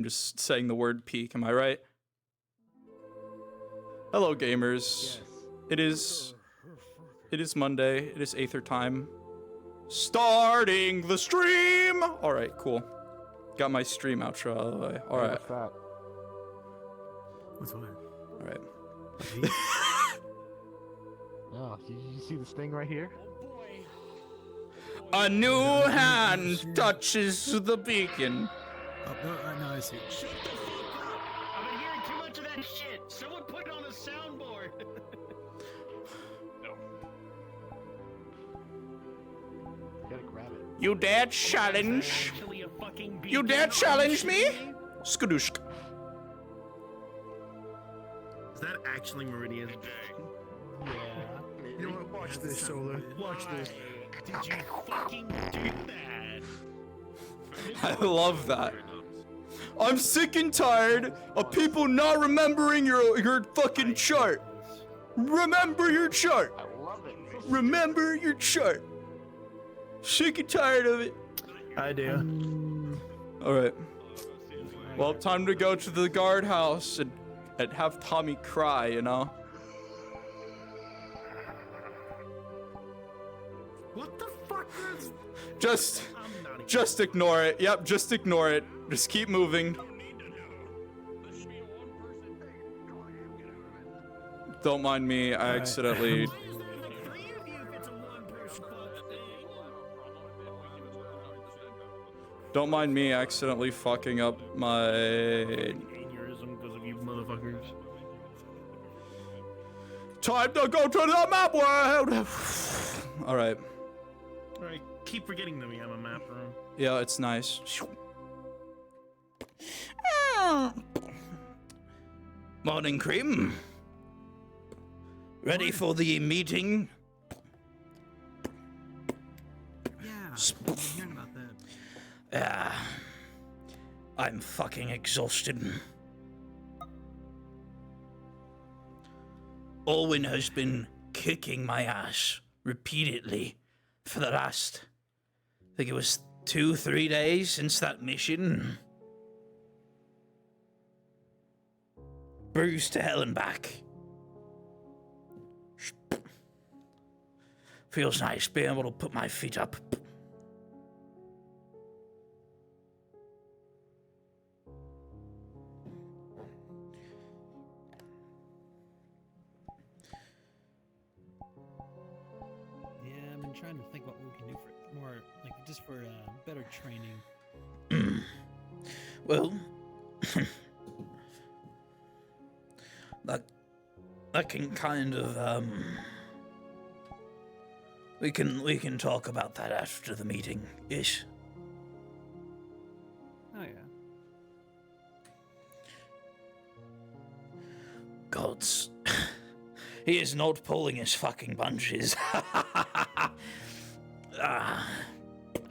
I'm just saying the word peak, am I right? Hello, gamers. Yes. It is Monday. It is Aether time. Starting the stream! Alright, cool. Got my stream outro out of the way. Alright. What's that? What's what? Alright. Oh, you see this thing right here? A new hand touches the beacon. Oh, no, I see. Shut the fuck up! I've been hearing too much of that shit. Someone put it on a soundboard. No. You gotta grab it. You dare challenge? Actually a fucking You beacon? dare Are you challenge me? shitting me? Skadooshk. Is that actually Meridian? Yeah. You know what? Watch this, Solar. Watch this. Did you fucking do that? I love that. I'm sick and tired of people not remembering your fucking chart. Remember your chart. I love it. Remember your chart. Sick and tired of it. I do. Alright. Well, time to go to the guardhouse and have Tommy cry, you know? What the fuck is? Just ignore it. Yep, just ignore it. Just keep moving. Don't mind me, I accidentally... Don't mind me accidentally fucking up my... Aneurysm because of you motherfuckers. Time to go to the map world! Alright. Alright, keep forgetting that we have a map room. Yeah, it's nice. Morning, Cream. Ready for the meeting? Yeah, I'm hearing about that. Yeah. I'm fucking exhausted. Olwyn has been kicking my ass repeatedly for the last, I think it was 2-3 days since that mission. Bruised to hell and back. Feels nice being able to put my feet up. Yeah, I've been trying to think what we can do for more, like, just for better training. Well, that can kind of we can talk about that after the meeting, ish. Oh yeah. Gods, he is not pulling his fucking punches. I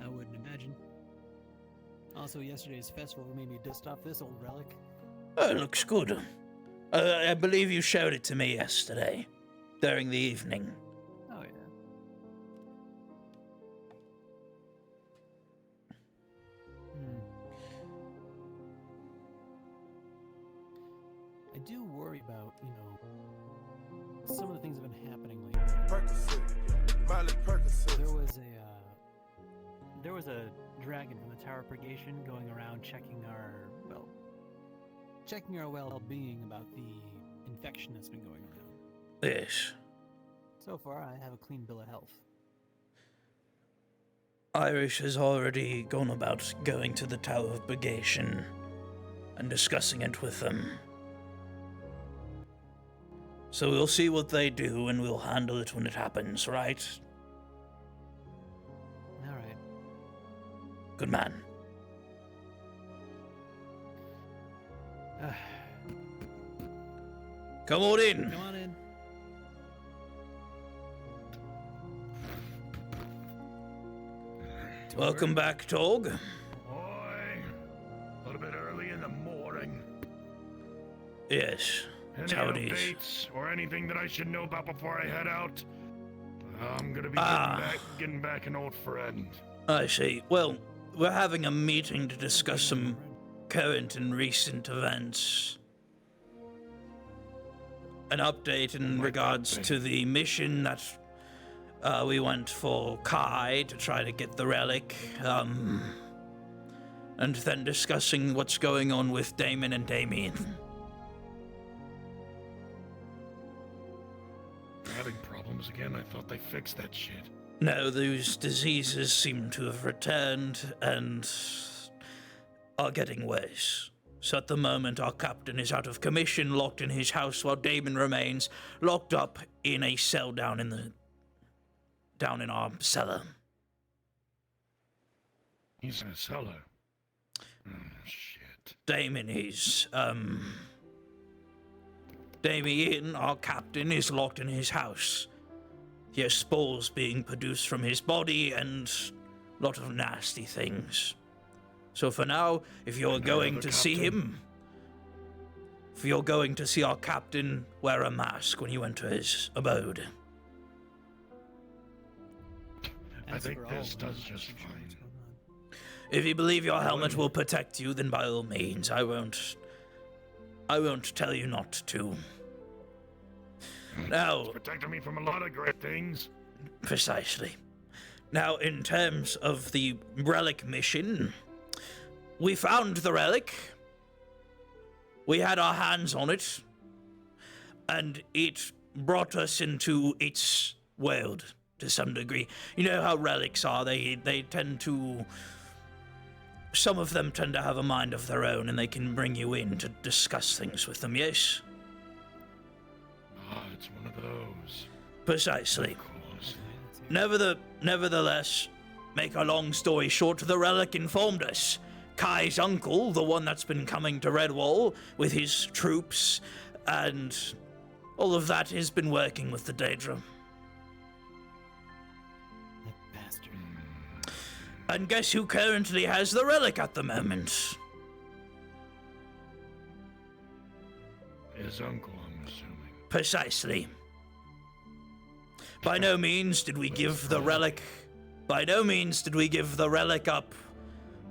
wouldn't imagine. Also, yesterday's festival made me dust off this old relic. Oh, it looks good. I believe you showed it to me yesterday, during the evening. Oh yeah. I do worry about, some of the things that have been happening lately. There was a dragon from the Tower Purgation going around checking our well-being about the infection that's been going around. Yes. So far, I have a clean bill of health. Irish has already gone about going to the Tower of Purgation and discussing it with them. So we'll see what they do and we'll handle it when it happens, right? All right. Good man. Come on in. Come on in. Welcome back, Tog. Boy, a little bit early in the morning. Yes, that's Any how it is. updates or anything that I should know about before I head out? I'm gonna be getting back an old friend. I see. Well, we're having a meeting to discuss some current and recent events. An update in regards to the mission that we went for Kai to try to get the relic, and then discussing what's going on with Damon and Damien. Having problems again? I thought they fixed that shit. No, those diseases seem to have returned and are getting worse. So at the moment, our captain is out of commission, locked in his house, while Damon remains locked up in a cell down in our cellar. He's in a cellar. Shit. Damien, our captain, is locked in his house. He has spores being produced from his body and a lot of nasty things. So for now, if you're going to see him, if you're going to see our captain, wear a mask when you enter his abode. I think this does just fine. If you believe your helmet will protect you, then by all means, I won't tell you not to. Now, It's protecting me from a lot of great things. Precisely. Now, in terms of the relic mission, we found the relic. We had our hands on it, and it brought us into its world to some degree. You know how relics are, they tend to... Some of them tend to have a mind of their own, and they can bring you in to discuss things with them, yes? Ah, it's one of those. Precisely. Of course. Nevertheless, make a long story short, the relic informed us. Kai's uncle, the one that's been coming to Redwall with his troops, and all of that, has been working with the Daedra. That bastard. And guess who currently has the relic at the moment? His uncle, I'm assuming. Precisely. By no means did we give the relic up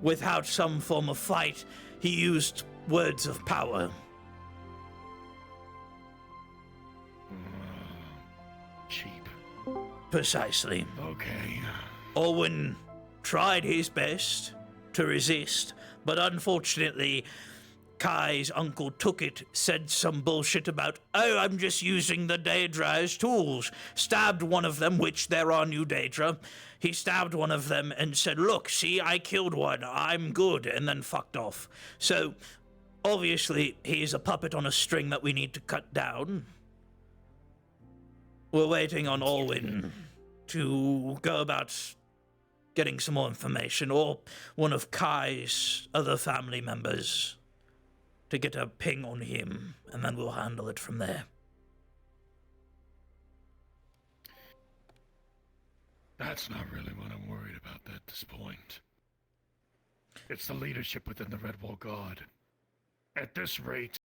without some form of fight. He used words of power. Cheap. Precisely. Okay. Owen tried his best to resist, but unfortunately, Kai's uncle took it, said some bullshit about, oh, I'm just using the Daedra as tools. Stabbed one of them, which there are new Daedra. He stabbed one of them and said, look, see, I killed one, I'm good, and then fucked off. So, obviously, he is a puppet on a string that we need to cut down. We're waiting on Orwin to go about getting some more information, or one of Kai's other family members to get a ping on him, and then we'll handle it from there. That's not really what I'm worried about at this point. It's the leadership within the Redwall Guard. At this rate,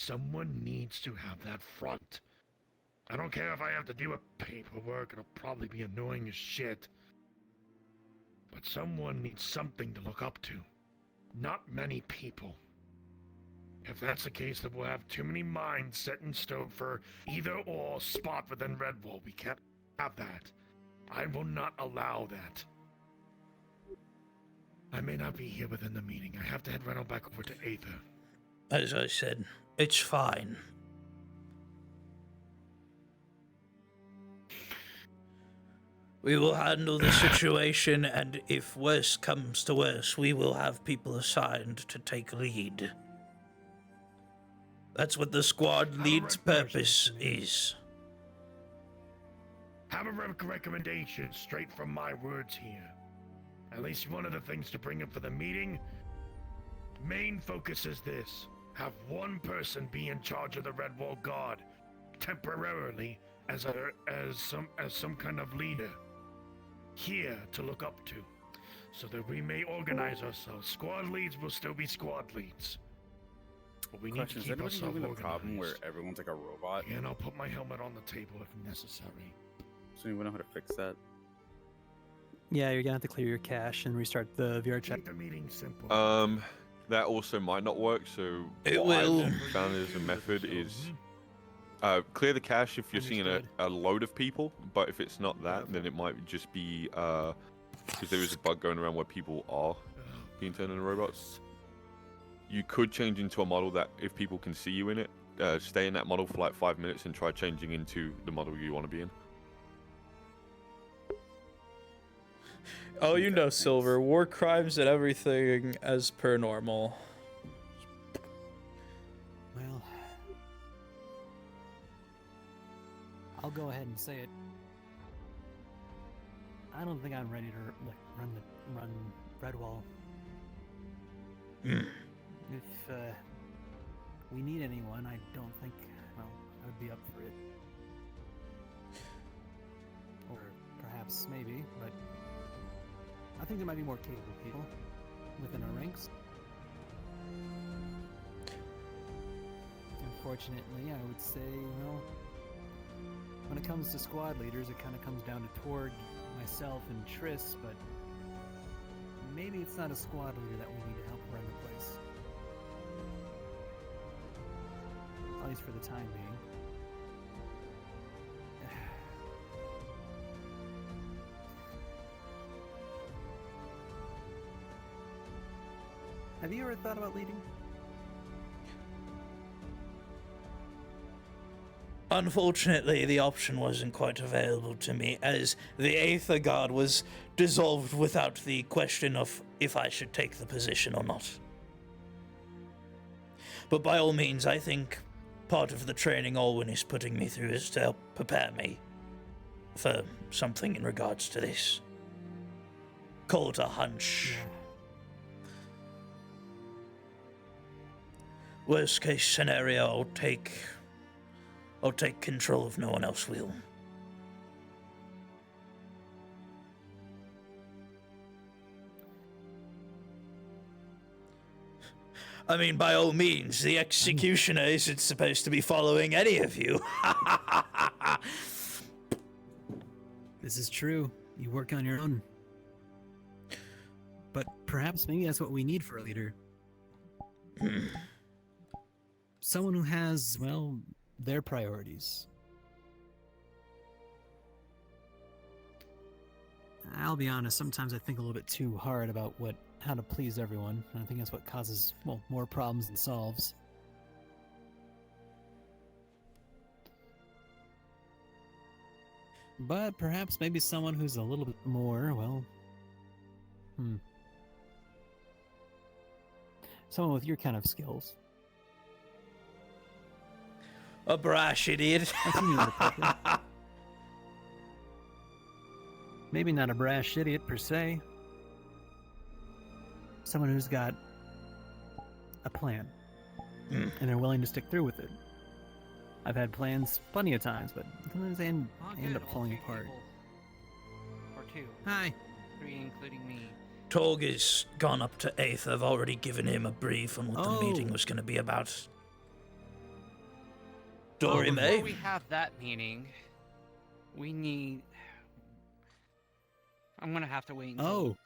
Someone needs to have that front. I don't care if I have to deal with paperwork, it'll probably be annoying as shit. But someone needs something to look up to. Not many people. If that's the case, then we'll have too many minds set in stone for either or spot within Redwall. We can't have that. I will not allow that. I may not be here within the meeting. I have to head right on back over to Aether. As I said, it's fine. We will handle the situation, and if worse comes to worse, we will have people assigned to take lead. That's what the squad lead's purpose is. Have a recommendation straight from my words here. At least one of the things to bring up for the meeting. Main focus is this. Have one person be in charge of the Redwall Guard, temporarily, as some kind of leader. Here to look up to, so that we may organize ourselves. Squad leads will still be squad leads. But we need to keep ourselves organized. Is a problem where everyone's like a robot? And I'll put my helmet on the table if necessary. So anyone know how to fix that? Yeah, you're gonna have to clear your cache and restart the VR chat. Keep the meeting simple. That also might not work. So It what will. I've found as a method is clear the cache if you're seeing a load of people, but if it's not that, then it might just be because there is a bug going around where people are being turned into robots. You could change into a model that if people can see you in it, stay in that model for like 5 minutes and try changing into the model you want to be in. Oh, you know, Silver. War crimes and everything as per normal. Well, I'll go ahead and say it. I don't think I'm ready to run Redwall. If we need anyone, I don't think, well, I would be up for it. Or perhaps, maybe, but I think there might be more capable people within our ranks. Unfortunately, I would say, well, when it comes to squad leaders, it kind of comes down to Torg, myself, and Triss, but maybe it's not a squad leader that we need to help run the place. At least for the time being. Have you ever thought about leading? Unfortunately, the option wasn't quite available to me, as the Aether Guard was dissolved without the question of if I should take the position or not. But by all means, I think part of the training Alwyn is putting me through is to help prepare me for something in regards to this. Call it a hunch. Yeah. Worst case scenario, I'll take control if no one else will. I mean, by all means, the executioner isn't supposed to be following any of you. This is true. You work on your own. But perhaps maybe that's what we need for a leader. Someone who has, well, their priorities. I'll be honest, sometimes I think a little bit too hard about how to please everyone, and I think that's what causes, well, more problems than solves. But perhaps maybe someone who's a little bit more, well, someone with your kind of skills. A brash idiot. I've seen you in the pocket. Maybe not a brash idiot per se. Someone who's got a plan, and they're willing to stick through with it. I've had plans plenty of times, but sometimes they end up falling apart. Or two. Hi. 3 including me. Torg has gone up to Aether. I've already given him a brief on what the meeting was going to be about. Dory May. Before we have that meeting, we need. I'm gonna have to wait until Oh,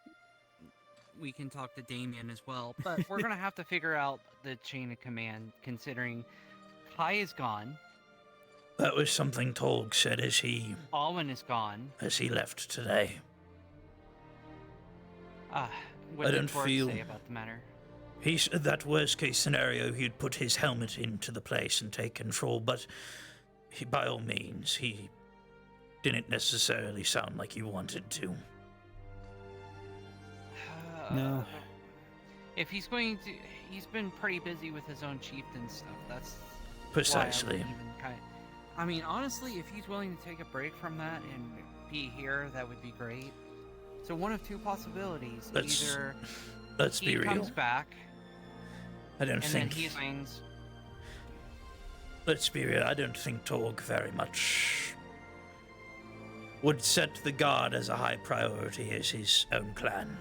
we can talk to Damien as well, but we're gonna have to figure out the chain of command, considering Kai is gone, That was something Tolg said Alwyn is gone. as he left today. What I did don't Torg feel- say about the matter? He said that worst case scenario, he'd put his helmet into the place and take control, but by all means, he didn't necessarily sound like he wanted to. No. If he's going to, he's been pretty busy with his own chieftain stuff. That's Precisely. why I would even I mean, honestly, if he's willing to take a break from that and be here, that would be great. So one of two possibilities: either Let's he be real. comes back, I don't and think. then he signs. Let's be real. I don't think Torg very much would set the guard as a high priority as his own clan.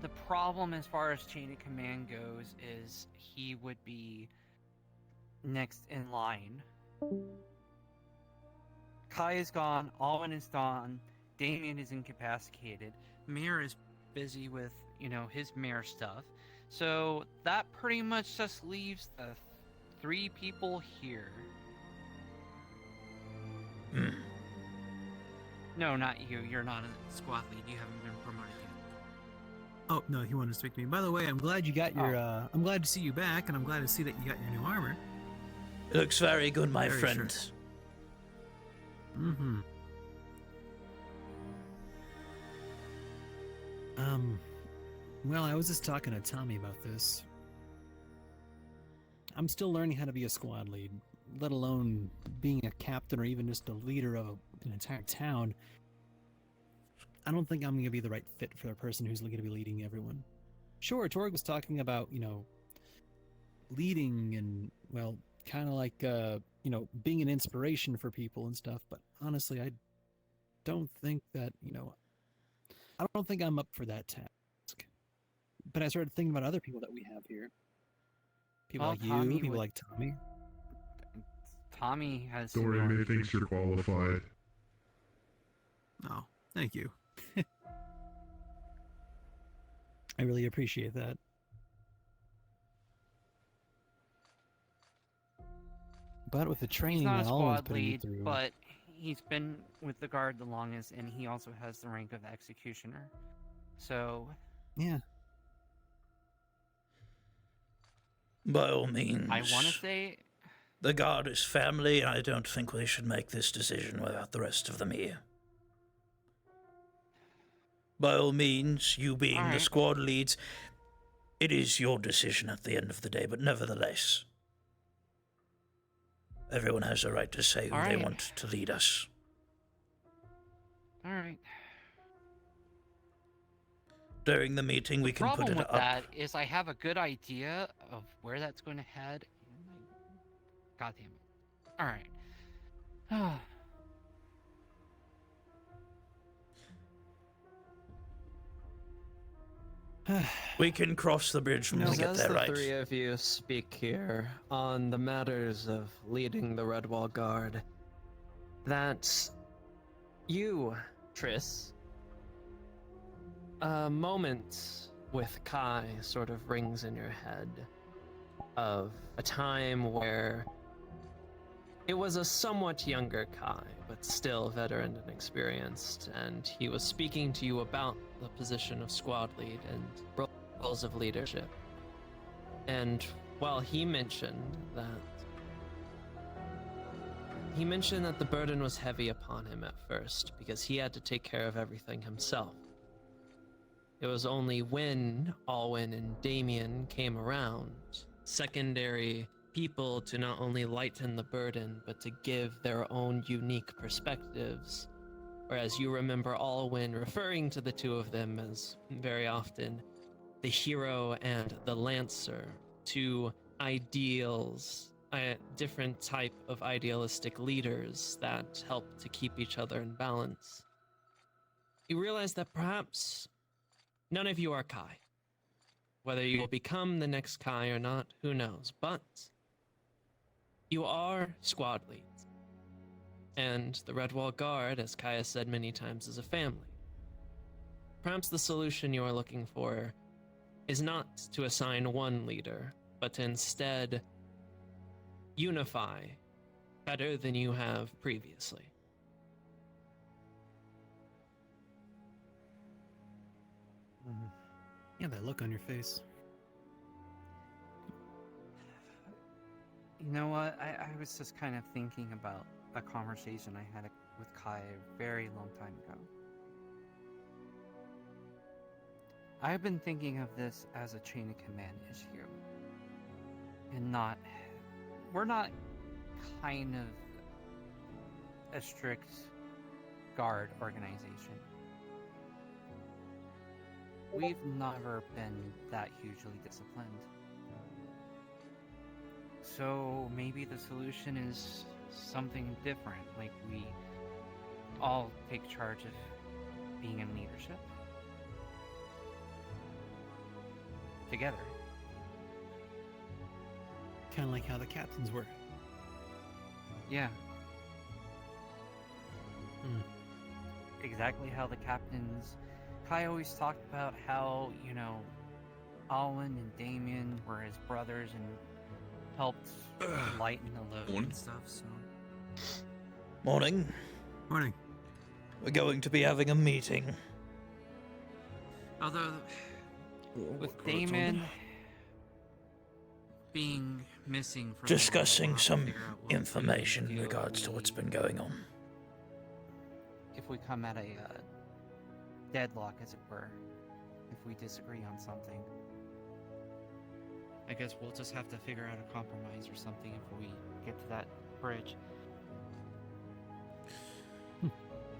The problem, as far as chain of command goes, is he would be next in line. Kai is gone, Alwyn is gone, Damien is incapacitated, Mir is busy with, his mayor stuff. So that pretty much just leaves the 3 people here. Hmm. No, not you. You're not a squad lead. You haven't been promoted yet. Oh no, he wanted to speak to me. By the way, I'm glad you got your. I'm glad to see you back, and I'm glad to see that you got your new armor. It looks very good, my Very friend. sure. Mm-hmm. Well, I was just talking to Tommy about this. I'm still learning how to be a squad lead, let alone being a captain or even just a leader of an entire town. I don't think I'm going to be the right fit for a person who's going to be leading everyone. Sure, Torg was talking about, leading and, well, kind of like, being an inspiration for people and stuff, but honestly, I don't think that, I don't think I'm up for that task. But I started thinking about other people that we have here. People like Tommy you, people would- like Tommy. Tommy has. Dory similar- May thinks you're qualified. Oh, thank you. I really appreciate that. But with the He's training not a that Alwyn's squad putting me lead, through, but he's been with the guard the longest, and he also has the rank of executioner. So yeah, By all means. I want to say, The guard is family, and I don't think we should make this decision without the rest of them here. By all means, you being the Alright. squad leads, it is your decision at the end of the day, but nevertheless, everyone has a right to say who they Alright. want to lead us. all right. During the meeting, we The can put problem it with up. that is I have a good idea of where that's going to head. God damn it! All right. We can cross the bridge when we get As there, the right? 3 of you speak here on the matters of leading the Redwall Guard, that you, Triss, a moment with Kai sort of rings in your head of a time where it was a somewhat younger Kai, but still veteran and experienced, and he was speaking to you about the position of squad lead and roles of leadership. And while he mentioned that the burden was heavy upon him at first because he had to take care of everything himself. It was only when Alwyn and Damien came around, secondary people to not only lighten the burden, but to give their own unique perspectives. Whereas you remember Alwyn referring to the two of them as very often the hero and the lancer, two ideals, a different type of idealistic leaders that help to keep each other in balance. You realize that perhaps none of you are Kai. Whether you will become the next Kai or not, who knows? But You are squad leads. And the Redwall Guard, as Kaya said many times, is a family. Perhaps the solution you are looking for is not to assign one leader, but to instead unify better than you have previously. Yeah, that look on your face. You know what? I was just kind of thinking about a conversation I had with Kai a very long time ago. I've been thinking of this as a chain of command issue. And not... We're not kind of a strict guard organization. We've never been that hugely disciplined. So maybe the solution is something different, like we all take charge of being in leadership together. Kind of like how the captains were. Yeah. Exactly how the captains... Kai always talked about how, you know, Alwyn and Damien were his brothers and helped lighten the load and stuff, so... Morning. Morning. We're going to be having a meeting. Although, with Damon being missing from... Discussing some information in regards to what's been going on. If we come at a deadlock, as it were, if we disagree on something, I guess we'll just have to figure out a compromise or something if we get to that bridge.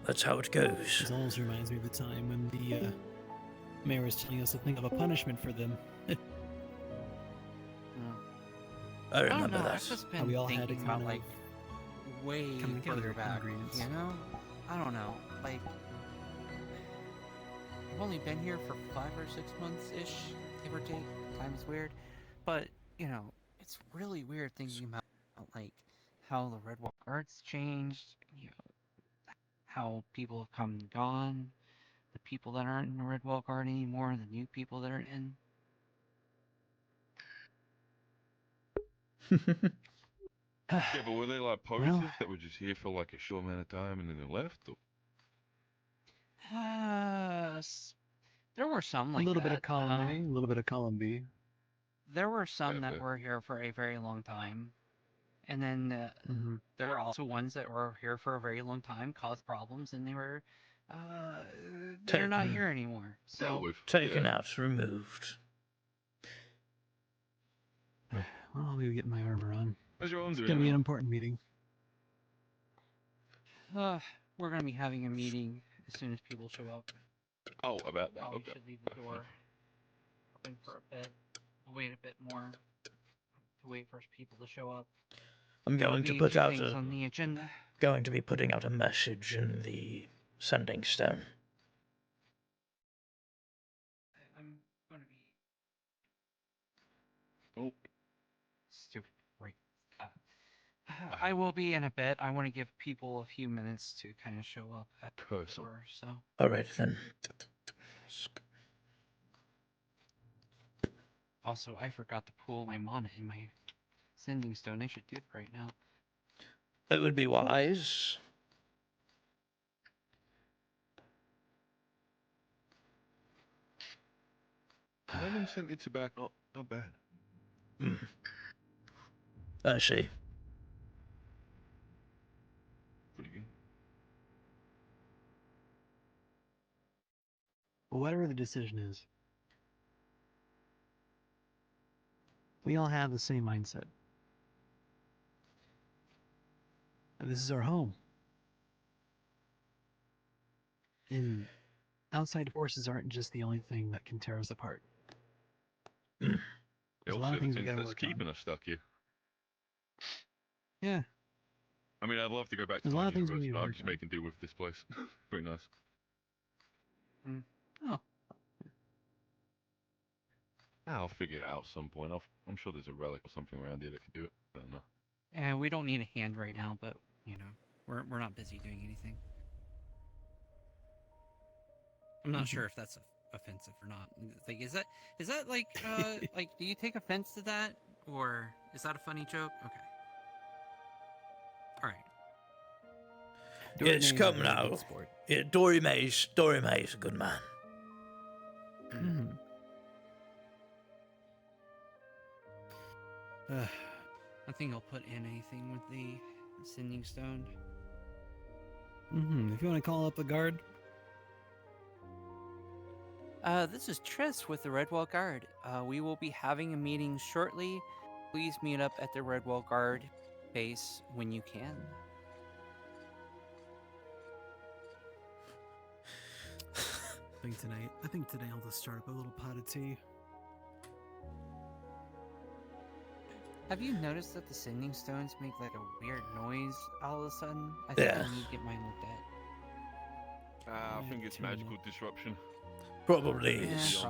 That's how it goes. This almost reminds me of the time when the mayor was telling us to think of a punishment for them. I remember don't know, that. I've just How been we all had to thinking kind about, of like, way come together further in back, agreement. you know? I don't know, like... I've only been here for 5 or 6 months-ish, give or take. Time is weird. But, you know, it's really weird thinking about, like, how the Redwall Guard's changed, you know, how people have come and gone, the people that aren't in the Redwall Guard anymore, the new people that are in. Yeah, but were they like poachers that were just here for like a short amount of time and then they left? Or? There were some like a little that. bit of column A, a little bit of column B. There were some that Yeah. were here for a very long time. And then there are also ones that were here for a very long time, caused problems, and they were, they're not here anymore. So Taken out, removed. Well, I'll be getting my armor on. How's your arm It's doing? gonna be an important meeting. we're gonna be having a meeting as soon as people show up. Oh, about that. Probably Okay. should leave the door open for a bit. Wait a bit more to wait for people to show up. I'm going to Be put out things a on the agenda. going to be putting out a message in the sending stone. I'm gonna be Oh. stupid. Right. I will be in a bit. I want to give people a few minutes to kind of show up at the door, so. Alright then. Also, I forgot to pull my mana in my sending stone. I should do it right now. It would be wise. I haven't sent it to back. Not bad. I see. Pretty good. Well, whatever the decision is, we all have the same mindset. And this is our home. And outside forces aren't just the only thing that can tear us apart. There's a lot of things we gotta that's work keeping on. us stuck here. Yeah. I mean, I'd love to go back to There's a lot of things we university. need to I'm work just on. making do with this place. Pretty nice. Oh. I'll figure it out at some point. I'm sure there's a relic or something around here that can do it. I don't know. And we don't need a hand right now, but we're not busy doing anything. I'm not sure if that's offensive or not. Like, is that like like, do you take offense to that, or is that a funny joke? Okay. All right. Yes, come now. Yeah, Dory May's a good man. I think I'll put in anything with the sending stone. If you want to call up the guard. This is Triss with the Redwall Guard. We will be having a meeting shortly. Please meet up at the Redwall Guard base when you can. I think today I'll just start up a little pot of tea. Have you noticed that the sending stones make like a weird noise all of a sudden? I think I need to get mine looked at. I think it's magical disruption. Probably is.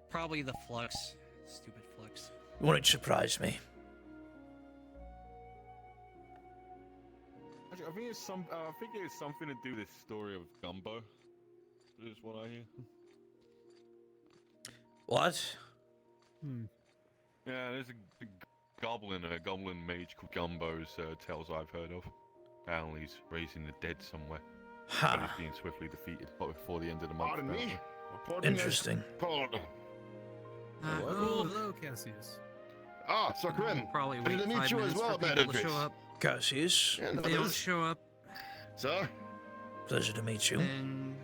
Probably the flux. Stupid flux. Wouldn't surprise me. Actually, I think it's something to do with this story of Gumbo. Is what I hear. What? Yeah, there's a goblin mage called Gumbo's tales I've heard of. Apparently he's raising the dead somewhere. But he's being swiftly defeated before the end of the month. Pardon me. Interesting. Hello, Cassius. Ah, Sakrim. Probably Pleasure wait to meet 5 you minutes as well, for people to Madam show up. Cassius. And If they don't others. show up, Sir, Pleasure to meet you. then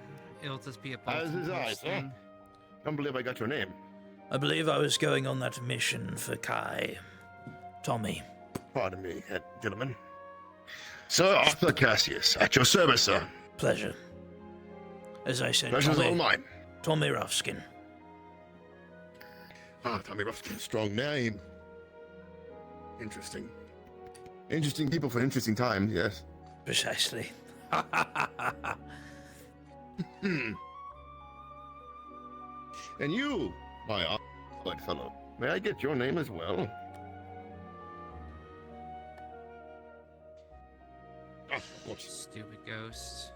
it'll just be a as is I, sir. thing. Don't believe I got your name. I believe I was going on that mission for Kai. Tommy. Pardon me, gentlemen. Sir Arthur Cassius, at your service, sir. Pleasure. As I said, Pleasure's all mine. Tommy Ralphskin. Ah, Tommy Ralphskin, strong name. Interesting. Interesting people for interesting times, yes. Precisely. And you, my odd fellow, may I get your name as well? Ah, of course. Stupid ghosts.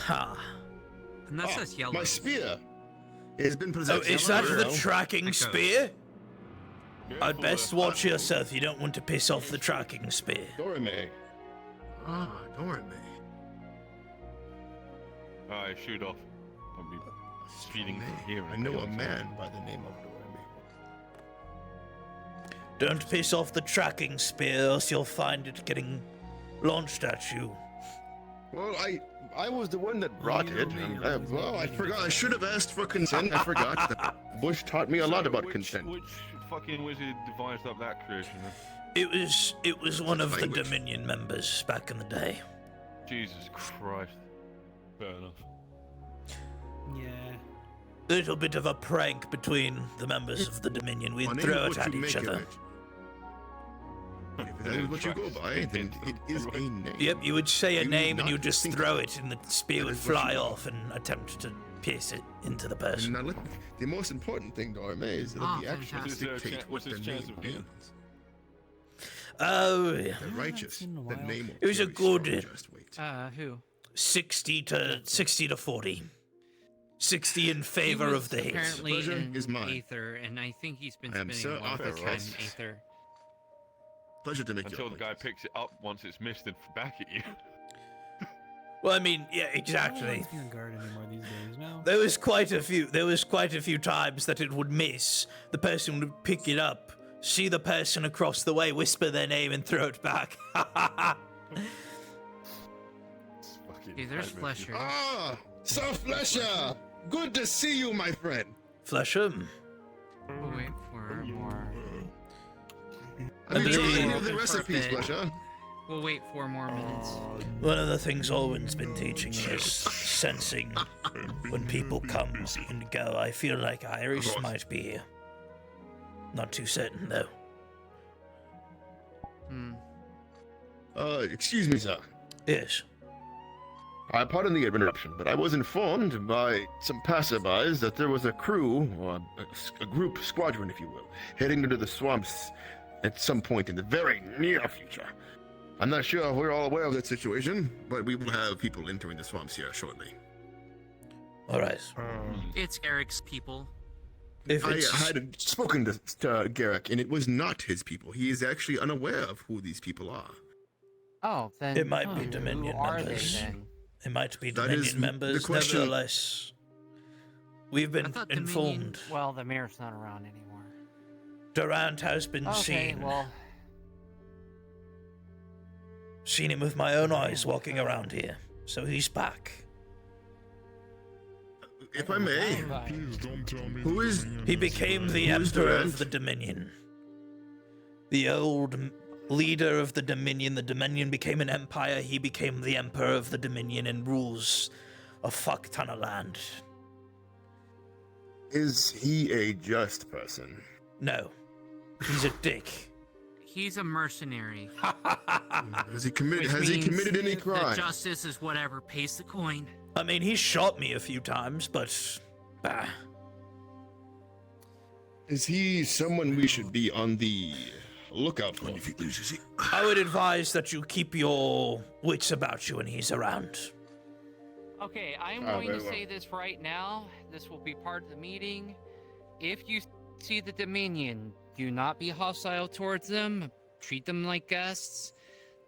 Ha. And that says yellow. My spear has been possessed. Oh, is that the Well, tracking Echoes. spear? I'd best watch yourself. You don't want to piss off the tracking spear. Dorime. Ah, Dorime. Alright, shoot off. I'll be feeding from here. I know a man by the name of Dorime. Don't piss off the tracking spear, else you'll find it getting launched at you. Well, I was the one that brought it. And, well, I forgot. I should have asked for consent. I forgot. The Bush taught me a lot about consent. Which fucking wizard devised up that creation? It was one of the Dominion members back in the day. Jesus Christ. Fair enough. Yeah. Little bit of a prank between the members of the Dominion. We'd On throw any it what at you each make of other. it. If that is what you go by, then it is a name. Yep, you would say a You name need and you not just think throw of it, and the spear That would is what you fly are. off and attempt to pierce it into the And person. now, look, the most important thing, Dorime, is that Ah, the actions fantastic. dictate what What's the his chance name of hitting? means. Oh, yeah. The righteous, in a the while. name will It was a carry good- strong, just wait. Who? 60 to 40. 60 in He favor was of the hit. apparently Pleasure in is mine. Aether, and I think he's been I am spending Sir a lot of Arthur time Ross. in Aether. Pleasure to make Until your the guy picks it up once it's missed and back at you. Well, I mean, yeah, I don't exactly. like being a guard anymore these days, no? There was quite a few times that it would miss. The person would pick it up, see the person across the way, whisper their name, and throw it back. Hey, there's Flesher. Ah, Sir Flesher! Good to see you, my friend. Flesham. We'll wait for more. Have you tried believe- any of the recipes, Flesher? We'll wait 4 more minutes. One of the things Alwyn's been teaching me is sensing when people come and go. I feel like Iris might be here. Not too certain, though. Excuse me, sir. Yes. I pardon the interruption, but I was informed by some passerbys that there was a crew, or a group, squadron, if you will, heading into the swamps at some point in the very near future. I'm not sure if we're all aware of that situation, but we will have people entering the swamps here shortly. All right. It's Eric's people. I had spoken to Garrick, and it was not his people. He is actually unaware of who these people are. Oh, then It might be Dominion who are members. they then? It might be That is Dominion members. the question. Nevertheless, we've I been thought informed. Dominion, well, the mayor's not around anymore. Durant has been Okay, seen. well, Seen him with my own eyes walking around here. So he's back. If I may, Please don't tell me. who is... He became the Who is Emperor Durant? of the Dominion. The old leader of the Dominion. The Dominion became an empire. He became the Emperor of the Dominion and rules a fuck ton of land. Is he a just person? No. He's a dick. he's a mercenary. Has he committed any The crime? justice is whatever pays the coin. I mean, he's shot me a few times, but... Is he someone we should be on the lookout for if he loses it? I would advise that you keep your wits about you when he's around. Okay, I'm Ah, going to very well. say this right now. This will be part of the meeting. If you see the Dominion, do not be hostile towards them. Treat them like guests.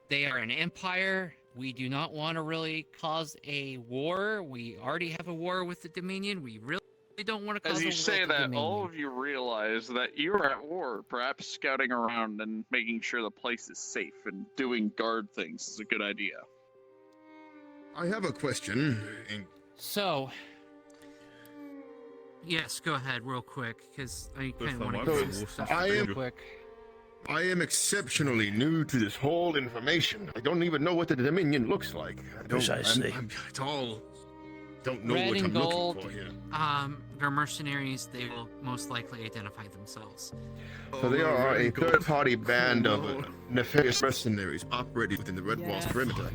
They are an empire. We do not want to really cause a war. We already have a war with the Dominion. We really don't want to cause As a you war say with the that, Dominion. all of you realize that you are at war. Perhaps scouting around and making sure the place is safe and doing guard things is a good idea. I have a question. So, yes, go ahead real quick, because I kind of want to So, get this stuff I real am- quick. I am exceptionally new to this whole information. I don't even know what the Dominion looks like. Precisely. It's all... Don't know Red what and I'm gold, looking for here. they're mercenaries. They will most likely identify themselves. So they are a third-party band of nefarious mercenaries operating within the Red Wall's perimeter.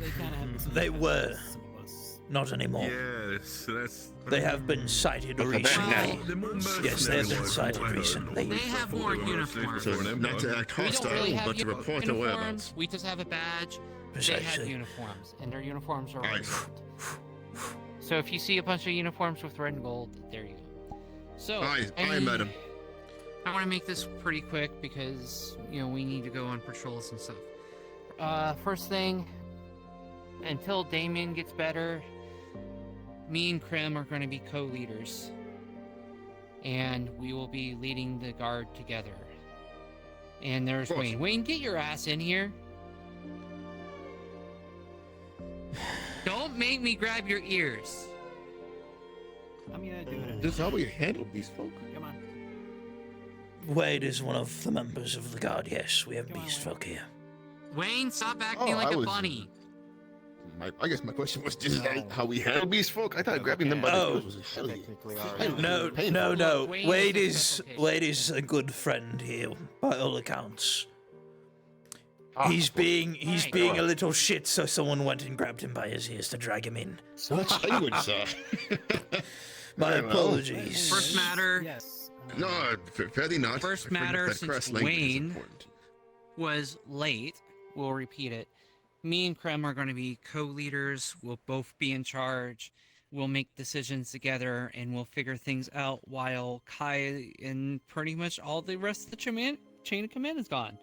They were. Not anymore. Yes, that's... They have been cited recently. Yes, they have been cited recently. They have more uniforms. So not to act We don't hostile, really have but to report the uniforms. whereabouts. We just have a badge. They have Precisely. uniforms, and their uniforms are red. So if you see a bunch of uniforms with red and gold, there you go. So Aye, madam. I want to make this pretty quick because we need to go on patrols and stuff. First thing, until Damien gets better, me and Krim are going to be co-leaders, and we will be leading the guard together. And there's Wayne. Wayne, get your ass in here. Don't make me grab your ears. I'm gonna do it. This is how we handle these folk. Come on. Wade is one of the members of the guard, yes. We have beast folk here. Wayne, stop acting Oh, like I a was- bunny. I guess my question was just how we handle these folk. I thought grabbing them by the Oh. nose was hell. No. Wayne is Wade is a good friend here, by all accounts. Ah, He's being Right. a little shit, so someone went and grabbed him by his ears to drag him in. Such language, sir. My Very well. apologies. First matter. Yes. No, fairly not. First I figured matter, that crass since language is Wayne important. was late, we'll repeat it. Me and Krem are going to be co-leaders. We'll both be in charge. We'll make decisions together, and we'll figure things out while Kai and pretty much all the rest of the chain of command is gone.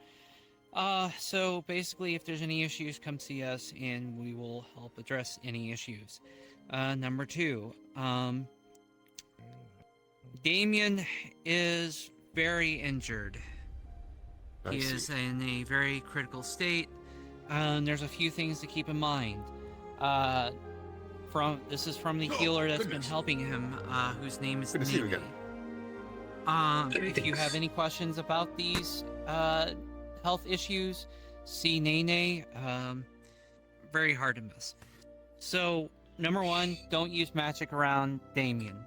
So basically, if there's any issues, come see us, and we will help address any issues. Number 2, Damien is very injured. I He see. is in a very critical state. There's a few things to keep in mind. This is from the healer that's been helping him, whose name is Good to see you Nene. If you have any questions about these health issues, see Nene. Very hard to miss. So, number 1, don't use magic around Damien.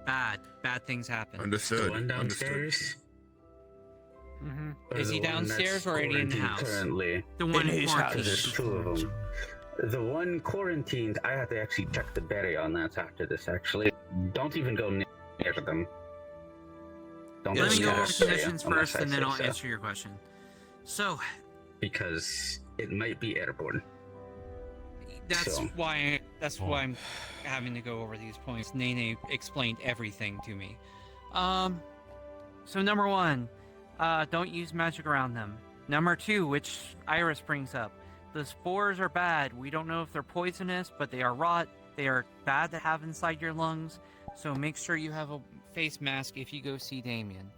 Bad things happen. Understood. The one downstairs? Understood. Or Is the he one downstairs that's or already in the quarantined house? Currently. The one In in his quarantine. There's 2 of them. The one quarantined, I have to actually check the berry on that after this, actually. Don't even go near them. Don't Let Yes, me go over yes. conditions unless first, I and then say I'll so. answer your question. So, because it might be airborne. that's So- why I'm having to go over these points. Nene explained everything to me. So number 1, don't use magic around them. Number 2, which Iris brings up, the spores are bad. We don't know if they're poisonous, but they are rot. They are bad to have inside your lungs. So make sure you have a face mask if you go see Damien.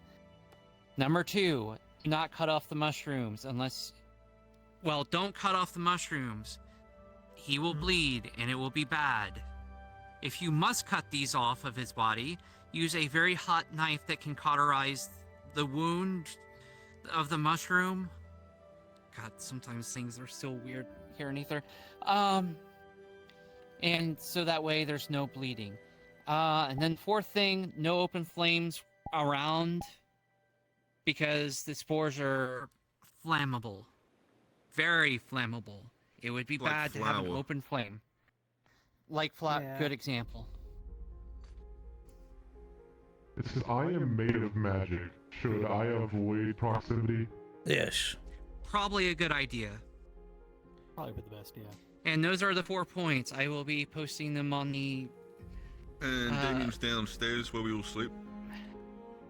Number 2, do not cut off the mushrooms unless... Well, don't cut off the mushrooms. He will bleed, and it will be bad. If you must cut these off of his body, use a very hot knife that can cauterize the wound of the mushroom. God, sometimes things are still weird here in Aether. And so that way there's no bleeding. And then 4th thing, no open flames around, because the spores are flammable. Very flammable. It would be Like bad to have an flour. open flame. Like flour, Yeah. good example. It says, I am made of magic. Should I avoid proximity? Yes. Probably a good idea. Probably for the best, yeah. And those are the 4 points. I will be posting them on the... And Damien's downstairs where we all sleep.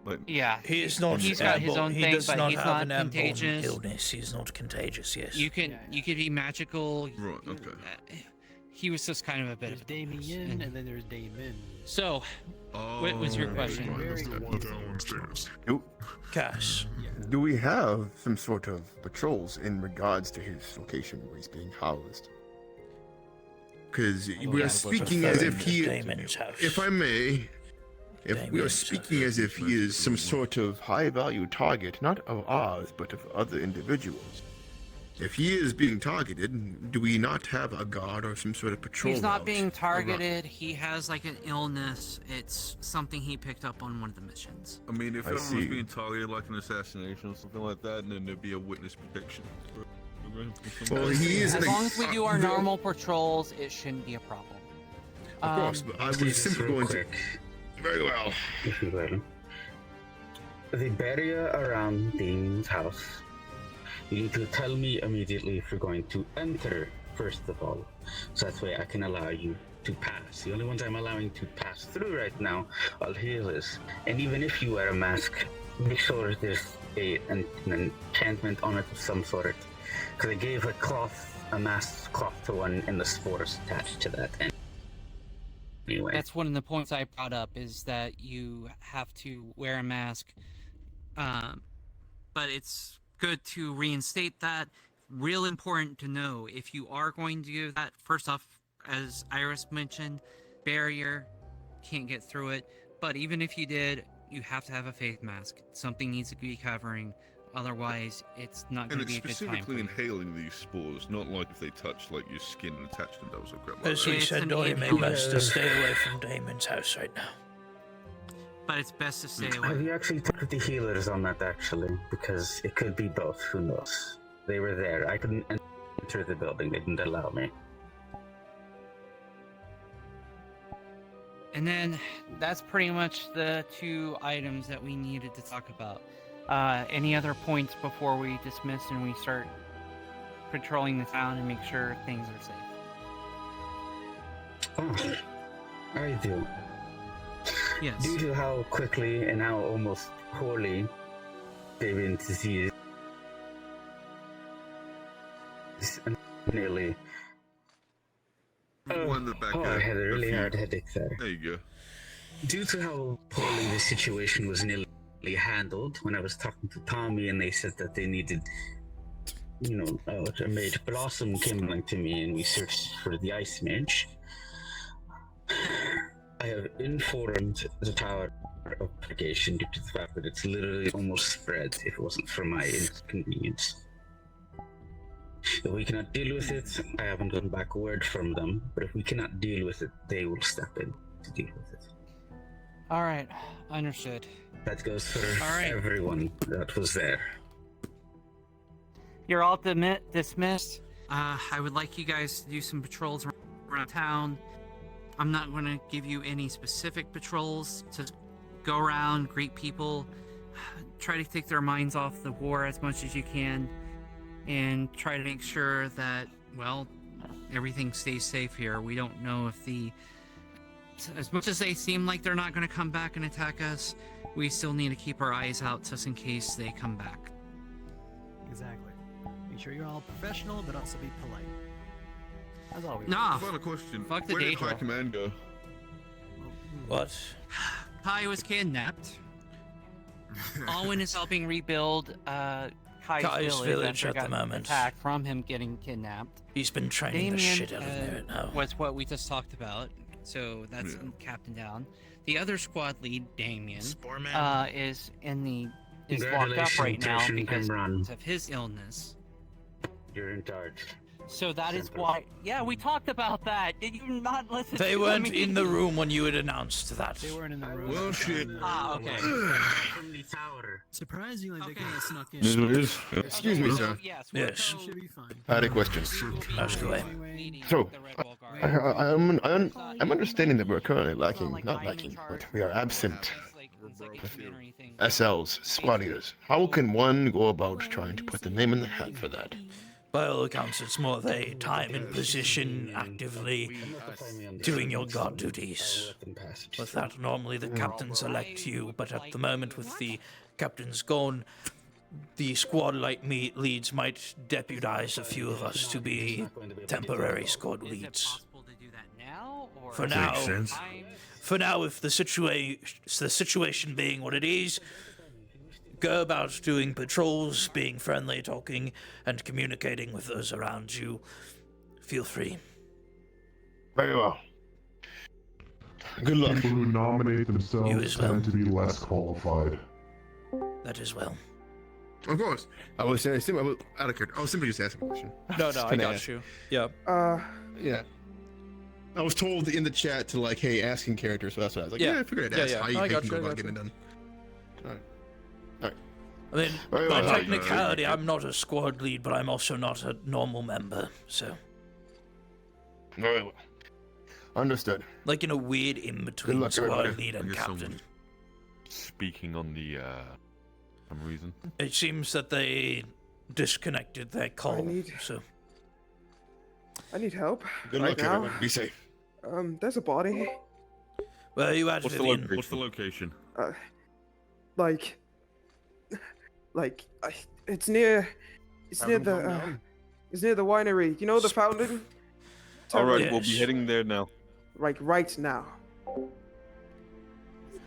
Like, Yeah. He's not. He's got his airborne. own He thing, does but not he's have not an airborne contagious. illness. He's not contagious. Yes. You can be magical. right. Okay. He was just kind of a bit There's of a dick. Damien, and then there's Damon. So, what was your question? Cass. Do we have some sort of patrols in regards to his location where he's being housed? Because we are speaking as if he, Damon's house. if I may, if we are speaking as if he is some sort of high-value target, not of ours, but of other individuals. If he is being targeted, do we not have a guard or some sort of patrol? He's not route being around? targeted. He has like an illness. It's something he picked up on one of the missions. I mean, if I everyone was see. being targeted like an assassination or something like that, then there'd be a witness protection. Well, he is As long as we do our normal patrols, it shouldn't be a problem. Of course, but I was simply going to. Very well. If you will. The barrier around Dean's house. You need to tell me immediately if you're going to enter, first of all. So that way I can allow you to pass. The only ones I'm allowing to pass through right now are healers. And even if you wear a mask, make sure there's an enchantment on it of some sort. Because I gave a mask cloth to one, and the spores attached to that. Anyway. That's one of the points I brought up, is that you have to wear a mask. But it's good to reinstate that. Real important to know, if you are going to do that, first off, as Iris mentioned, barrier, can't get through it. But even if you did, you have to have a face mask. Something needs to be covering. Otherwise, it's not going And to it's be a good time. specifically inhaling these spores, not like if they touch like your skin and attach themselves or crap like As we that. said, Dory may best to stay away from Damon's house right now. But it's best to stay Have away. you actually talked with the healers on that, actually? Because it could be both, who knows? They were there. I couldn't enter the building. They didn't allow me. And then that's pretty much the 2 items that we needed to talk about. Any other points before we dismiss and we start patrolling the town and make sure things are safe? Oh, I do. Yes. Due to how quickly and how almost poorly David's disease is nearly. One in the back I had a really hard headache there. There you go. Due to how poorly the situation was nearly handled, when I was talking to Tommy and they said that they needed, a mage, Blossom came along to me and we searched for the Ice Mage. I have informed the Tower of Purgation due to the fact that it's literally almost spread if it wasn't for my inconvenience. If we cannot deal with it, I haven't gotten back a word from them, but if we cannot deal with it, they will step in to deal with it. Alright, understood. That goes for right. everyone that was there. You're all dismissed. I would like you guys to do some patrols around town. I'm not going to give you any specific patrols. To go around, greet people, try to take their minds off the war as much as you can. and try to make sure that, well, everything stays safe here. We don't know if as much as they seem like they're not going to come back and attack us, we still need to keep our eyes out just in case they come back. Exactly. Make sure you're all professional, but also be polite. As always. Nah. Final question. Fuck the Where did day High job. Command go? What? Kai was kidnapped. Alwyn is helping rebuild Kai's village after at the got moment. attacked from him getting kidnapped. He's been training the shit out of there now. Was what we just talked about. So that's Captain down. The other squad lead, Damien, is locked up right now because of his illness. You're in charge. So that is why. Yeah, we talked about that. Did you not listen? They to weren't me? in the room when you had announced that. They weren't in the room. Well, shit. Ah, okay. Surprisingly, they kind of snuck in. Excuse me, sir. Yes. Yes. Should be fine. I had a question. Ask away. So, I'm understanding that we're currently but we are absent SLs, squad leaders. How can one go about trying to put the name in the hat for that? By all accounts, it's more of a time and position actively doing your guard duties. With that, normally the captains elect you, but at the moment with the captains gone, the squad leads might deputize a few of us to be temporary squad leads. For now, if the situation being what it is, go about doing patrols, being friendly, talking, and communicating with those around you. Feel free. Very well. Good luck. People who nominate themselves tend to be less qualified. That as well. Of course. I was simply just asking a question. No, I got you. Yeah. Yeah. I was told in the chat to hey, asking characters, so that's what I was like. Yeah, I figured I'd ask how you can go about getting it done. All right. I mean, by technicality, I'm not a squad lead, but I'm also not a normal member, so. Very well. Understood. Like in a weird in-between squad lead and captain. Speaking on the, some reason. It seems that they disconnected their call, so. I need help. Good luck, everyone. Be safe. There's a body. Where are you at, Vivian? What's the location? It's near the winery. You know the fountain? Alright, we'll be heading there now. Right now.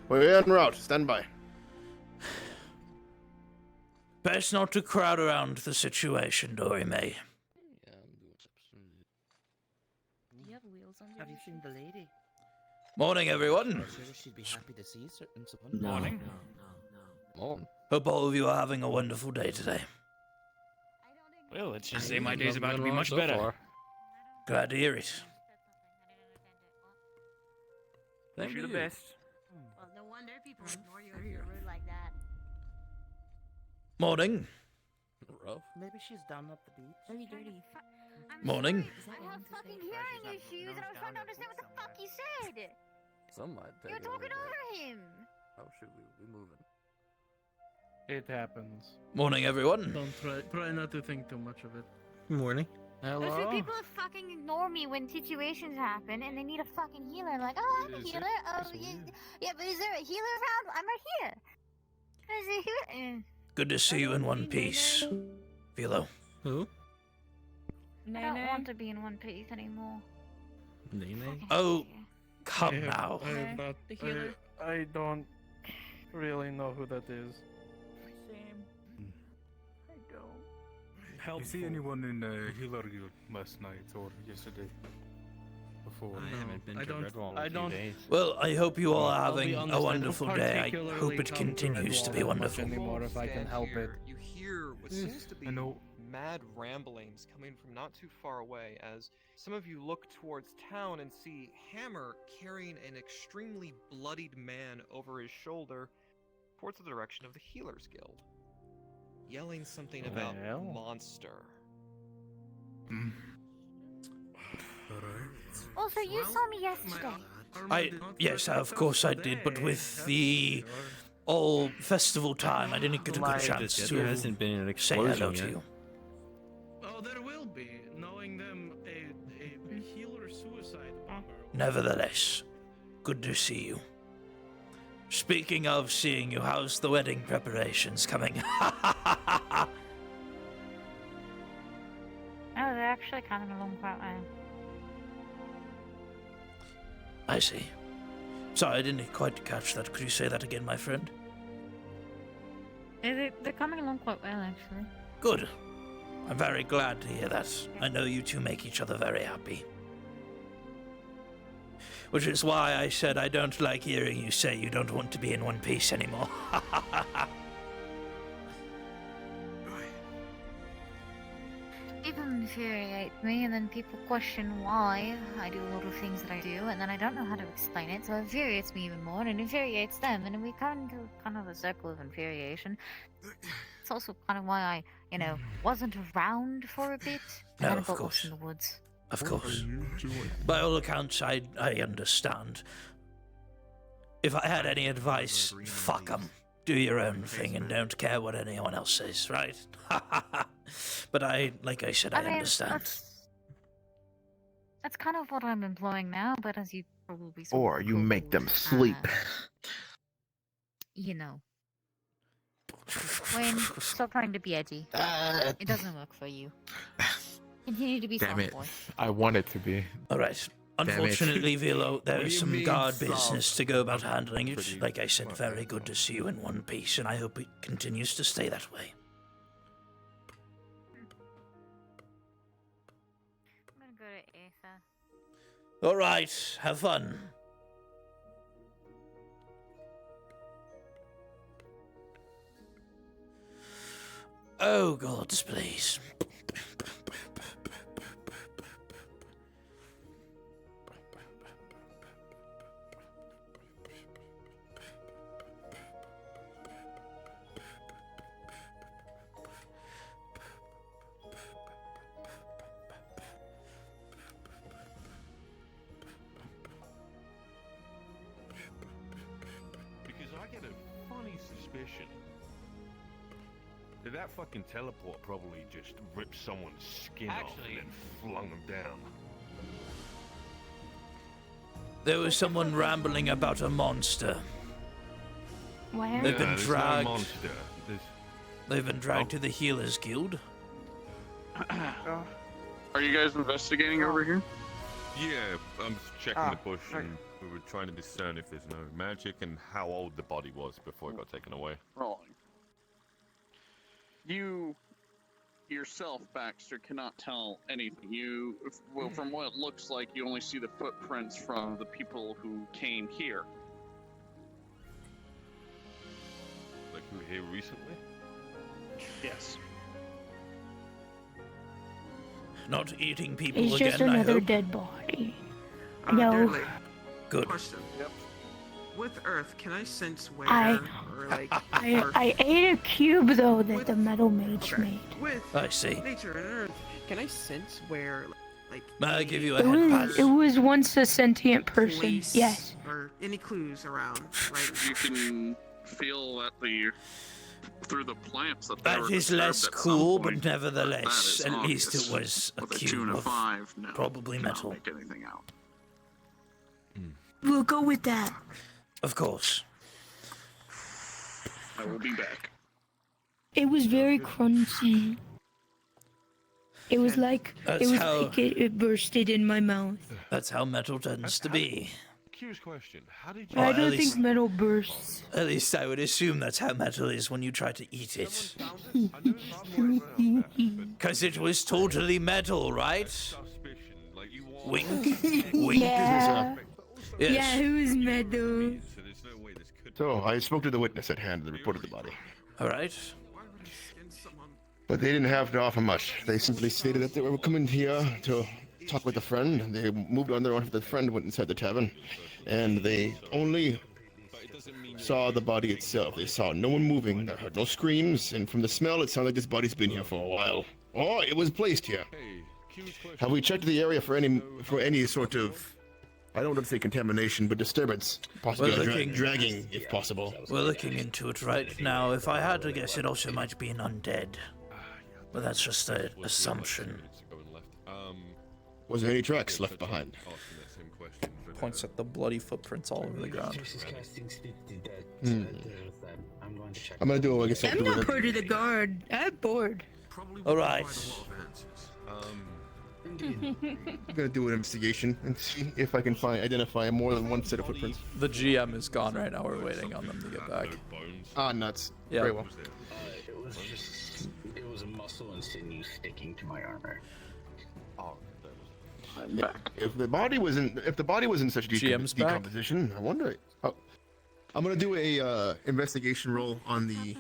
We're en route. Stand by. Best not to crowd around the situation, Dory May. Have you seen the lady? Morning, everyone. She'd be happy to see someone. Morning. Morning. Hope all of you are having a wonderful day today. Well, let's just say my day's about to be much better. Glad to hear it. Wish you the best. Well, no wonder people ignore you if you're rude like that. Morning. Rough. Maybe she's down at the beach. Very dirty. Morning. I have fucking hearing issues, and I was trying to understand what the fuck you said. Some might take You're talking over him. Oh shoot, we moving. It happens. Morning, everyone. Don't try not to think too much of it. Morning. Those two people fucking ignore me when situations happen, and they need a fucking healer. I'm like, oh, I'm a healer. Yeah, but is there a healer around? I'm right here. Is there a healer? Good to see you in one piece. Philo. Who? I don't want to be in one piece anymore. Nene? Oh, come now. I don't really know who that is. Same. I don't. You see anyone in the healer guild last night or yesterday? Before? I haven't been to Redwall in a few days. Well, I hope you all are I'll be having honest, a wonderful I don't day. I particularly hope it come to continues to be Redwall wonderful. anymore if I can help it. You hear what seems to be mad ramblings coming from not too far away as some of you look towards town and see Hammer carrying an extremely bloodied man over his shoulder towards the direction of the Healers Guild, yelling something about monster. Also, you saw me yesterday. Yes, of course I did, but with the all festival time, I didn't get a good chance to There hasn't been an say hello explosion to yet. you. Oh, there will be. Knowing them, a healer suicide bomber. Nevertheless, good to see you. Speaking of seeing you, how's the wedding preparations coming? Oh, they're actually coming along quite well. I see. Sorry, I didn't quite catch that. Could you say that again, my friend? They're coming along quite well, actually. Good. I'm very glad to hear that. I know you two make each other very happy. Which is why I said I don't like hearing you say you don't want to be in one piece anymore. People infuriate me, and then people question why I do a lot of things that I do, and then I don't know how to explain it, so it infuriates me even more, and it infuriates them, and we come into kind of a circle of infuriation. It's also kind of why I, wasn't around for a bit. No, Kind of got lost course. in the woods. Of course. By all accounts, I understand. If I had any advice, fuck 'em. Do your own thing and don't care what anyone else says, right? But like I said, I mean, understand. That's kind of what I'm employing now, but as you probably saw. Or you make them sleep. Wayne, stop trying to be edgy. It doesn't work for you. Continue to be Damn soft it. boy. I want it to be. Alright. Damn it. Unfortunately, Vilo, What there do is you some mean guard soft? business to go about handling it. Like I said, very good to see you in one piece, and I hope it continues to stay that way. I'm gonna go to Aether. Alright, have fun. Oh, gods, please. Because I get a funny suspicion that fucking teleport probably just ripped someone's skin off and then flung them down. There was someone rambling about a monster. Where? They've been there's dragged. No monster. They've been dragged to the Healers Guild. Are you guys investigating over here? Yeah, I'm just checking the bush and we were trying to discern if there's no magic and how old the body was before it got taken away. Rolling. You yourself, Baxter, cannot tell anything. Well, from what it looks like, you only see the footprints from the people who came here. Like who were here recently? Yes. Not eating people It's again, just I another hope. dead body. Darling, No. Good. Question. Yep. With Earth, can I sense where, I- or like, I ate a cube though that the metal mage made. with I see. nature and Earth, can I sense where, like, May I give you a It head was, pass? it was once a sentient person. place Yes. or any clues around? Like, You can feel that through the plants that they That were is less disturbed at some cool, point. but nevertheless, That is at least obvious. it was a With a cube 2 and a of 5, no, probably cannot metal. make anything out. We'll go with that. Of course. I will be back. It was very crunchy. It was like That's how- it bursted in my mouth. That's how metal tends to be. Curious question. How did But I don't think metal bursts. At least I would assume that's how metal is when you try to eat it. Because it was totally metal, right? Wink. Wink. Yeah. Yes. Yeah, it was metal. So I spoke to the witness at hand that reported the body. All right. But they didn't have to offer much. They simply stated that they were coming here to talk with a friend. They moved on their own. The friend went inside the tavern, and they only saw the body itself. They saw no one moving. They heard no screams, and from the smell, it sounded like this body's been here for a while. Oh, it was placed here. Have we checked the area for any sort of, I don't want to say contamination, but disturbance, possibly We're looking- dragging, if possible? We're looking into it right now. If I had to guess, it also might be an undead. but that's just an assumption. Was there any tracks left behind? Points at the bloody footprints all over the ground. I'm gonna do. I guess I'm not part of the guard. I'm bored. All right. I'm gonna do an investigation and see if I can identify more than one set of footprints. The GM is gone right now. We're waiting on them to get back. Ah, nuts. Yeah. Very well. It was a muscle and sinew sticking to my armor. If the body was in such decomposition, I wonder. Oh, I'm gonna do a investigation roll on the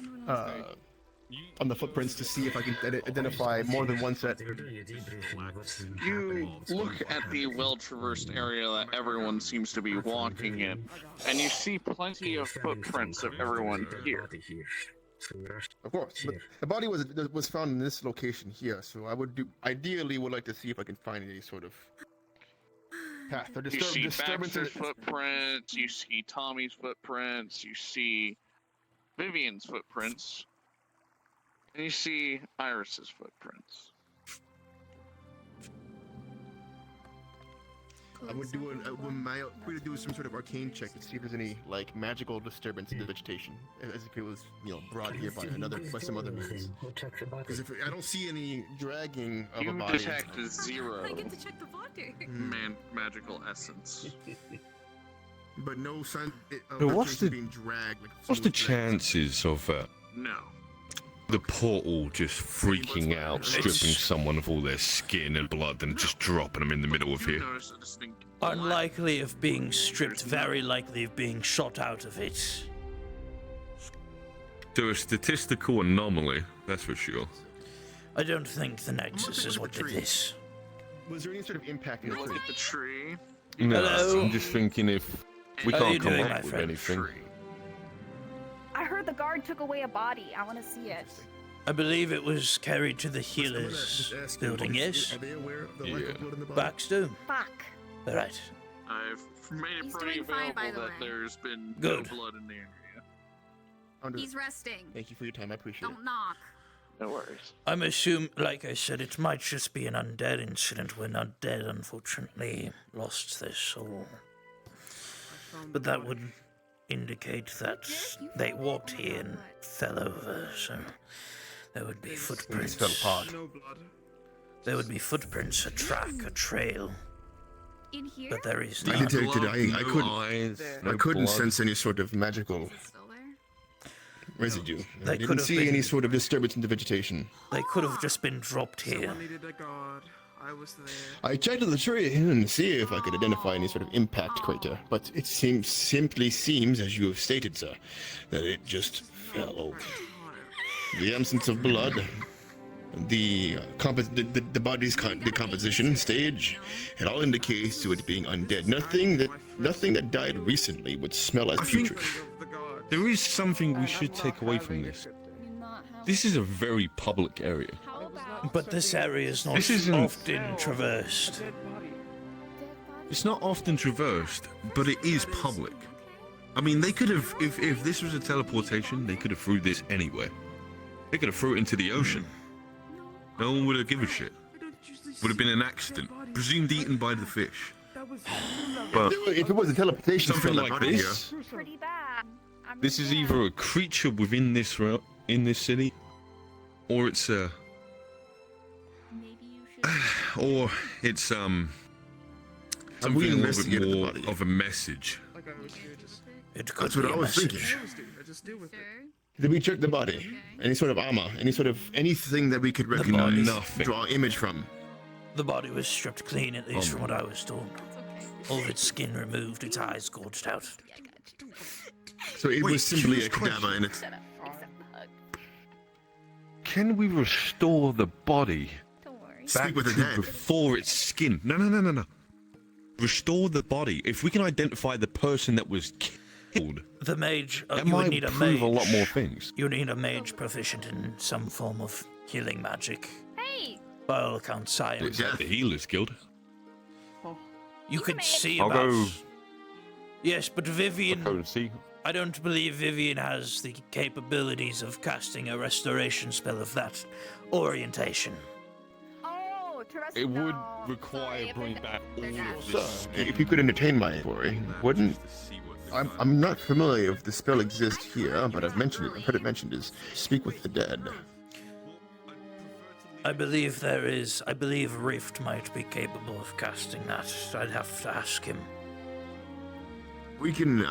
footprints to see if I can identify more than one set. You look at the well-traversed area that everyone seems to be walking in, and you see plenty of footprints of everyone here. Of course, but the body was found in this location here, so I would ideally like to see if I can find any sort of path or You see disturbance. Baxter's footprints, you see Tommy's footprints, you see Vivian's footprints, and you see Iris's footprints. I would do do some sort of arcane check to see if there's any like magical disturbance in the vegetation, as if it was brought here by some other means. Because if I don't see any dragging of a body, You detect zero I get to check the water. magical essence. but no sign of But what's vegetation being dragged. What's the chances of No. the portal just freaking out, stripping someone of all their skin and blood, and just dropping them in the middle of here? Unlikely of being stripped, very likely of being shot out of it. So a statistical anomaly, that's for sure. I don't think the Nexus is what did this. Was there any sort of impact in the Look at the tree. No, Hello? I'm just thinking if we How are you can't come doing, up my with friend? anything. I heard the guard took away a body. I want to see it. I believe it was carried to the healer's building, yes? Are they aware of the lack of blood in the body? Baxter? Fuck. All right. I've made it He's pretty doing fine, by available the that way. there's been Good. no blood in the area. He's resting. Thank you for your time. I appreciate it. Don't knock. No worries. I'm assuming, like I said, it might just be an undead incident where undead unfortunately lost their soul. But that would indicate that they walked here and fell over, so there would be footprints. Fell apart. No blood. There would be footprints, a track, a trail. In here? But there is I none. detected. I couldn't. Eyes, I no couldn't blood. sense any sort of magical residue. They I could didn't have see been- any sort of disturbance in the vegetation. They could have just been dropped here. Someone needed a guard. I was there. I checked the tree and see if I could identify any sort of impact crater, but it simply seems, as you have stated, sir, that it just fell over. The absence of blood, the body's decomposition stage, it all indicates to it being undead. Nothing that died recently would smell as I think putrid. there is something we should take away from this. This is a very public area. But this area is not This isn't- often traversed. It's not often traversed, but it is public. I mean, they could have, if this was a teleportation, they could have threw this anywhere. They could have threw it into the ocean. No one would have given a shit. Would have been an accident, presumed eaten by the fish. But if it was a teleportation, something field, like I'd be this, Pretty bad. this is either a creature within this city, or it's a, or it's something a little investigated bit the more body? of a message. It could That's what be I a was thinking. message. I just deal with it. Did we check the body? Any sort of armor? Anything that we could recognize? Nothing. Draw an image from? The body was stripped clean, at least Oh, from what I was told. All of its skin removed, its eyes gouged out. So it Wait, was simply a huge cadaver in it. Can we restore the body back Speak with the to dead. before its skin? No. Restore the body. If we can identify the person that was killed, The mage, that you would might need a prove mage. a lot more things. You need a mage proficient in some form of healing magic. Hey! By all accounts, I am. It's at the Healers Guild. You could see I'll about go Yes, but Vivian... Currency. I don't believe Vivian has the capabilities of casting a restoration spell of that orientation. Oh, It would require bringing back all of this. If you could entertain my inquiry, wouldn't... I'm not familiar if the spell exists here, but I've heard it mentioned is Speak with the Dead. I believe there is. I believe Rift might be capable of casting that. I'd have to ask him. We can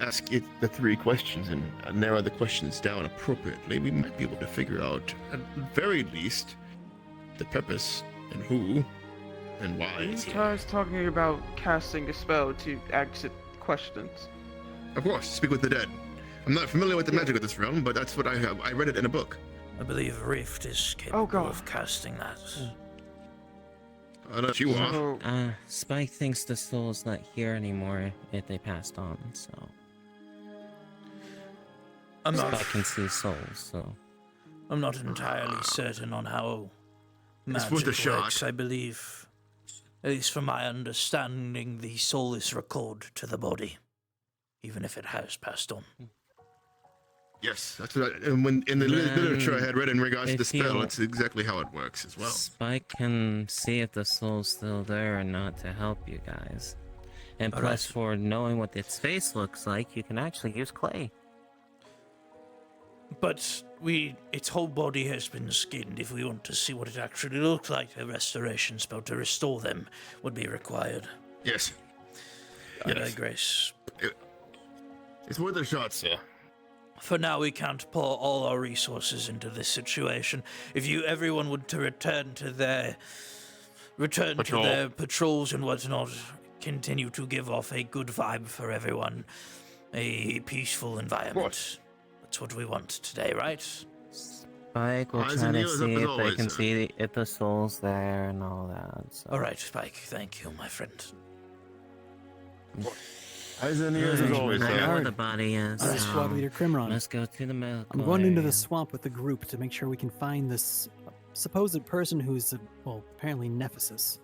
ask it the 3 questions and narrow the questions down appropriately. We might be able to figure out, at the very least, the purpose and who and why it's here. I was talking about casting a spell to exit questions. Of course, Speak with the Dead. I'm not familiar with the magic of this realm, but that's what I have. I read it in a book. I believe Rift is capable of casting that. Unless you are. Spike thinks the soul's not here anymore if they passed on, so... Spike can see souls, so... I'm not entirely certain on how It's magic worth a shot. works. I believe, at least from my understanding, the soul is recalled to the body, even if it has passed on. Yes, that's what and when in the literature I had read in regards to the If you- spell, it's exactly how it works as well. Spike can see if the soul's still there or not to help you guys. And All plus, right. for knowing what its face looks like, you can actually use clay. But its whole body has been skinned. If we want to see what it actually looks like, a restoration spell to restore them would be required. Yes. I digress. It's worth a shot, sir. For now, we can't pour all our resources into this situation. If everyone would to return to their patrols and whatnot, continue to give off a good vibe for everyone, a peaceful environment. That's what we want today, right? Spike will Eyes try and to ears up see as if always, they can sir. see if the soul's there and all that. So. All right, Spike. Thank you, my friend. Eyes and ears as always, I know sir. where the body is. Alright, so Squad Leader Crimron. Let's go to the medical I'm going into area. the swamp with the group to make sure we can find this supposed person who's, apparently Nephesis.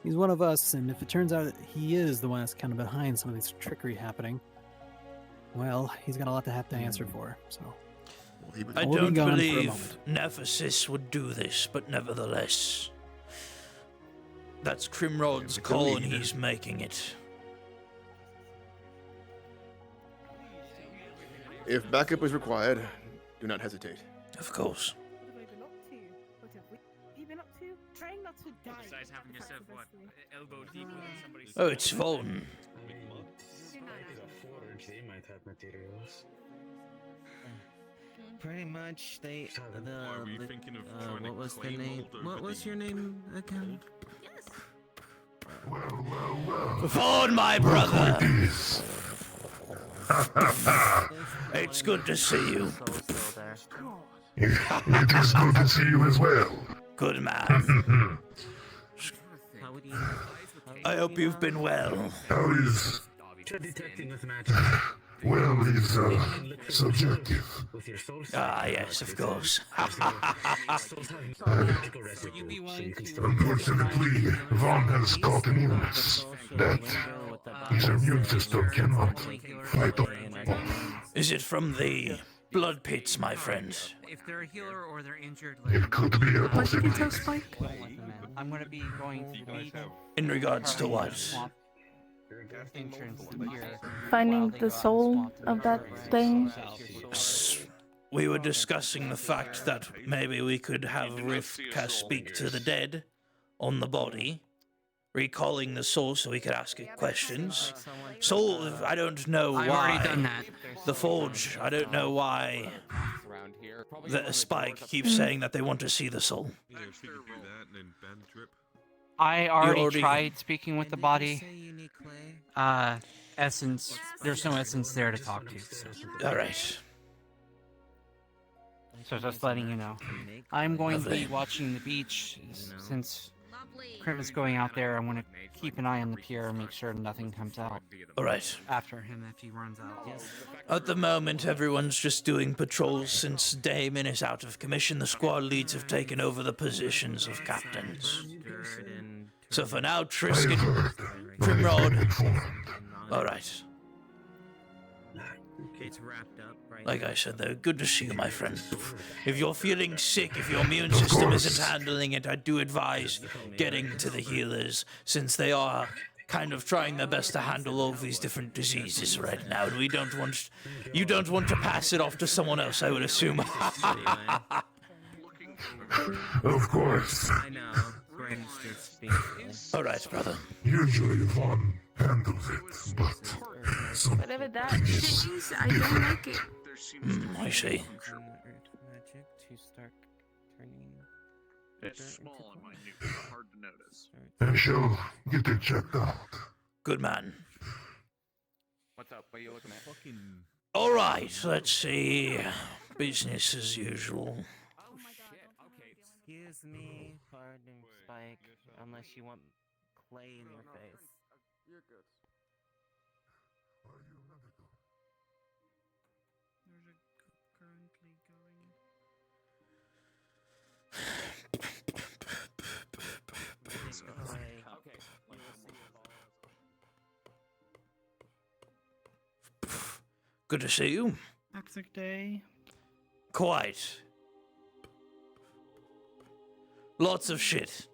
He's one of us, and if it turns out that he is the one that's kind of behind some of this trickery happening, well, he's got a lot to have to answer for, so... I We'll be don't gone for a believe moment. Nephesis would do this, but nevertheless, that's Crimrod's call, and he's making it. If backup is required, do not hesitate. Of course. What have I been up to? What have we been up to? Trying not to die. Besides having yourself, what, elbow deep within somebody's... Oh, it's phone. They might have materials. Pretty much, they. Were you thinking of trying to what was the claim name? hold over What was the your name again? Vaughn, my brother! It's good to see you. It is good to see you as well. Good man. I hope you've been well. How is... Detecting with magic. Well, it's subjective. Ah, yes, of course. Unfortunately, Vaughn has caught an illness that his immune system cannot fight off. Is it from the blood pits, my friend? If they're a healer or they're injured, It could be a possibility. I'm gonna be going to the In regards to what? entrance here. Finding the soul of that thing. We were discussing the fact that maybe we could have Rifka speak to the dead on the body, recalling the soul so we could ask it questions. Soul, I don't know why. I've already done that. The Forge, I don't know why. The Spike keeps saying that they want to see the soul. I already already- tried speaking with the body. Essence. There's no essence there to talk to. So. All right. So just letting you know. I'm going to Lovely. be watching the beach since Krim is going out there. I want to keep an eye on the pier and make sure nothing comes out. Alright. After him if he runs out. At the moment, everyone's just doing patrols since Damon is out of commission. The squad leads have taken over the positions of captains. So for now, Trisket, Primrod. Alright. It's wrapped up, right? Like I said, though, good to see you, my friend. If you're feeling sick, if your immune system isn't handling it, I do advise getting to the healers, since they are kind of trying their best to handle all of these different diseases right now. And you don't want to pass it off to someone else, I would assume. Of course. I know. Brain's just being... Alright, brother. Usually Yvonne handles it, but Whatever that means, I don't like it. I see. Magic to start turning... It's small and minute, but hard to notice. I shall get it checked out. Good man. What's up? What are you looking at? Alright, let's see. Business as usual. Excuse me, pardon, Spike, unless you want clay in your face. You're good. There's a currently Good to see you. hectic day. Quite. Lots of shit.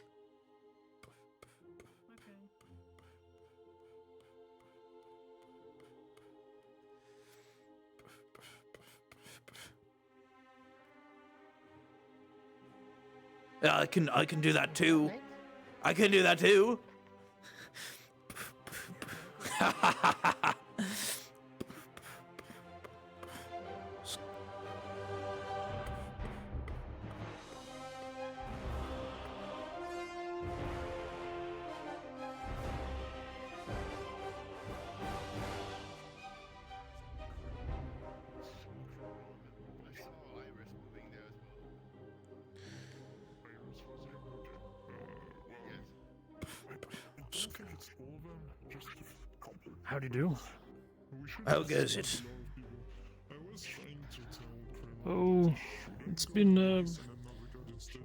Yeah, I can do that too. I can do that too. How do you do? How goes it? Oh, it's been,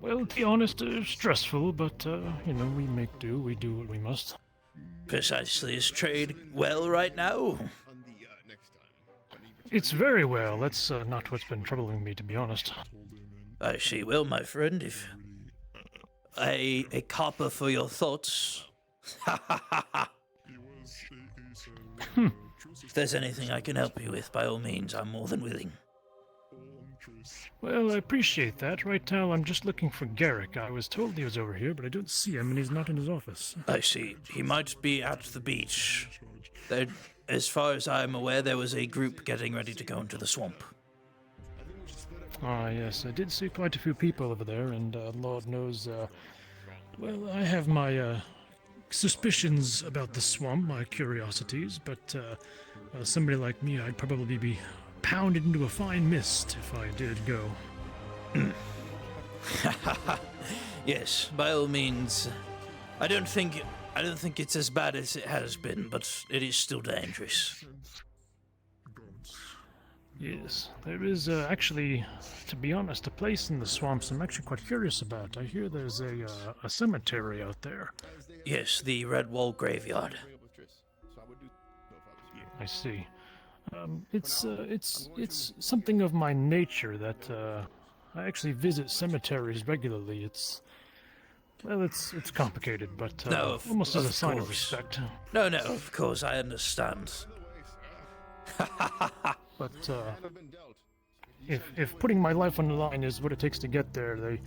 well, to be honest, stressful, but, you know, we make do, we do what we must. Precisely. Is trade well right now? It's very well. That's not what's been troubling me, to be honest. I see. Well, my friend, if a copper for your thoughts. If there's anything I can help you with, by all means, I'm more than willing. Well, I appreciate that. Right now, I'm just looking for Garrick. I was told he was over here, but I don't see him, and he's not in his office. I see. He might be at the beach. There, as far as I'm aware, there was a group getting ready to go into the swamp. Ah, yes, I did see quite a few people over there, and Lord knows, well, I have my suspicions about the swamp, my curiosities, but somebody like me, I'd probably be pounded into a fine mist if I did go. Yes, by all means. I don't think it's as bad as it has been, but it is still dangerous. Yes, there is actually, to be honest, a place in the swamps I'm actually quite curious about. I hear there's a cemetery out there. Yes, the Red Wall Graveyard. I see. It's something of my nature that I actually visit cemeteries regularly. It's complicated, but no, almost as a sign of course. respect. No, of course, I understand. But if putting my life on the line is what it takes to get there,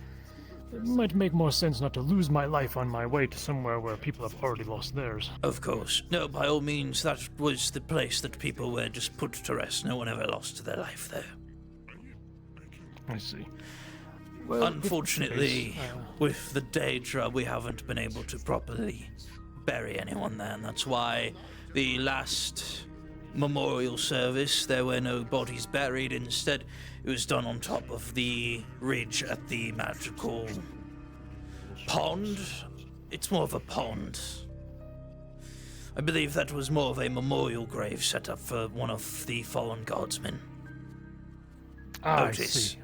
it might make more sense not to lose my life on my way to somewhere where people have already lost theirs. Of course. No, by all means, that was the place that people were just put to rest. No one ever lost their life there. I see. Well, unfortunately, with the Daedra, we haven't been able to properly bury anyone there, and that's why the last memorial service, there were no bodies buried. Instead, it was done on top of the ridge at the magical pond. It's more of a pond. I believe that was more of a memorial grave set up for one of the fallen guardsmen. I see.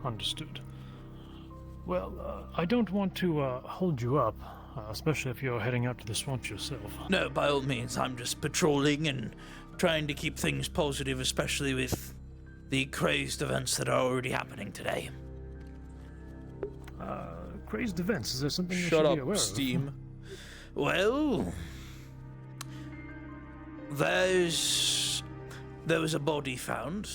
Understood. Well, I don't want to hold you up, especially if you're heading out to the swamp yourself. No, by all means, I'm just patrolling and trying to keep things positive, especially with the crazed events that are already happening today. Crazed events? Is there something Shut we should up, be aware Steam. of? Well, there was a body found.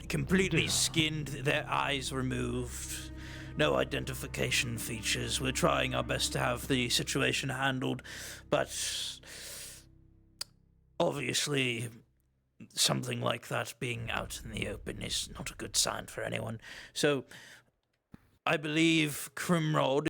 Completely skinned, their eyes removed. No identification features. We're trying our best to have the situation handled, but obviously something like that being out in the open is not a good sign for anyone. So I believe Crimrod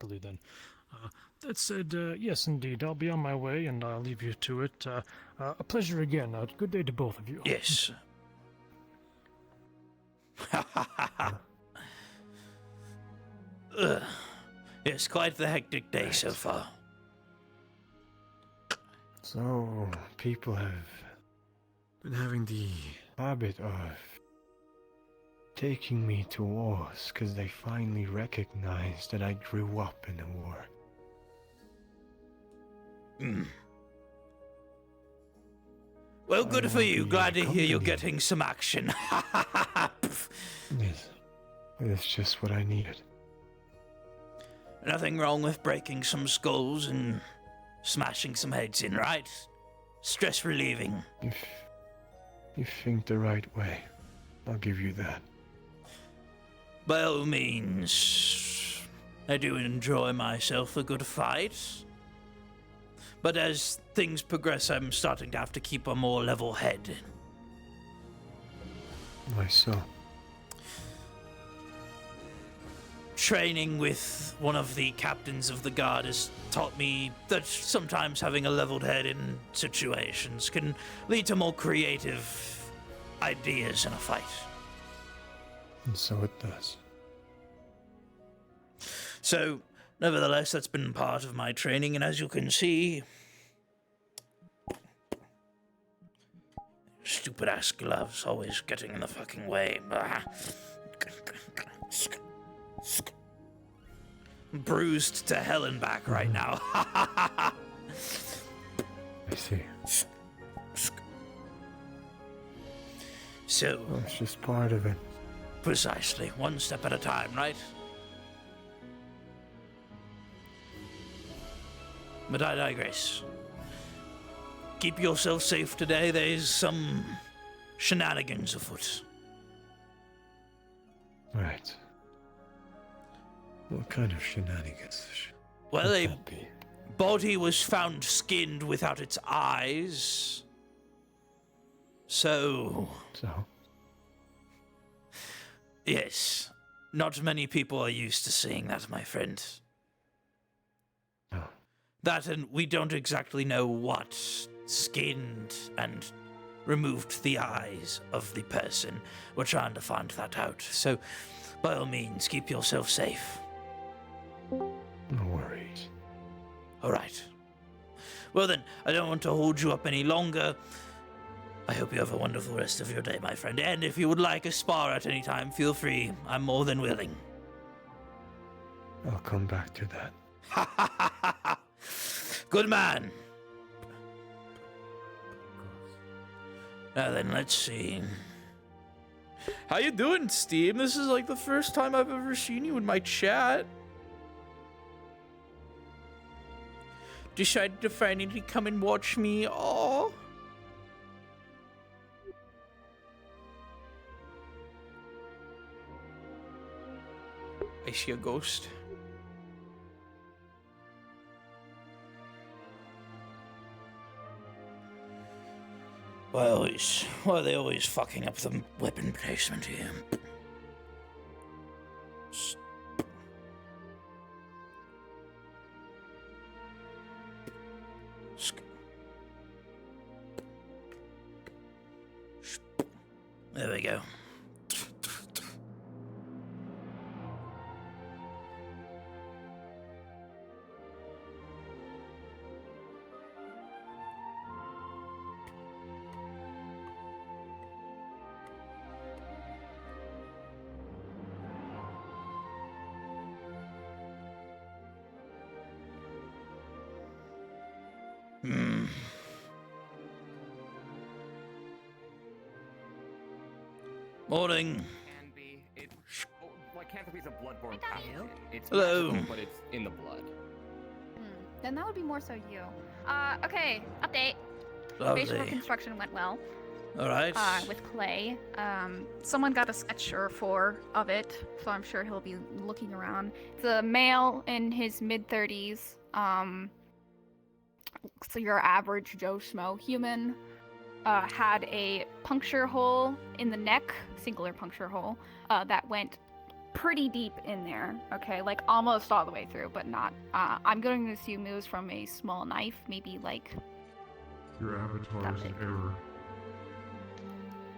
Properly then. That said, yes, indeed, I'll be on my way, and I'll leave you to it. A pleasure again. Good day to both of you. Yes. It's quite the hectic day so far. So, people have been having the habit of taking me to wars because they finally recognized that I grew up in a war. Well, good for you. be Glad to hear you're accompanied. getting some action. Yes, it's just what I needed. Nothing wrong with breaking some skulls and smashing some heads in, right? Stress relieving. If you think the right way, I'll give you that. by all means, I do enjoy myself a good fight. But as things progress, I'm starting to have to keep a more level head. Why so? Training with one of the captains of the guard has taught me that sometimes having a leveled head in situations can lead to more creative ideas in a fight. And so it does. So, nevertheless, that's been part of my training, and as you can see... Stupid ass gloves always getting in the fucking way. Bruised to hell and back right now. I see. So... It's just part of it. Precisely. One step at a time, right? But I digress. Keep yourself safe today. There's some shenanigans afoot. Right. What kind of shenanigans? Well, a body was found skinned without its eyes. So... Yes. Not many people are used to seeing that, my friend. Oh. That, and we don't exactly know what skinned and removed the eyes of the person. We're trying to find that out. So, by all means, keep yourself safe. No worries. All right. Well then, I don't want to hold you up any longer. I hope you have a wonderful rest of your day, my friend. And if you would like a spar at any time, feel free. I'm more than willing. I'll come back to that. Good man. Now then, let's see. How you doing, Steve? This is like the first time I've ever seen you in my chat. Decided to finally come and watch me. Aww. I see a ghost. Why are they always fucking up the weapon placement here? There we go. Morning. Can be. Lycanthropy is a bloodborne pathogen. It's Hello. magical, but it's in the blood. Then that would be more so you. Okay, update. Lovely. Facial reconstruction went well. All right. With Clay. Someone got a sketch or 4 of it, so I'm sure he'll be looking around. It's a male in his mid-30s. So your average Joe Schmo human. Had a puncture hole in the neck, singular puncture hole, that went pretty deep in there, okay? Like almost all the way through, but not. I'm going to assume it was from a small knife, maybe like... Your avatar is an error.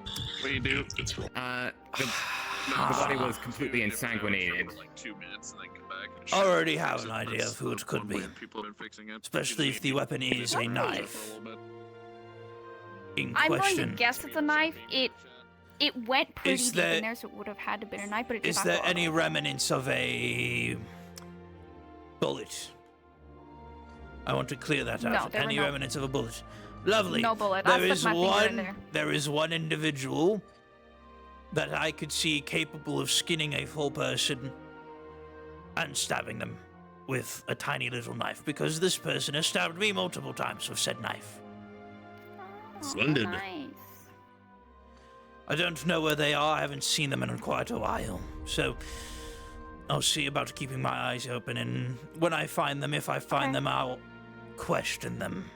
What do you do? The body was completely ensanguinated. For like 2 minutes and then come back. I already have an idea of who it could be. People have been fixing it. Especially if the weapon is a knife. I'm going to guess it's a knife. It went pretty deep in there, so it would have had to have been a knife, but it did Is not there go all any the way. remnants of a bullet? I want to clear that No, out. there were Any no- remnants of a bullet? Lovely. No bullet. I stuck my finger in there. There is one individual that I could see capable of skinning a full person and stabbing them with a tiny little knife, because this person has stabbed me multiple times with said knife. Splendid. Nice. I don't know where they are. I haven't seen them in quite a while. So I'll see about keeping my eyes open, and when I find them, if I find them, I'll question them.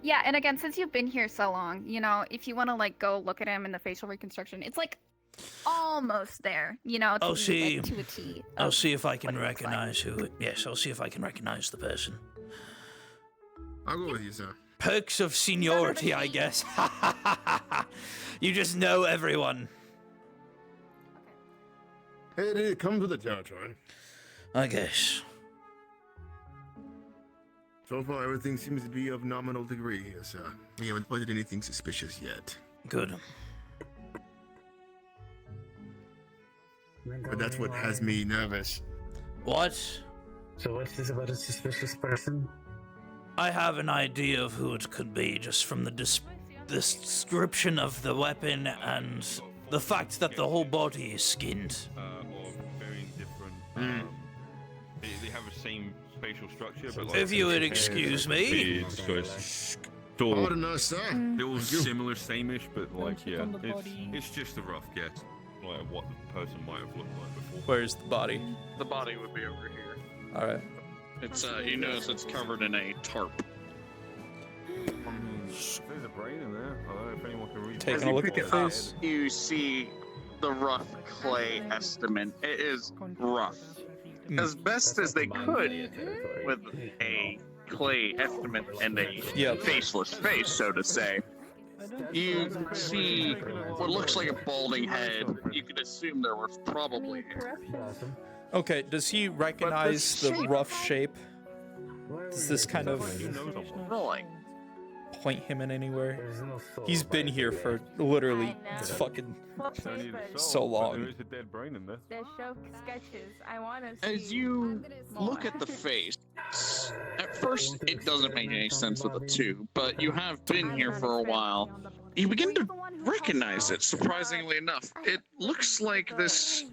Yeah, and again, since you've been here so long, you know, if you want to like go look at him in the facial reconstruction, it's like almost there, you know, to, I'll see. Like, to a T. I'll see if I can recognize who. Yes, I'll see if I can recognize the person. I'll go with you, sir. Perks of seniority, I guess. You just know everyone. It comes with the territory. I guess. So far, everything seems to be of nominal degree here, sir. We haven't spotted anything suspicious yet. Good. But that's what has me nervous. What? So what's this about a suspicious person? I have an idea of who it could be just from the description of the weapon and the fact that the whole body is skinned. Or very different. They have the same facial structure, but like. If you would excuse me. Pardon us, sir. They're all similar, same-ish, but like, yeah, it's just a rough guess, like what the person might have looked like before. Where's the body? The body would be over here. All right. It's you notice it's covered in a tarp. There's a brain in there. I don't know if anyone can read. Taking a look at the face. You see the rough clay estimate. It is rough, as best as they could, with a clay estimate and a faceless face, so to say. You see what looks like a balding head. You could assume there was probably hair. Okay, does he recognize the rough shape? Does this kind of point him in anywhere? He's been here for literally fucking so long. There is a dead brain in there. They show sketches. I want to see. As you look at the face, at first it doesn't make any sense with the two, but you have been here for a while. You begin to recognize it, surprisingly enough. It looks like this.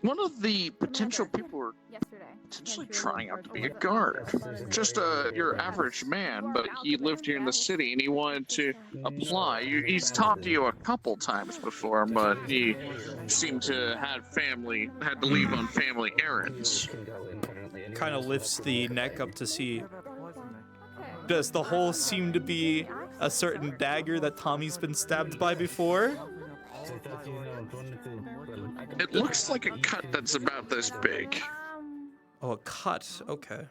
One of the potential people were potentially trying out to be a guard. Just your average man, but he lived here in the city and he wanted to apply. He's talked to you a couple times before, but he seemed to had to leave on family errands. Kind of lifts the neck up to see. Does the hole seem to be a certain dagger that Tommy's been stabbed by before? It looks like a cut that's about this big. Oh, a cut. Okay.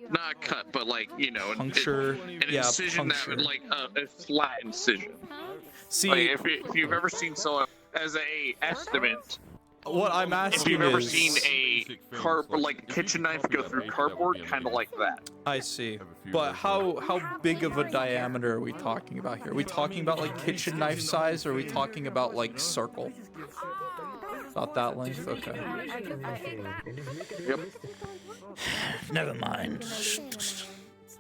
Not a cut, but like, you know, Puncture. An incision puncture. that would like a flat incision. See, like if you've ever seen someone as a estimate. What I'm asking if you've ever is, seen a kitchen knife go through cardboard, kind of like that. I see. But how big of a diameter are we talking about here? Are we talking about like kitchen knife size, or are we talking about like circle? About that length? Okay. Yep. Never mind.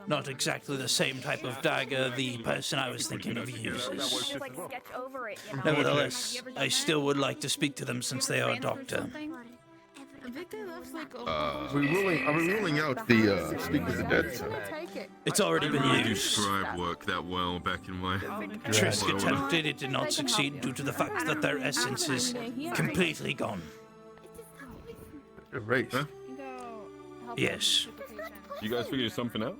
Not exactly the same type of dagger the person I was thinking of uses. Nevertheless, I still would like to speak to them since they are a doctor. Are we ruling out the speak with the dead, sir? It's already been I do used. scribe work that well back in my... Trisk attempted, it did not succeed due to the fact that their essence is completely gone. Erased? Huh? Yes. You guys figured something out?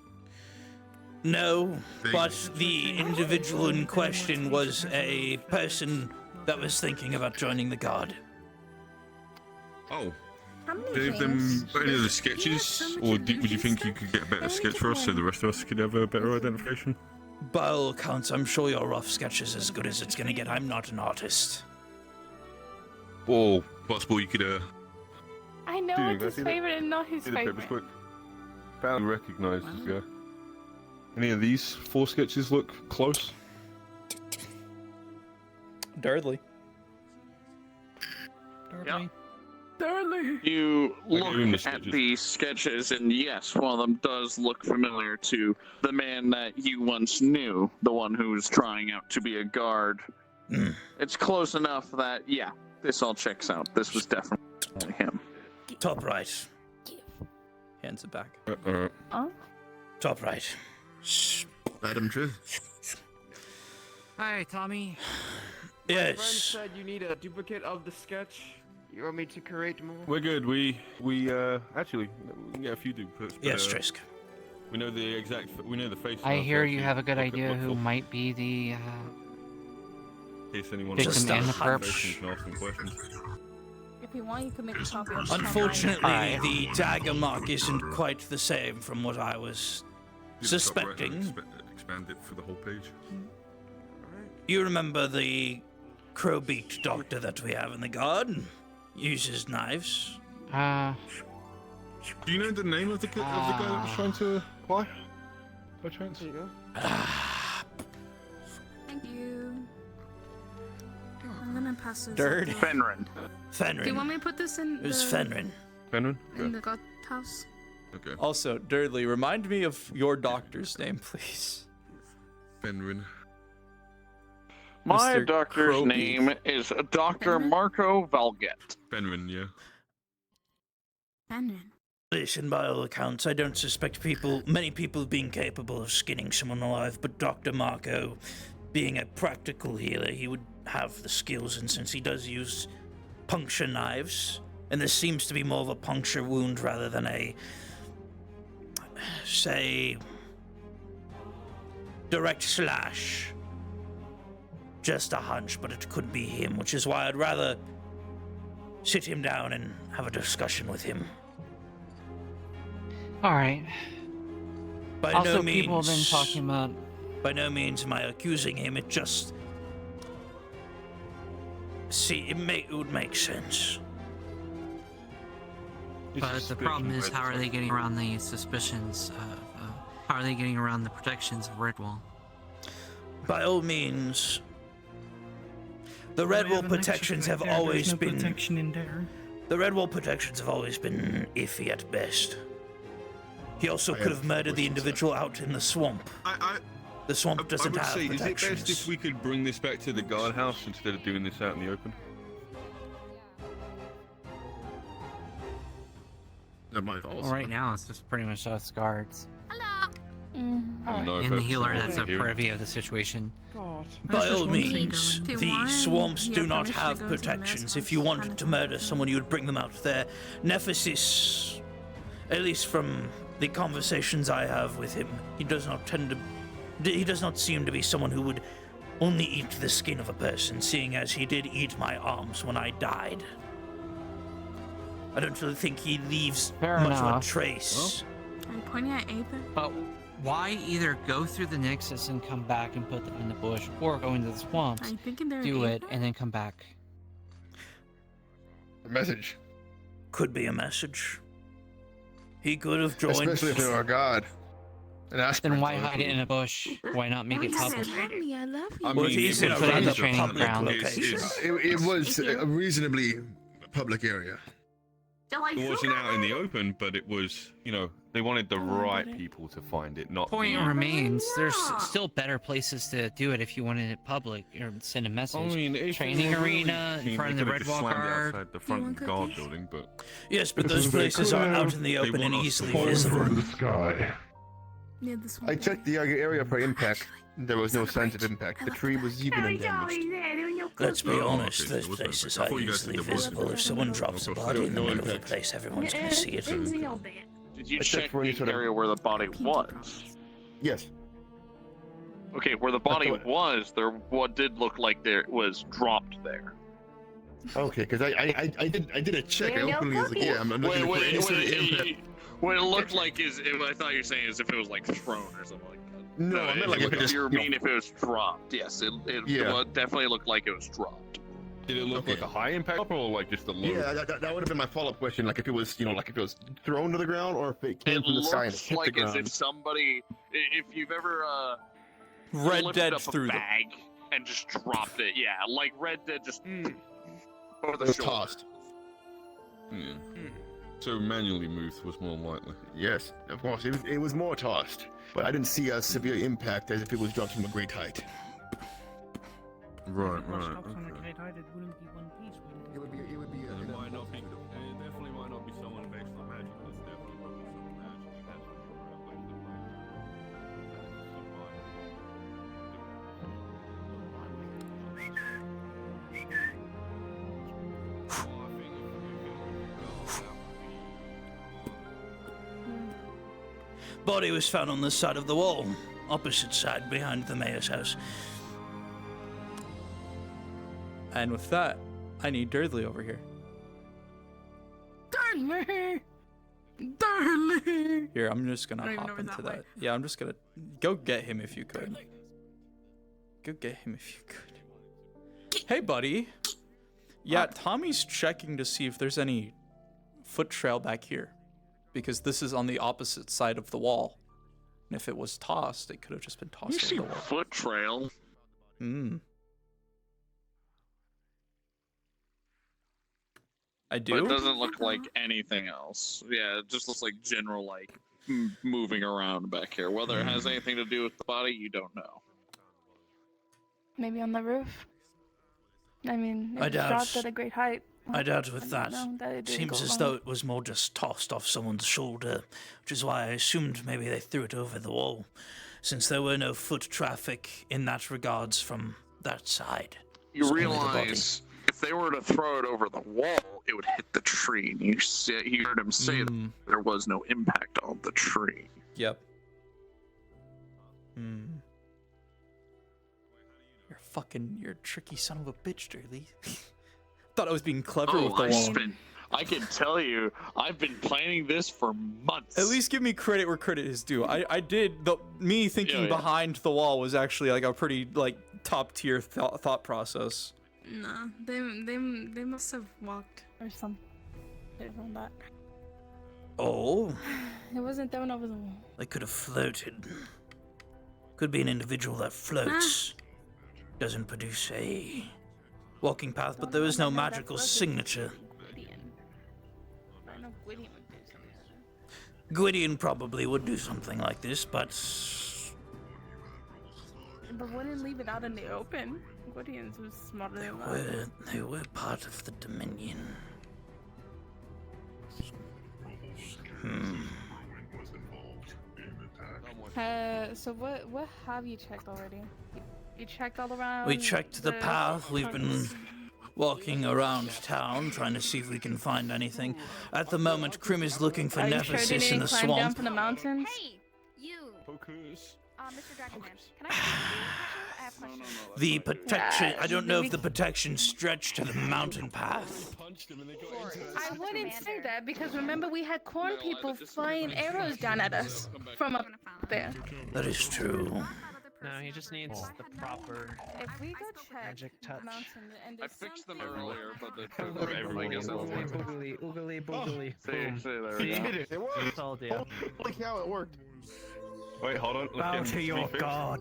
No, but the individual in question was a person that was thinking about joining the guard. Oh. Gave them any of the sketches, or would you think you could get a better sketch for us so the rest of us could have a better identification? By all accounts, I'm sure your rough sketch is as good as it's gonna get. I'm not an artist. Or possible you could I know Dude, it's his favorite and not his See the papers favorite. quick. Found recognize this guy. Any of these 4 sketches look close? Dudley. Yeah. You look at the sketches, and yes, one of them does look familiar to the man that you once knew, the one who was trying out to be a guard. It's close enough that, yeah, this all checks out. This was definitely him. Top right. Hands it back. Top right. Madam True. Hi, Tommy. My friend Yes. said you need a duplicate of the sketch. You want me to create more? We're good. We actually we can get a few duplicates. But, Yes, Trisk. We know the exact. We know the face. I now, hear so you if have a good look- idea look who for- might be the In case anyone victim has and the information, perp. you can ask them questions. If you want, you can make a copy of Unfortunately, Alright. the dagger mark isn't quite the same from what I was You just stop right suspecting. and expand it for the whole page. You remember the crowbeak doctor that we have in the garden? Uses knives. Do you know the name of the guy that was trying to apply? By chance? There you go. Thank you. I'm gonna pass this. Dirt. Fenrin. Fenrin. Do you want me to put this in? It was Fenrin. Fenrin? In the god house. Okay. Also, Durdley, remind me of your doctor's name, please. Fenrin. My Mr. doctor's Crowbeak. name is Dr. Marco Valget. Fenrin, yeah. Fenrin. Listen, by all accounts, I don't suspect many people being capable of skinning someone alive, but Dr. Marco, being a practical healer, he would have the skills, and since he does use puncture knives, and this seems to be more of a puncture wound rather than a, say, direct slash. Just a hunch, but it could be him, which is why I'd rather sit him down and have a discussion with him. Alright. By Also, no means, people have been talking about. By no means am I accusing him. It just it would make sense. But the problem is, how are they getting around the suspicions of? How are they getting around the protections of Redwall? By all means, the Redwall protections have always been. protection in there. The Redwall protections have always been iffy at best. He also could have murdered the individual out in the swamp. The swamp doesn't I would have say, is it protections. best if we could bring this back to the guardhouse instead of doing this out in the open? That might Well, right now, it's just pretty much us guards. I don't know if And the that's healer what that's a we're privy of the situation. God. By all means, the swamps do not have protections. If you wanted to murder someone, you would bring them out there. Nephesis, at least from the conversations I have with him, he does not seem to be someone who would only eat the skin of a person, seeing as he did eat my arms when I died. I don't really think he leaves Fair much of a enough. trace. Are you pointing at Aether? But why either go through the Nexus and come back and put them in the bush, or go into the swamps, Are you thinking they're do in it, and then come back? A message. Could be a message. He could have joined. Especially if they're a god. An aspirant. Then why hide it in a bush? Why not make it public? Love me, I love you. I Well, mean, he's it in a was- Put it in the rather training public ground. location. It was a reasonably public area. It wasn't out in the open, but it was, They wanted the right people to find it, not. Point the- remains, there's still better places to do it if you wanted it public or send a message. I mean, if Training it were really arena in keen, front of they the could have Redwall just slammed it guard. outside the front guard building, but Yes, but those places aren't out in the They open and want us easily to fall visible. Over the sky. Near the swamp. I checked the area for impact. There was no signs of impact. The tree was even undamaged. Let's be Oh, honest, okay, so those it was places impact. I are thought you guys easily said there was visible. If someone drops a body in the No middle of the impact. place, everyone's going to see it. Did you I checked check for any the sort of- area where the body was? Yes. Okay, where the body what- was, what did look like there was dropped there. Okay, because I did a check. I openly was like, yeah, I'm looking for any sort of impact. What it looked like is, I thought you were saying is if it was like thrown or something like that. No, I meant like if it just, you mean if it was dropped. Yes, it Yeah. definitely looked like it was dropped. Did it look like a high impact or like just a low? Yeah, that would have been my follow-up question. Like if it was, like if it was thrown to the ground or if it came It from the sky and looks hit the like as ground. if somebody, if you've ever Red lifted Dead up through a the bag and just dropped it. Yeah, like Red Dead just over the It was shoulder. tossed. yeah. So manually moved was more likely. Yes, of course. It was more tossed, but I didn't see a severe impact as if it was dropped from a great height. Right, If it was right. dropped on a Okay. great height, it wouldn't be one piece. It would be. It might not be. It definitely might not be someone based on magic. It's definitely probably someone actually has to go around like the Body was found on the side of the wall, opposite side behind the mayor's house. And with that, I need Durdley over here. Darling! Darling! Here, I'm just gonna I don't even hop know into that that. way. Yeah, I'm just gonna go get him if you could. Go get him if you could. Hey, buddy. Yeah, Tommy's checking to see if there's any foot trail back here, because this is on the opposite side of the wall. And if it was tossed, it could have just been tossed You over see the wall. foot trail? Hmm. I But do. it doesn't look like anything else. Yeah, it just looks like general, like, moving around back here. Whether it has anything to do with the body, you don't know. Maybe on the roof. I mean, I it's doubt- dropped at a great height. I doubt with I that. don't know that it didn't Seems go as wrong. though it was more just tossed off someone's shoulder, which is why I assumed maybe they threw it over the wall, since there were no foot traffic in that regards from that side. You It's only the body. realize if they were to throw it over the wall, it would hit the tree. And you heard him say that there was no impact on the tree. Yep. You're a tricky son of a bitch, Durdley. Thought I was being clever with the wall. I can tell you, I've been planning this for months. At least give me credit where credit is due. I did. Me thinking Yeah. behind the wall was actually like a pretty like top tier thought process. Nah, they must have walked. Or some. There's on that. Oh, It wasn't thrown over the wall. they could have floated. Could be an individual that floats. Doesn't produce a walking path, but there is no magical signature. I know Gwydion would do something. Gwydion probably would do something like this, but wouldn't leave it out in the open. Gwydion's was smarter than that. they were part of the Dominion. So what have you checked already? You checked all around? We checked the path. We've been tunnels? walking around town, trying to see if we can find anything. At the moment, Krim is looking for Are you sure they Nemesis in didn't the climb down swamp. from the mountains? Hey, you. Focus. Mr. Dragonman, can I ask you a question? I have questions. The protection, I don't know if the protection stretched to the mountain path. I wouldn't say that because remember we had corn people flying arrows down at us from up there. That is true. No, he just needs the proper If we go check magic touch. mountain and I there's fixed them something- earlier, but the Oogly, I guess that's oogly, boogly, oogly, boogly. See, Boom. there we See? go. It worked. Told you. Holy cow, it worked. Wait, hold on. Bow to your god.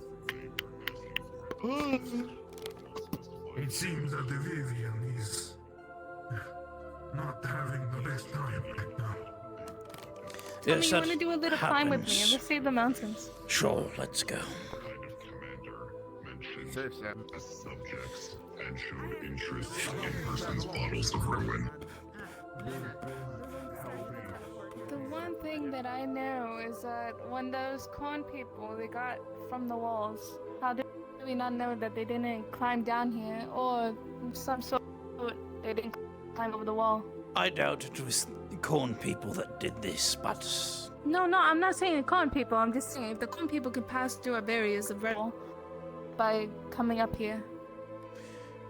It seems that the Vivian is not having the best time right now. Tell me Yes, you that want to do a little climb with me and happens. let's save the mountains. Sure, let's go. Safe, Sam. Subjects and showed interest in person's bottles of ruin. The one thing that I know is that when those corn people they got from the walls, how did we not know that they didn't climb down here or some sort they didn't climb over the wall? I doubt it was corn people that did this, but No, I'm not saying the corn people. I'm just saying if the corn people could pass through our barriers of red wall by coming up here,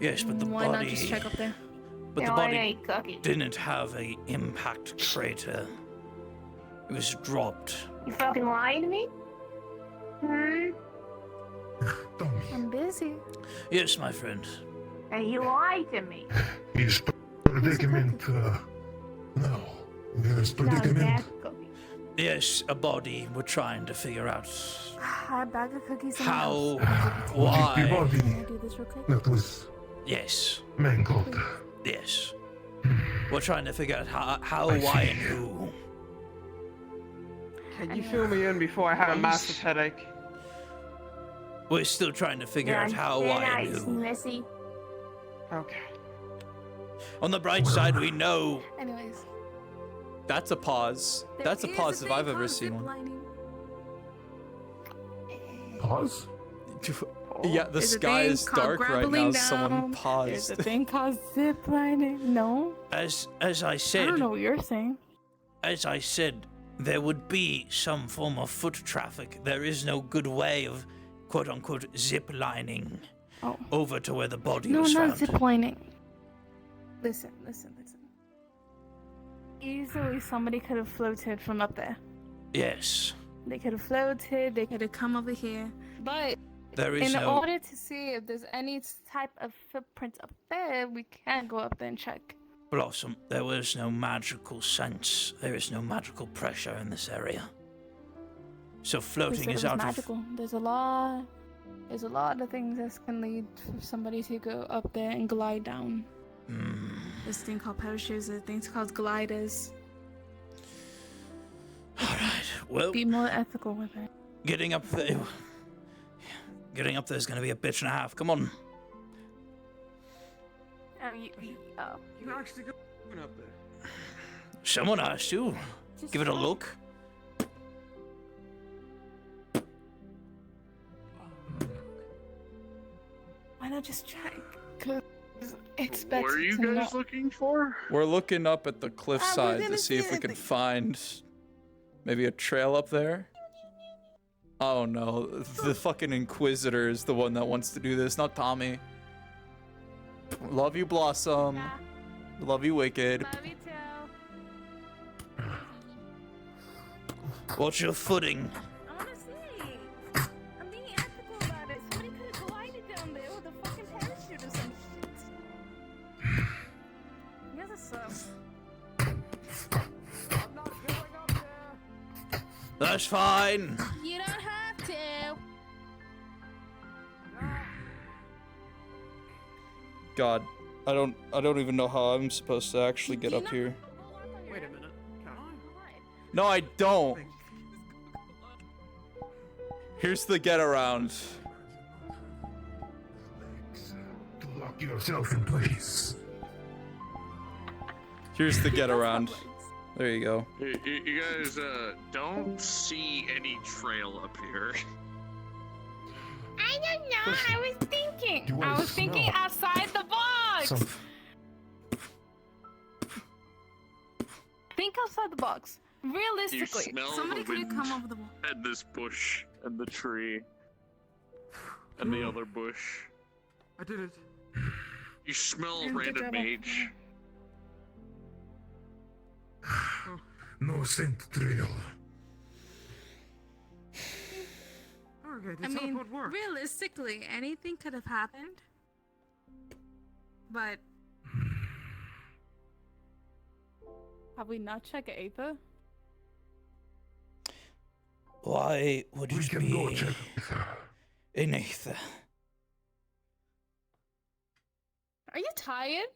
yes, but the why not body. just check up there? But Yeah, the why body not you cook it? didn't have a impact crater. It was dropped. You fucking lying to me? I'm busy. Yes, my friend. And you lied to me. His predicament, no. His predicament. Yes, a body. We're trying to figure out A bag of cookies. in the how, house. The why. body Can I do this real quick? that was Yes, mangled. yes. We're trying to figure out how, why, and who. Can you fill me in before I have a massive headache? We're still trying to figure out how, why, and who. Missy. Okay. On the bright side, we know Anyways. That's a pause. there That's a is pause if thing I've ever called seen one. ziplining. Pause? Yeah, the There's a sky thing is called dark right now. grappling Someone down. There's paused. a thing called ziplining. No, as I I said, don't know what you're saying. as I said, there would be some form of foot traffic. There is no good way of, quote unquote, zip lining over to where the body No, was not found. zip lining. Listen. Easily somebody could have floated from up there. Yes. They could have floated, they could have come over here. But There is in no... order to see if there's any type of footprints up there, we can go up there and check. Blossom, there was no magical sense. There is no magical pressure in this area. So floating is out magical. There's a lot of things that can lead for somebody to go up there and glide down. This thing called parachutes, this thing's called gliders. Well, be more ethical with it. Getting up there is going to be a bitch and a half. Come on. You actually going up there? Someone has to. Give it a look. Why not just check? Cause it's What are you guys looking for? We're looking up at the cliffside to see if we can find maybe a trail up there. Oh no, the fucking Inquisitor is the one that wants to do this, not Tommy. Love you, Blossom. Love you, Wicked. Love you too. What's your footing? I wanna see. I'm being ethical about it. Somebody could have glided down there with a fucking parachute or some shit. Yes, it's so. That's fine. You don't have to. God, I don't even know how I'm supposed to actually get up here. Wait a minute. No, I don't. Here's the get around. Lock yourself in place. Here's the get around. There you go. You guys don't see any trail up here. I don't know. I was thinking. I was thinking outside the box. Think outside the box. Realistically, You smell somebody the could have wind come over the wall. and this bush and the tree and the other bush. I did it. You smell a Good random job. mage. No scent trail. Okay, I the mean, teleport worked. realistically, anything could have happened. But Have we not checked Aether? Why would We it can go be check. in Aether? Are you tired?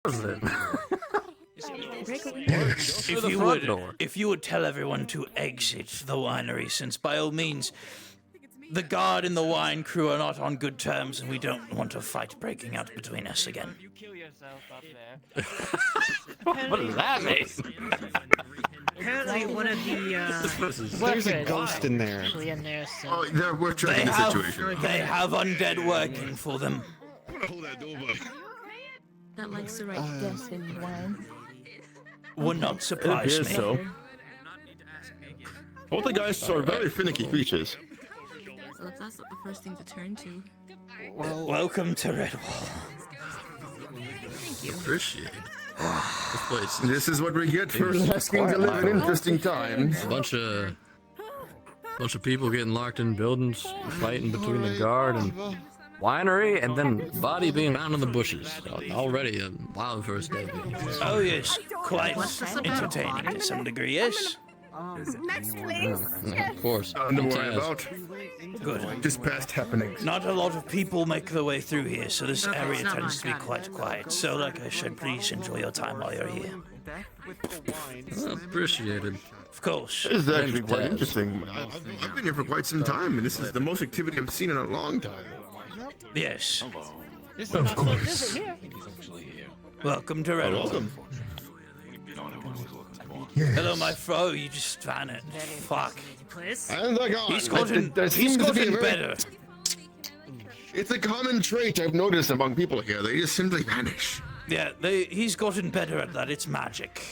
Was it? If you would tell everyone to exit the winery, since by all means, the guard and the wine crew are not on good terms, and we don't want a fight breaking out between us again. You kill yourself up there. What does that mean? Apparently, one of the There's a ghost in there. actually in there. So. Oh, we're tracking the situation. They have undead working for them. That likes to write destiny wine. Would not surprise me. So. All the guys are very finicky creatures. Well, if that's not the first thing to turn to. Welcome to Redwall. Thank you. Appreciate it. This is what we get for asking to live in interesting times. A bunch of people getting locked in buildings, fighting between the guard and winery, and then body being out in the bushes. Already a wild first day. Oh yes, quite entertaining to some degree, yes? Next, please. Of course. Nothing to worry about. Good. Just past happenings. Not a lot of people make their way through here, so this area tends to be quite quiet. So, like I said, please enjoy your time while you're here. Appreciated. Of course. This is actually quite interesting. I've been here for quite some time, and this is the most activity I've seen in a long time. Yes. Of course. Welcome to Redwall. Welcome. Yes. Hello, my fro. You just vanished. Fuck. And the god. He's gotten better. It's a common trait I've noticed among people here. They just simply vanish. Yeah, he's gotten better at that. It's magic.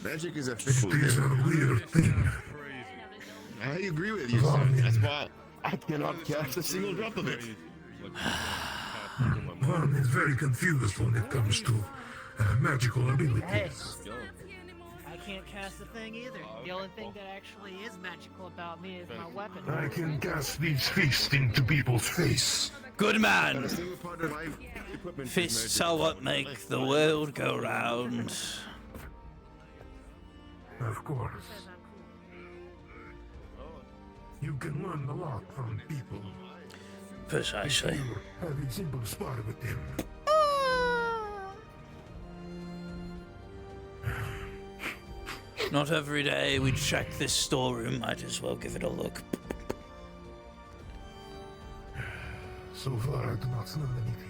Magic is a fickle These are weird thing. I agree with you, sir. That's why I cannot cast a single drop of it. One is very confused when it comes to magical abilities. I can't cast a thing either. The only thing that actually is magical about me is my weapon. I can cast these fists into people's face. Good man. Fists are what make the world go round. Of course. You can learn a lot from people. Precisely. Have a simple spar with them. Not every day we check this storeroom. Might as well give it a look. So far, I do not smell anything.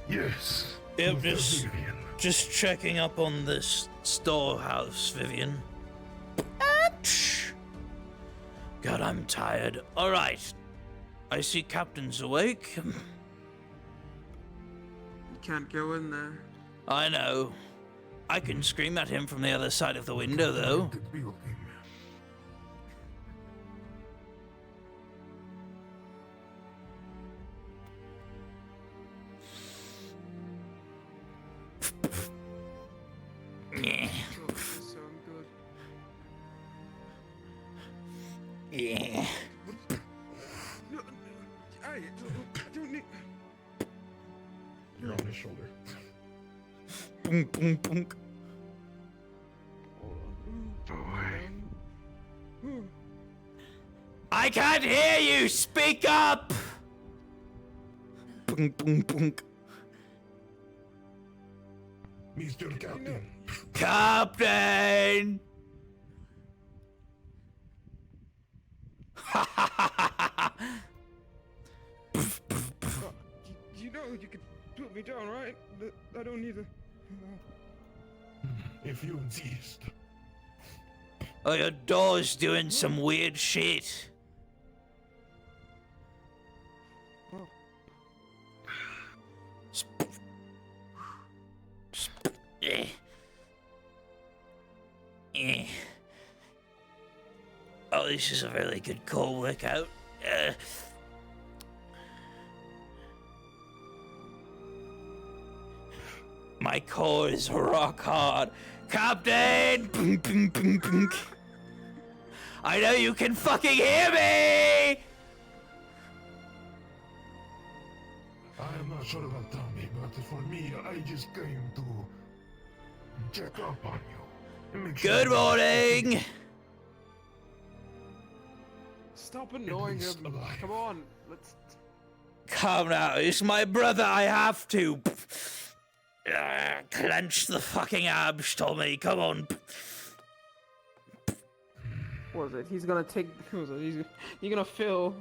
Yes. Yep, just checking up on this storehouse, Vivian. God, I'm tired. All right. I see Captain's awake. Can't go in there. I know. I can scream at him from the other side of the window, though. Yeah. Yeah. I don't need. You're on his shoulder. Boom, boom, boom. I can't hear you! Speak up! Boom, boom, boom. Mr. Captain. Captain! You know you could put me down, right? I don't need to. If you insist. Oh, your door's doing some weird shit. Eh. Eh. Oh, this is a really good core workout. My core is rock hard. Captain! Punk, punk, punk, punk. I know you can fucking hear me! I'm not sure about Tommy, but for me, I just came to check up on you. and make sure Good you're okay. morning. Stop annoying him. Come on, let's. Come now, it's my brother. I have to. Clench the fucking abs, Tommy. Come on. What was it? He's gonna take. What was it? You're gonna feel.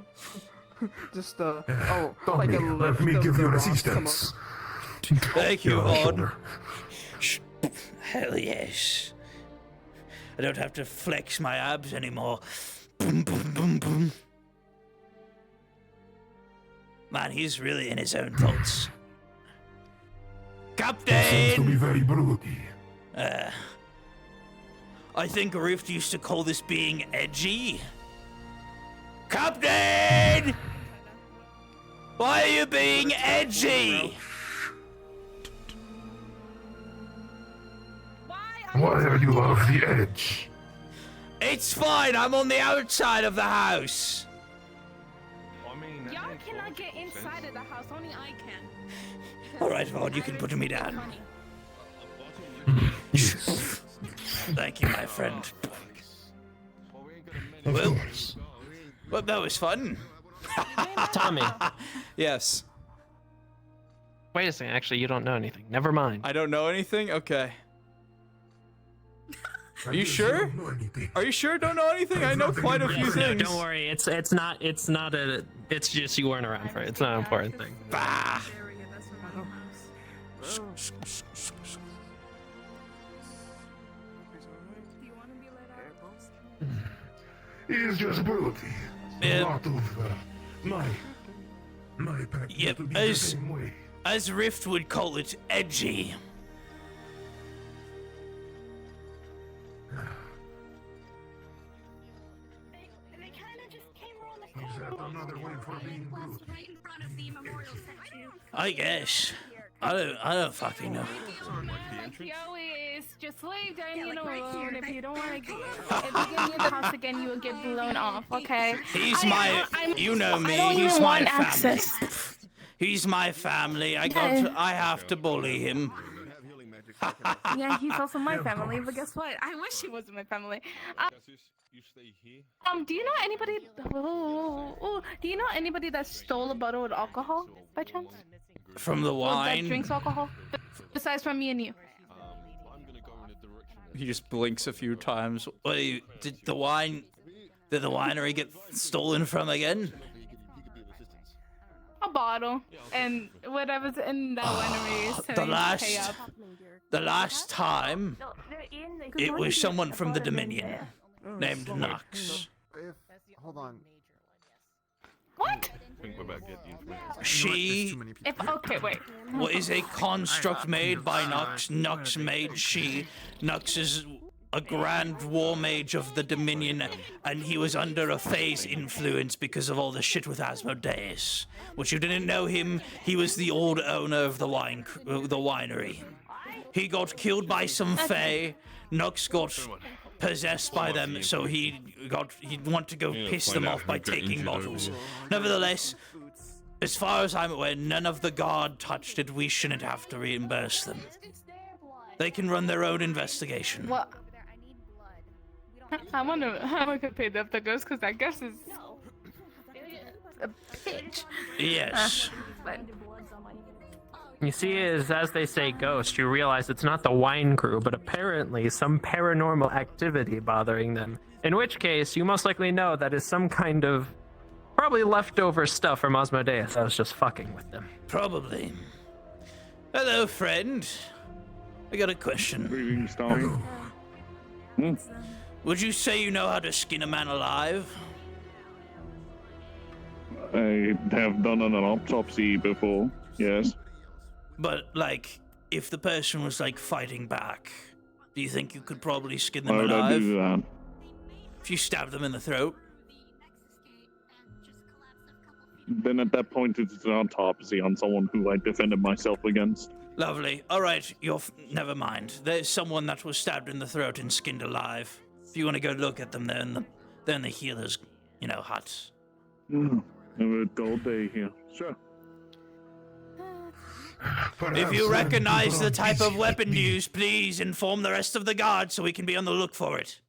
Just like Tommy, a let lift me of give the you rock. assistance. Thank you, Your Vaughn. shoulder. Hell yes. I don't have to flex my abs anymore. Boom, boom, boom, boom. Man, he's really in his own thoughts. Captain! Seems to be very broody. I think Rift used to call this being edgy. Captain! Why are you being edgy? Why are you off the edge? It's fine, I'm on the outside of the house. Y'all cannot get inside of the house. Only I can. Alright, Vaughn, you can put me down. Thank you, my friend. Well, that was fun. Tommy. Yes. Wait a second. Actually, you don't know anything. Never mind. I don't know anything? Okay. Are you sure? Are you sure? Don't know anything? I know quite a few No, things. don't worry. It's just you weren't around for it. It's not an important thing. Bah. He is just broody. A Yeah. lot of my pack Yep, to be the same way. as Rift would call it, edgy. Is that another way for being broody? I guess. I don't fucking know. Joey is just leave Damien alone if you don't want to get. If you get near the house again, you will get blown off. Okay. He's you know me. I don't He's even my want family. access. He's my family. I have to bully him. Yeah, he's also my family. But guess what? I wish he wasn't my family. Do you know anybody? Do you know anybody that stole a bottle of alcohol by chance? From the Well, that wine. drinks alcohol. Besides from me and you. He just blinks a few times. Wait, did the winery get stolen from again? A bottle and whatever's in that winery is The telling you to pay up. last time, it was someone from the Dominion named Nox. Hold on. What? She Okay, wait. is a construct made by Nox. Nox made she. Nox is a grand war mage of the Dominion, and he was under a phase influence because of all the shit with Asmodeus. Which you didn't know him, he was the old owner of the winery. He got killed by some fae. Nox got possessed by them, so he'd want to go piss them off by taking bottles. Nevertheless, as far as I'm aware, none of the guard touched it. We shouldn't have to reimburse them. They can run their own investigation. What? I wonder how I could pay the ghost because I guess it's a bitch. Yes. But You see, as they say ghost, you realize it's not the wine crew, but apparently some paranormal activity bothering them. In which case, you most likely know that is some kind of probably leftover stuff from Asmodeus that was just fucking with them. Probably. Hello, friend. I got a question. Greetings, Tommy. Would you say you know how to skin a man alive? I have done an autopsy before, yes. But, like, if the person was, like, fighting back, do you think you could probably skin them Why would alive? I do that? If you stab them in the throat? Then at that point, it's an autopsy on someone who I defended myself against. Lovely. Alright, never mind. There's someone that was stabbed in the throat and skinned alive. If you want to go look at them, they're in the healer's, hut. Have a dull day here. Sure. If you Perhaps when recognize people the aren't type of busy like weapon me. used, please inform the rest of the guard so we can be on the look for it.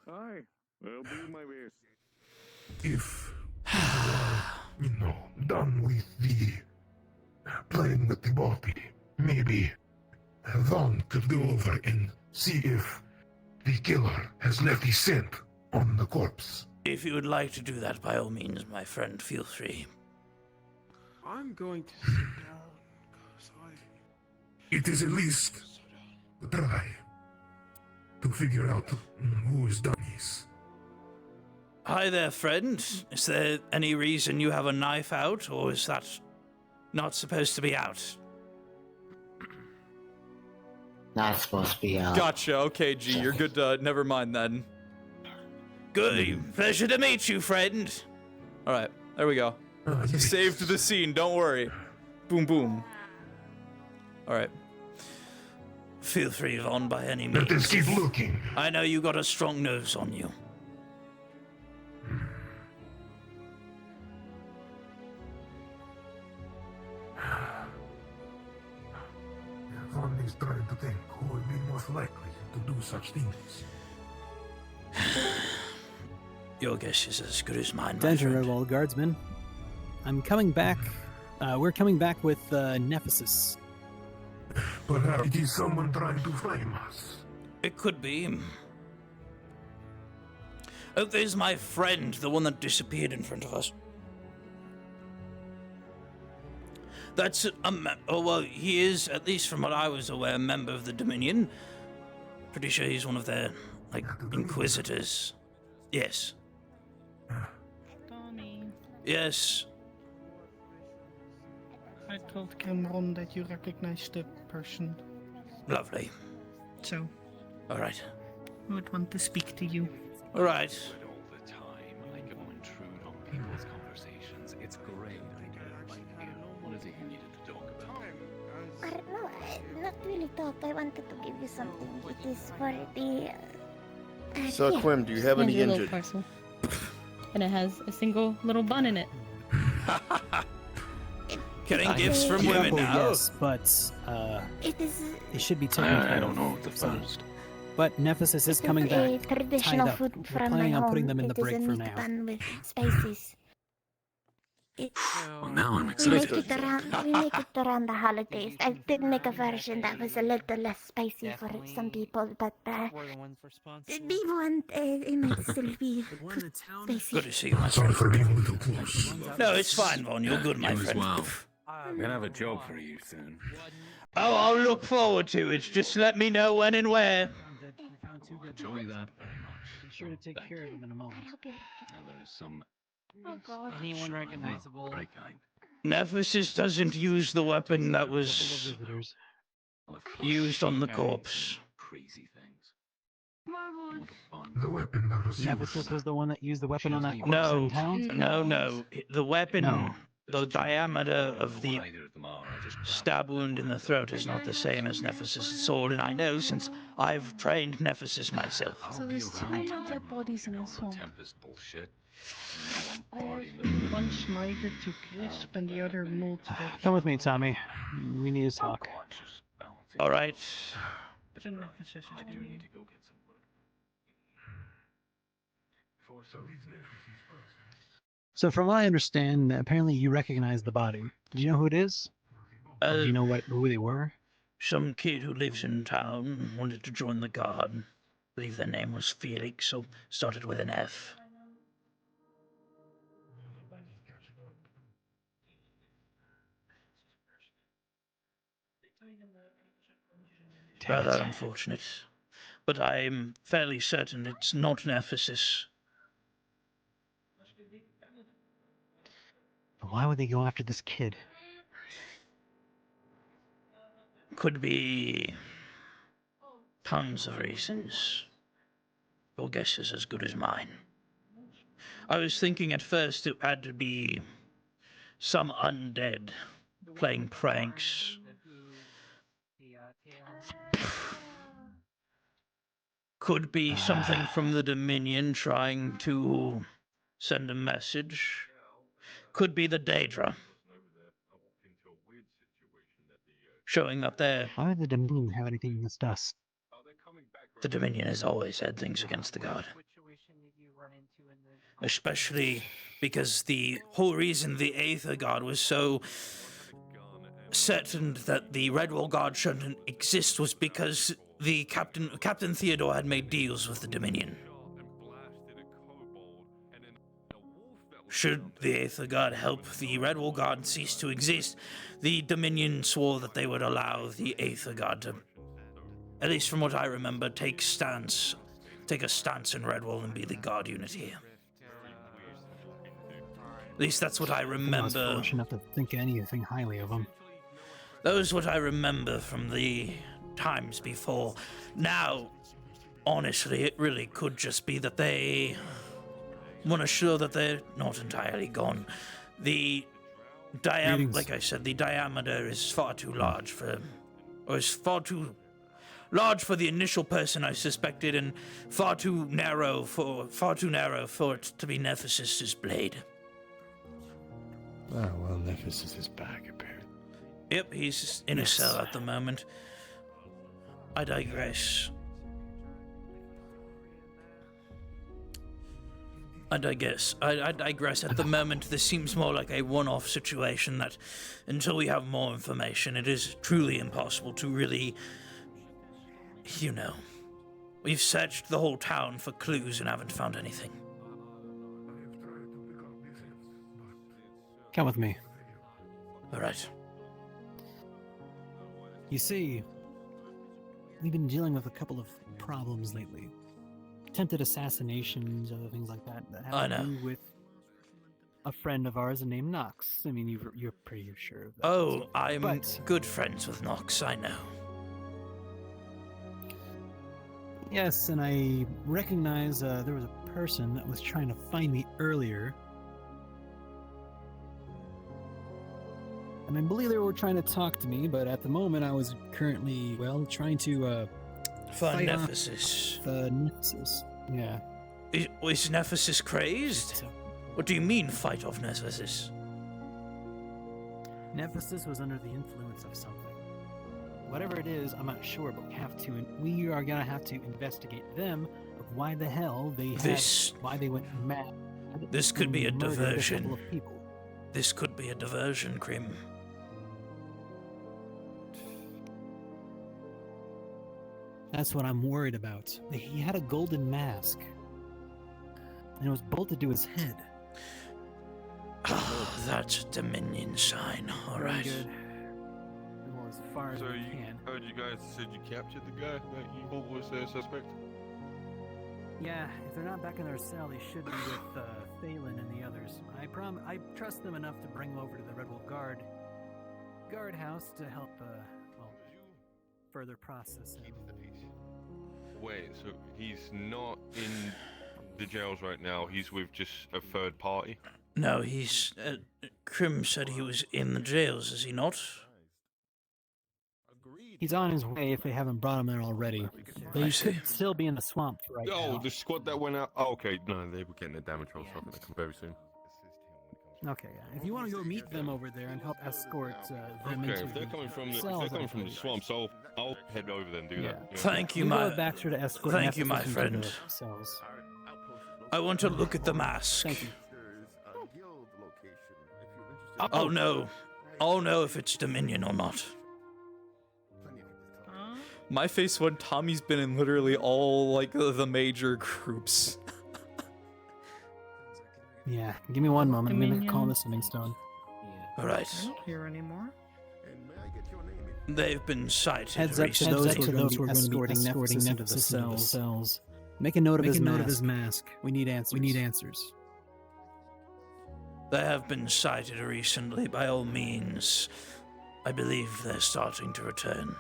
Aye, I'll do my best. If people are, done with the playing with the body, maybe Vaughn could go over and see if the killer has left his scent on the corpse. If you would like to do that, by all means, my friend, feel free. I'm going to sit down, because It is at least a try to figure out who has done this. Hi there, friend. Is there any reason you have a knife out, or is that not supposed to be out? Not supposed to be out. Gotcha. Okay, G, you're good to. Never mind then. Good. Pleasure to meet you, friend. All right, there we go. Saved the scene. Don't worry. Boom, boom. All right. Feel free, Vaughn, by any means. Let us keep looking. I know you got a strong nose on you. Vaughn is trying to think who would be most likely to do such things. Your guess is as good as mine, my Danger, friend. all guardsmen. I'm coming back. We're coming back with Nephesis. Perhaps it is someone trying to frame us. It could be. Oh, there's my friend, the one that disappeared in front of us. That's oh well, he is, at least from what I was aware, a member of the Dominion. Pretty sure he's one of their, like, inquisitors. Yes. Tommy, Yes. I told Cameron that you recognized the person. Lovely. so All right. I would want to speak to you. All right. All the time, I go intrude on people's conversations. It's great. What is it you needed to talk about? I don't know, not really talk. I wanted to give you something. It is for the. So, yeah. Quim, do you have any Hands you a little injured? parcel. And it has a single little bun in it. Getting gifts from women now. Yes, but It is. they should be taken care I of. don't know the So- first. But Nephesis is coming a back. traditional tied up. food We're from my planning on home. putting them in the It is break a for meat now. bun with spices. Well, now I'm We excited. make it around the holidays. I did make a version that was a little less spicy for some people, but We're the ones responsible. we want it might still be spicy. Good to see you, my Sorry friend. for being a little close. No, it's fine, Vaughn. You're good, my You as friend. well. I'm gonna have a job for you soon. Oh, I'll look forward to it. Just let me know when and where. Enjoy that very much. Be sure to take care of them in a moment. Now there's some Oh God. Anyone recognizable? very kind. Nephesis doesn't use the weapon that was used on the corpse. Crazy things. The weapon that was used. Nephesis was the one that used the weapon on that corpse No, in town? no. The weapon, No. the diameter of the stab wound in the throat is not the same as Nephesis' sword, and I know since I've trained Nephesis myself. So there's two dead bodies in this one. Tempest bullshit. One snited to crisp and the other molted. Come with me, Tommy. We need to talk. All right. I do need to go get some wood. So, from what I understand, apparently you recognize the body. Do you know who it is? Or do you know who they were? Some kid who lives in town wanted to join the guard. I believe their name was Felix, so started with an F. Rather unfortunate. But I'm fairly certain it's not an Ephesus. Why would they go after this kid? Could be tons of reasons. Your guess is as good as mine. I was thinking at first it had to be some undead playing pranks. Could be something from the Dominion trying to send a message. Could be the Daedra. showing up there. Why would the Dominion have anything against us? The Dominion has always had things against the God. Especially because the whole reason the Aether God was so certain that the Redwall God shouldn't exist was because the Captain Theodore had made deals with the Dominion. Should the Aether God help the Redwall God cease to exist, the Dominion swore that they would allow the Aether God to, at least from what I remember, take a stance in Redwall and be the God unit here. At least that's what I remember. I was foolish enough to think anything highly of him. That was what I remember from the times before. Now, honestly, it really could just be that they want to show that they're not entirely gone. Like I said, the diameter is far too large for the initial person I suspected, and far too narrow for it to be Nephthys' blade. Oh, well, Nephthys is back, apparently. Yep, he's in a cell at the moment. I digress. I digress. At the moment, this seems more like a one-off situation that, until we have more information, it is truly impossible to really, we've searched the whole town for clues and haven't found anything. Come with me. All right. You see, we've been dealing with a couple of problems lately. Attempted assassinations, other things like that have to do with a friend of ours named Nox. I mean, you're pretty sure of that. Oh, I'm good friends with Nox, I know. Yes, and I recognize there was a person that was trying to find me earlier. And I believe they were trying to talk to me, but at the moment I was currently, trying to find Nephthys. Nephthys. Yeah. Is Nephthys crazed? What do you mean, fight off Nephthys? Nephthys was under the influence of something. Whatever it is, I'm not sure, but we are gonna have to investigate them of why the hell why they went mad. This could be a diversion. couple of people. This could be a diversion, Krim. That's what I'm worried about. He had a golden mask, and it was bolted to his head. That's a Dominion sign. All right. Good. Well, as far as we can. Heard you guys said you captured the guy that you thought was a suspect? Yeah, if they're not back in their cell, they should be with Phelan and the others. I trust them enough to bring them over to the Redwall guardhouse to help, further process it. Wait, so he's not in the jails right now, he's with just a third party? No, he's... Krim said he was in the jails, is he not? He's on his way if they haven't brought him there already. They could still be in the swamp right now. Oh, the squad that went out? Oh, okay, no, they were getting their damage rolls off, they come very soon. Okay, yeah. If you want to go meet them over there and help escort them Okay, into if they're coming from the swamp, so I'll head over there and do that. Yeah. Thank you, my Baxter to escort. Thank you, my friend. I want to look at the mask. Thank you. Oh no! I'll know if it's Dominion or not. My face when Tommy's been in literally all like the major groups. Yeah, give me one moment. I'm gonna call this Living Stone. All right. I don't hear anymore. They've been sighted Heads up to those who are escorting Nephthys into the cells. Make a note of his mask. We need answers. They have been sighted recently, by all means. I believe they're starting to return.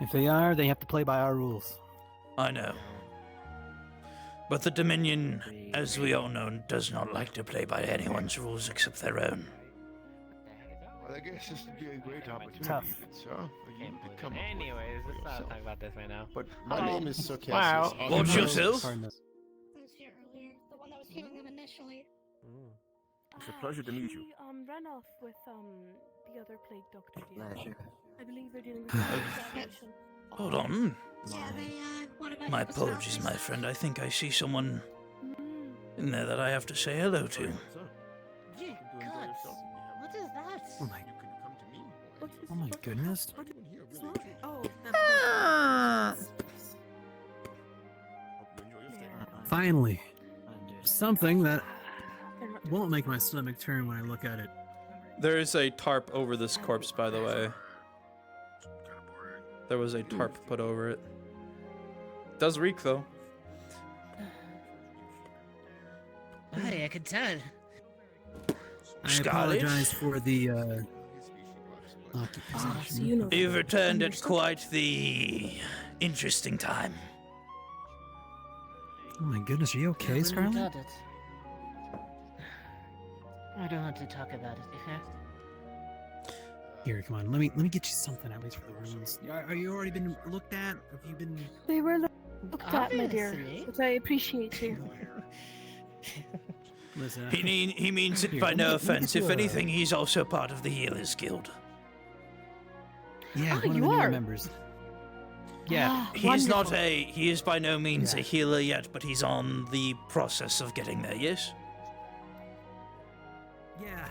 If they are, they have to play by our rules. I know. But the Dominion, as we all know, does not like to play by anyone's rules except their own. Well, I guess this would be a great opportunity, Tough. sir, for you to come. Anyways, let's not talk about this right now. But my name is Sir Wow. Cassius. Watch yourself. I was here earlier, the one that was healing them initially. It's a pleasure to meet you. ran off with the other plague doctor deal. Pleasure. I believe they're dealing with contamination. Hold on. My apologies, my friend. I think I see someone in there that I have to say hello to. Gee, guts. What is that? Oh my goodness. Finally, something that won't make my stomach turn when I look at it. There is a tarp over this corpse, by the way. There was a tarp put over it. Does reek, though. Hey, I could tell. I apologize for the occupation. You've returned at quite the interesting time. Oh my goodness, are you okay, Scarlet? Doubt it. I don't want to talk about it. Here, come on. Let me get you something at least for the runes. Are you already been looked at? Have you been? They were looked at, my dear, Obviously. but I appreciate you. Listen, He means it Here, by let no me offense. get If you a- anything, he's also part of the Healers Guild. Yeah, Oh, one of the you newer are? members. Yeah. He's not Wonderful. he is by no means Yeah. a healer yet, but he's on the process of getting there, yes? Yeah.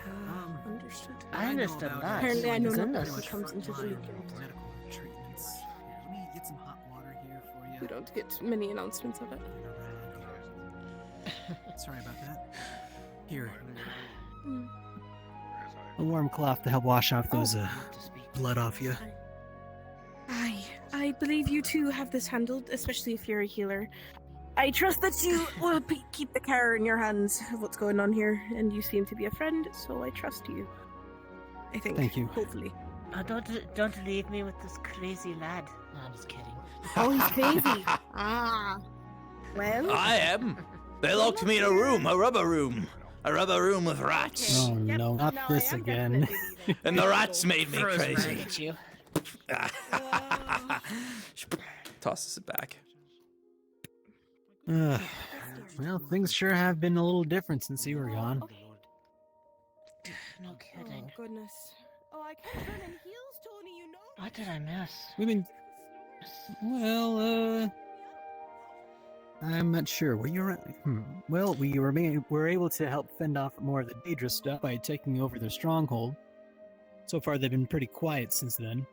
Understood. I understood that. Apparently, I know Goodness. nothing when it comes into the frontline guild. medical treatments. Here, let me get some hot water here for you. We don't get many announcements of it. Sorry about that. Here, Mm. a warm cloth to help wash off those blood off you. I believe you two have this handled, especially if you're a healer. I trust that you will keep the care in your hands of what's going on here, and you seem to be a friend, so I trust you. I think. Thank you. Hopefully. Don't leave me with this crazy lad. No, I'm just kidding. Oh, he's crazy. Well. I am. They locked me in a rubber room with rats. Oh no, not this again. And the rats made me Froze crazy. right at you. Tosses it back. Well, things sure have been a little different since you were gone. No kidding. Oh, goodness. Oh, I can't run in heels, Tony, you know. What did I miss? We've been. Well, I'm not sure. Were you? Well, we were able to help fend off more of the dangerous stuff by taking over their stronghold. So far, they've been pretty quiet since then.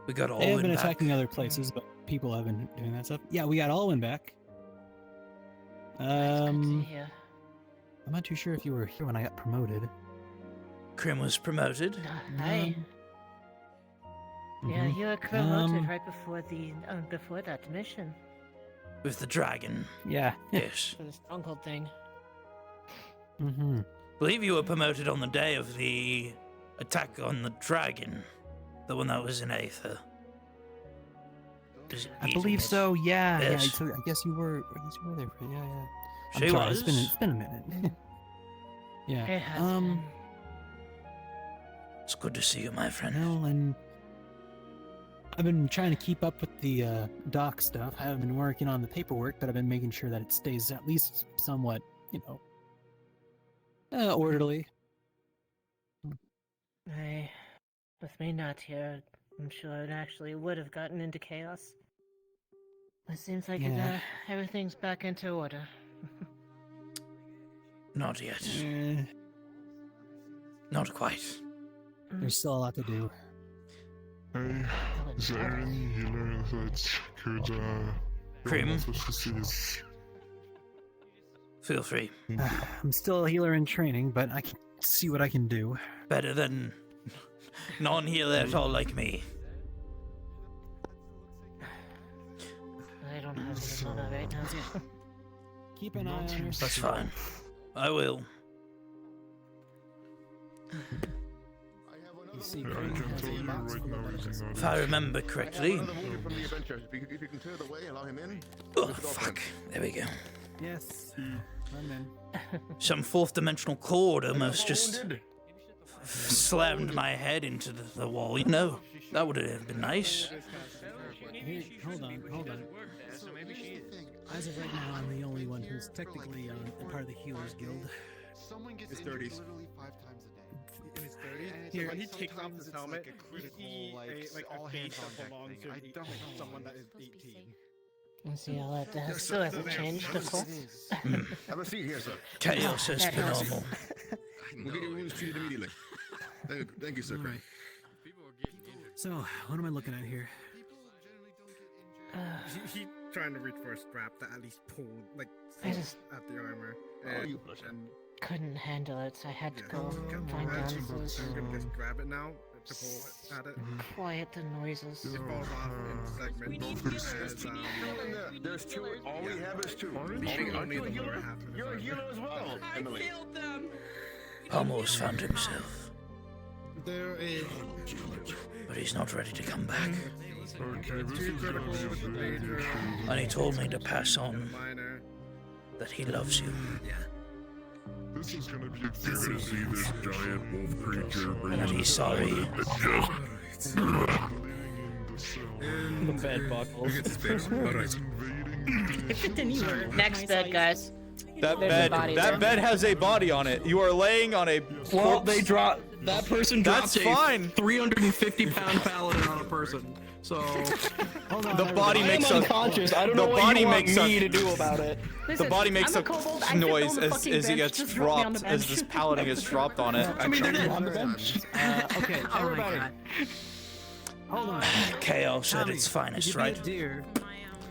We got They have Alwyn been back. attacking other places, but people have been doing that stuff. Yeah, we got Alwyn back. I'm not too sure if you were here when I got promoted. Krim was promoted. Hi. Yeah, Mhm. you were promoted right before that mission. With the dragon. Yeah. Yes. For the stronghold thing. Mm-hmm. Believe you were promoted on the day of the attack on the dragon. The one that was in Aether. I believe so. Yeah. Yes. Yeah. So I guess you were. There for. Yeah. I'm She sorry, was. It's been a minute. Yeah. It has been. It's good to see you, my friend. Well, and I've been trying to keep up with the doc stuff. I haven't been working on the paperwork, but I've been making sure that it stays at least somewhat, orderly. With me not here, I'm sure it actually would have gotten into chaos. It seems like Yeah. everything's back into order. Not yet. Not quite. There's still a lot to do. Hey, is there any healer that could Krim? help us to see this? Feel free. I'm still a healer in training, but I can see what I can do. Better than non-healer at all like me. I don't have the mana right now. Keep an eye on yourself. That's fine. I will. You see, Yeah, I can tell you right now using If I remember correctly. From the adventure. If you can clear the way, allow him in. Oh, fuck. There we go. Yes. I'm in. Some fourth dimensional cord almost just slammed my head into the wall. You know, that would have been nice. Here, hold on. As of right now, I'm the only one who's technically a part of the Healers Guild. Someone gets His injured 30s. literally 5 times a day. In his 30s? And it's Here, like when he takes off sometimes his it's helmet, like a you critical, see like a all face hands on that deck belongs thing. to I don't know. someone that is 18. Let's see, all that still hasn't changed, of course. Have a seat here, sir. Chaos as per That normal. We'll get your wounds treated immediately. Thank you, sir. All right. So, what am I looking at here? He trying to reach for a strap that at least pulled, like, I just- at the armor. And Couldn't handle it. I had to go find I'm answers. gonna just grab it now to pull at it. Quiet the noises. It falls off in segments. As, There's two. All we have is two. only the lower half of You're a healer as well, Emily. Almost found himself, There is but he's not ready to come back. two criticals with the major. And he told me to pass on Minor. that he loves you. This is gonna be good to see this giant wolf creature. And that he's sorry. The bed buckles. Next bed, guys. That There's a body there. bed has a body on it. You are laying on a Well, corpse. they drop. That person That's dropped fine. a 350-pound paladin on a person. So The body I makes am a unconscious. I don't know the what body you want makes me a, to do about it. The body makes I'm a a kobold, I fit noise on the as fucking he bench, gets just drop me on dropped the as bench. this paladin gets dropped on it. I mean, they're on the bench. Okay, everybody. Hold on. Chaos at Tommy, its finest, could you right? be a deer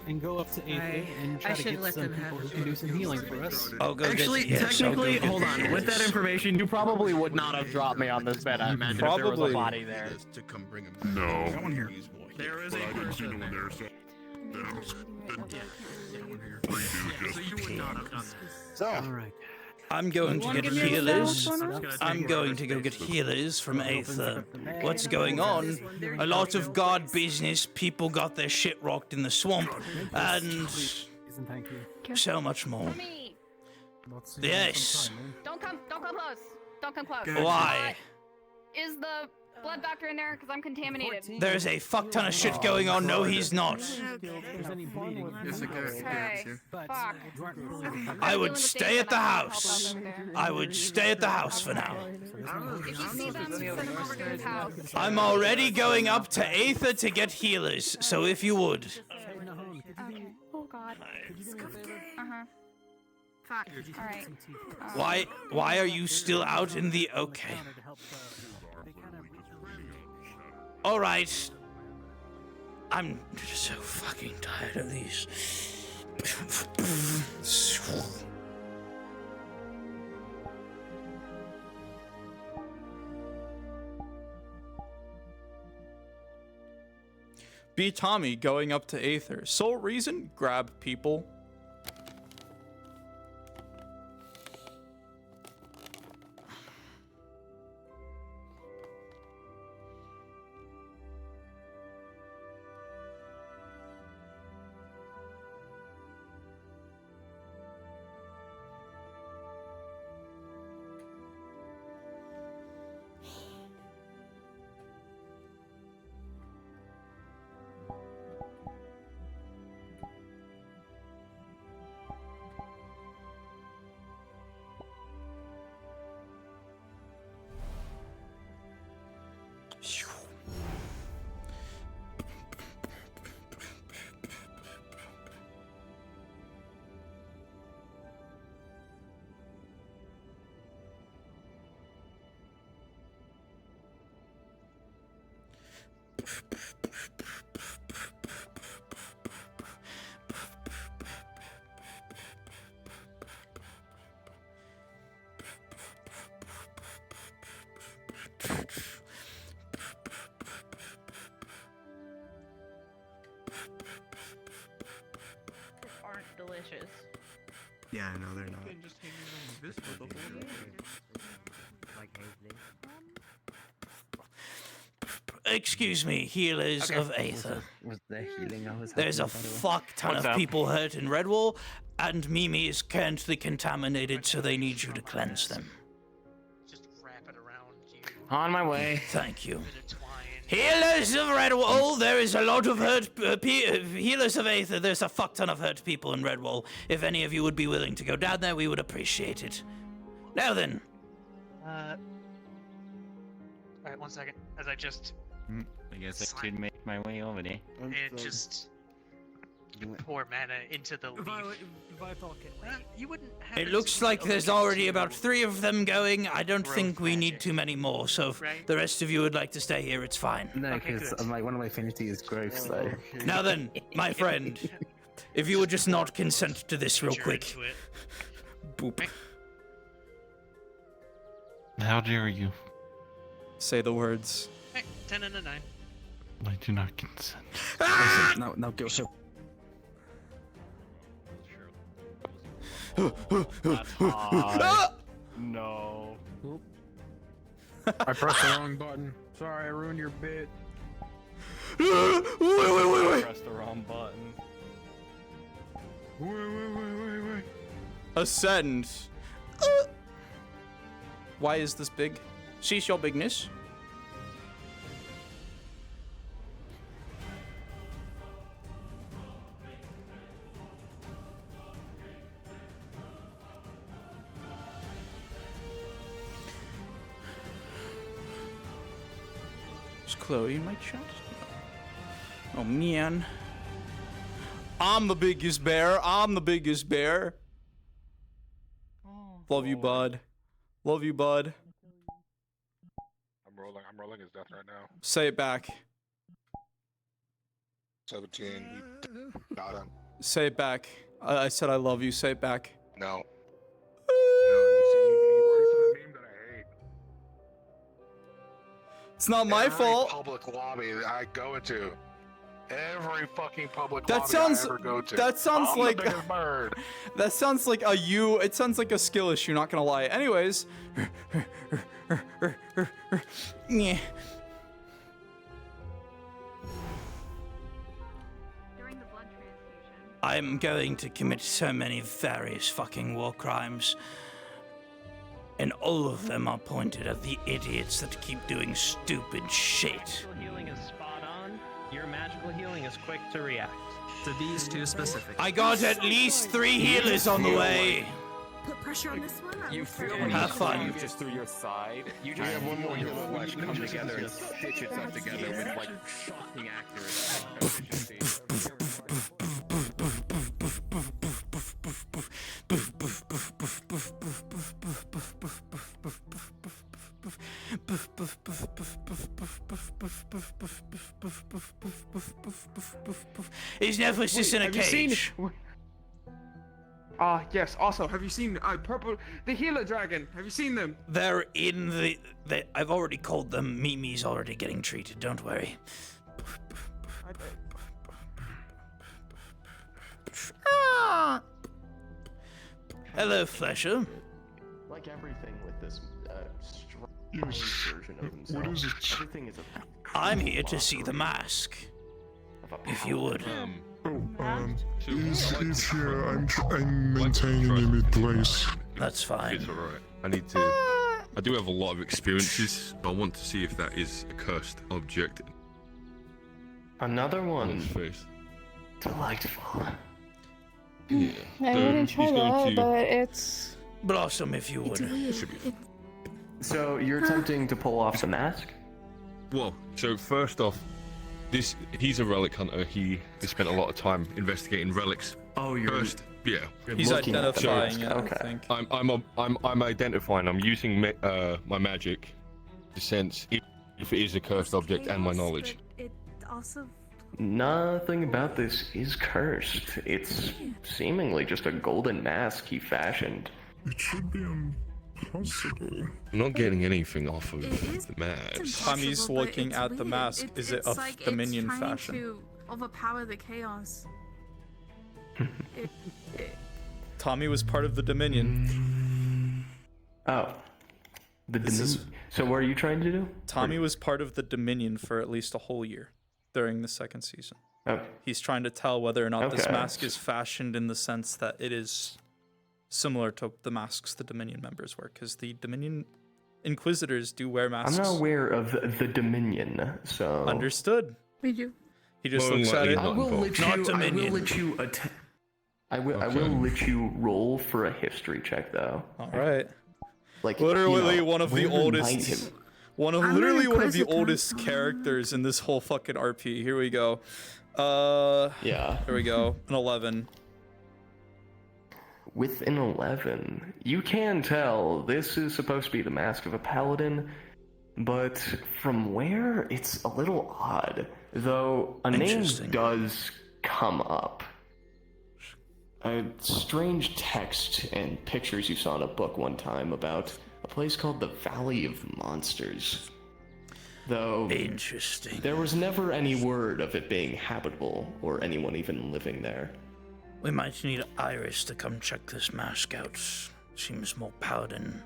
and go up to Aether and try I to should get let some them people have who can do some healing for us? I'll go Actually, get, yes, I'll go technically, get hold on. With that healers. information, you probably would not have dropped me on this bed. I imagine if there was Probably. a body there. To come bring him. No. Someone here. There is But a I didn't see person no one there. there, so So you would not have done that. All right. I'm going to get give me a healers. phone? I'm going to go get healers from Aether. What's going on? A lot of god business. People got their shit rocked in the swamp, and Thank you. so much more. Me. Yes. Don't come close. Don't come close. Why? Is the blood doctor in there? Because I'm contaminated. There's a fuck ton of shit going on. No, he's not. Okay. Fuck. I would stay at the house. I would stay at the house for now. If you see them, send them over to his house. I'm already going up to Aether to get healers, so if you would. Okay. Oh god. Uh-huh. Fuck. Alright. Why are you still out in the okay? Alright. I'm so fucking tired of these. Be Tommy going up to Aether. Sole reason? Grab people. Aren't delicious. Yeah, no, they're not. Excuse me, healers Okay. of Aether. Was the healing I was There's a helping, by the way? fuck ton What's of up? people hurt in Redwall, and Mimi is currently contaminated, so they need you to cleanse them. On my way. Thank you. Healers of Redwall, there is a lot of hurt healers of Aether. There's a fuck ton of hurt people in Redwall. If any of you would be willing to go down there, we would appreciate it. Now then. Alright, 1 second. As I just... I guess I could make my way over there. And just... pour mana into the leaf. You wouldn't have It looks like there's already about 3 of them going. I don't think we need too many more, so if the rest of you would like to stay here, it's fine. No, because one of my affinity is growth, so... Now then, my friend, if you would just not consent to this real quick. Boop. How dare you? Say the words. Hey, 10 and a 9. I do not consent. No, go. No. I pressed the wrong button. Sorry, I ruined your bit. Wait. Press the wrong button. Wait. Ascend. Why is this big? Cease your bigness. Is Chloe in my chat? Oh man. I'm the biggest bear. Love you, bud. Love you, bud. I'm rolling his death right now. Say it back. 17. We got him. Say it back. I said I love you. Say it back. No. You already said the name that I hate. It's not my fault. Public lobby that I go into. Every fucking public That lobby sounds. I ever go to. That sounds I'm like. the biggest bird. That sounds like a you. It sounds like a skill issue. Not gonna lie. Anyways. Yeah. I'm going to commit so many various fucking war crimes. And all of them are pointed at the idiots that keep doing stupid shit. Magical healing is spot on. Your magical healing is quick to react to these 2 specific. I got at least 3 healers on the way. Put pressure on this one. You feel Have when you fun. move just through your side, you just have one more your healer. flesh come together and stitch itself together with like shocking accuracy. His nemesis in a cage. Yes. Also, have you seen the healer dragon? Have you seen them? They're in the I've already called them. Mimi's already getting treated. Don't worry. Hello, Flesher. Like everything with this strange version of himself. What is it? Everything is a I'm here to see the mask. If you would. He's here. I'm maintaining him in place. That's fine. It's alright. I do have a lot of experiences. I want to see if that is a cursed object. Another one. Face. Delightful. Yeah. I wouldn't try that, but it's... Blossom, if you would. So you're attempting to pull off the mask? Well, so first off, he's a relic hunter. He spent a lot of time investigating relics. Oh, you're first. Yeah. He's identifying it. Okay. I'm identifying. I'm using my magic to sense if it is a cursed object and my knowledge. It also... Nothing about this is cursed. It's seemingly just a golden mask he fashioned. It should be impossible. I'm not getting anything off of the mask. Tommy's looking at the mask. Is it of Dominion fashion? To overpower the chaos. Tommy was part of the Dominion. Oh. The Dominion. So what are you trying to do? Tommy was part of the Dominion for at least a whole year during the second season. Oh. He's trying to tell whether or not this mask is fashioned in the sense that it is similar to the masks the Dominion members wear, because the Dominion Inquisitors do wear masks. I'm not aware of the Dominion, so... Understood. We do. He just looks at it. I will let you roll for a history check, though. All right. Like literally one of the we're gonna oldest, knight him. literally one of the oldest characters in this whole fucking RP. Here we go. Yeah. Here we go. An 11. With an 11, you can tell this is supposed to be the mask of a paladin, but from where it's a little odd, though a name does come up. A strange text and pictures you saw in a book one time about a place called the Valley of Monsters. Though interesting. There was never any word of it being habitable or anyone even living there. We might need Iris to come check this mask out. Seems more paladin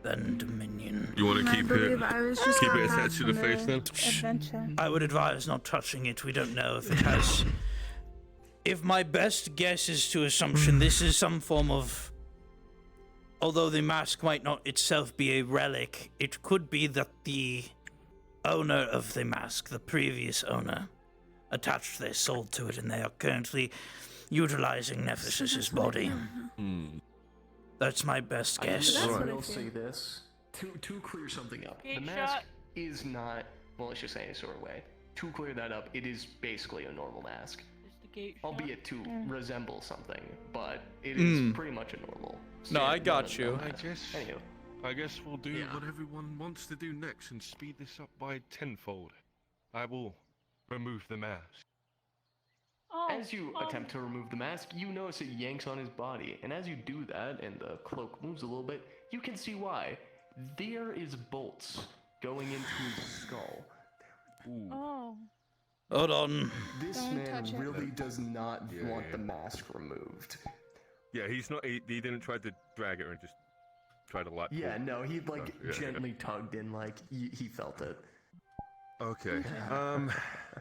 than Dominion. You want to keep it attached to the face then? Adventure. I would advise not touching it. We don't know if it has. If my best guess is to assumption, this is some form of. Although the mask might not itself be a relic, it could be that the owner of the mask, the previous owner, attached their soul to it, and they are currently utilizing Nephthys's body. That's my best guess. I will say this to clear something up. The mask is not malicious in any sort of way. To clear that up, it is basically a normal mask, albeit to resemble something, but it is pretty much a normal. No, I got you. I guess we'll do what everyone wants to do next and speed this up by tenfold. I will remove the mask. As you attempt to remove the mask, you notice it yanks on his body, and as you do that, and the cloak moves a little bit, you can see why. There is bolts going into his skull. Oh. Hold on. This man really does not want the mask removed. Yeah, he's not. He didn't try to drag it or just try to let. Yeah, no, he gently tugged and he felt it. Okay.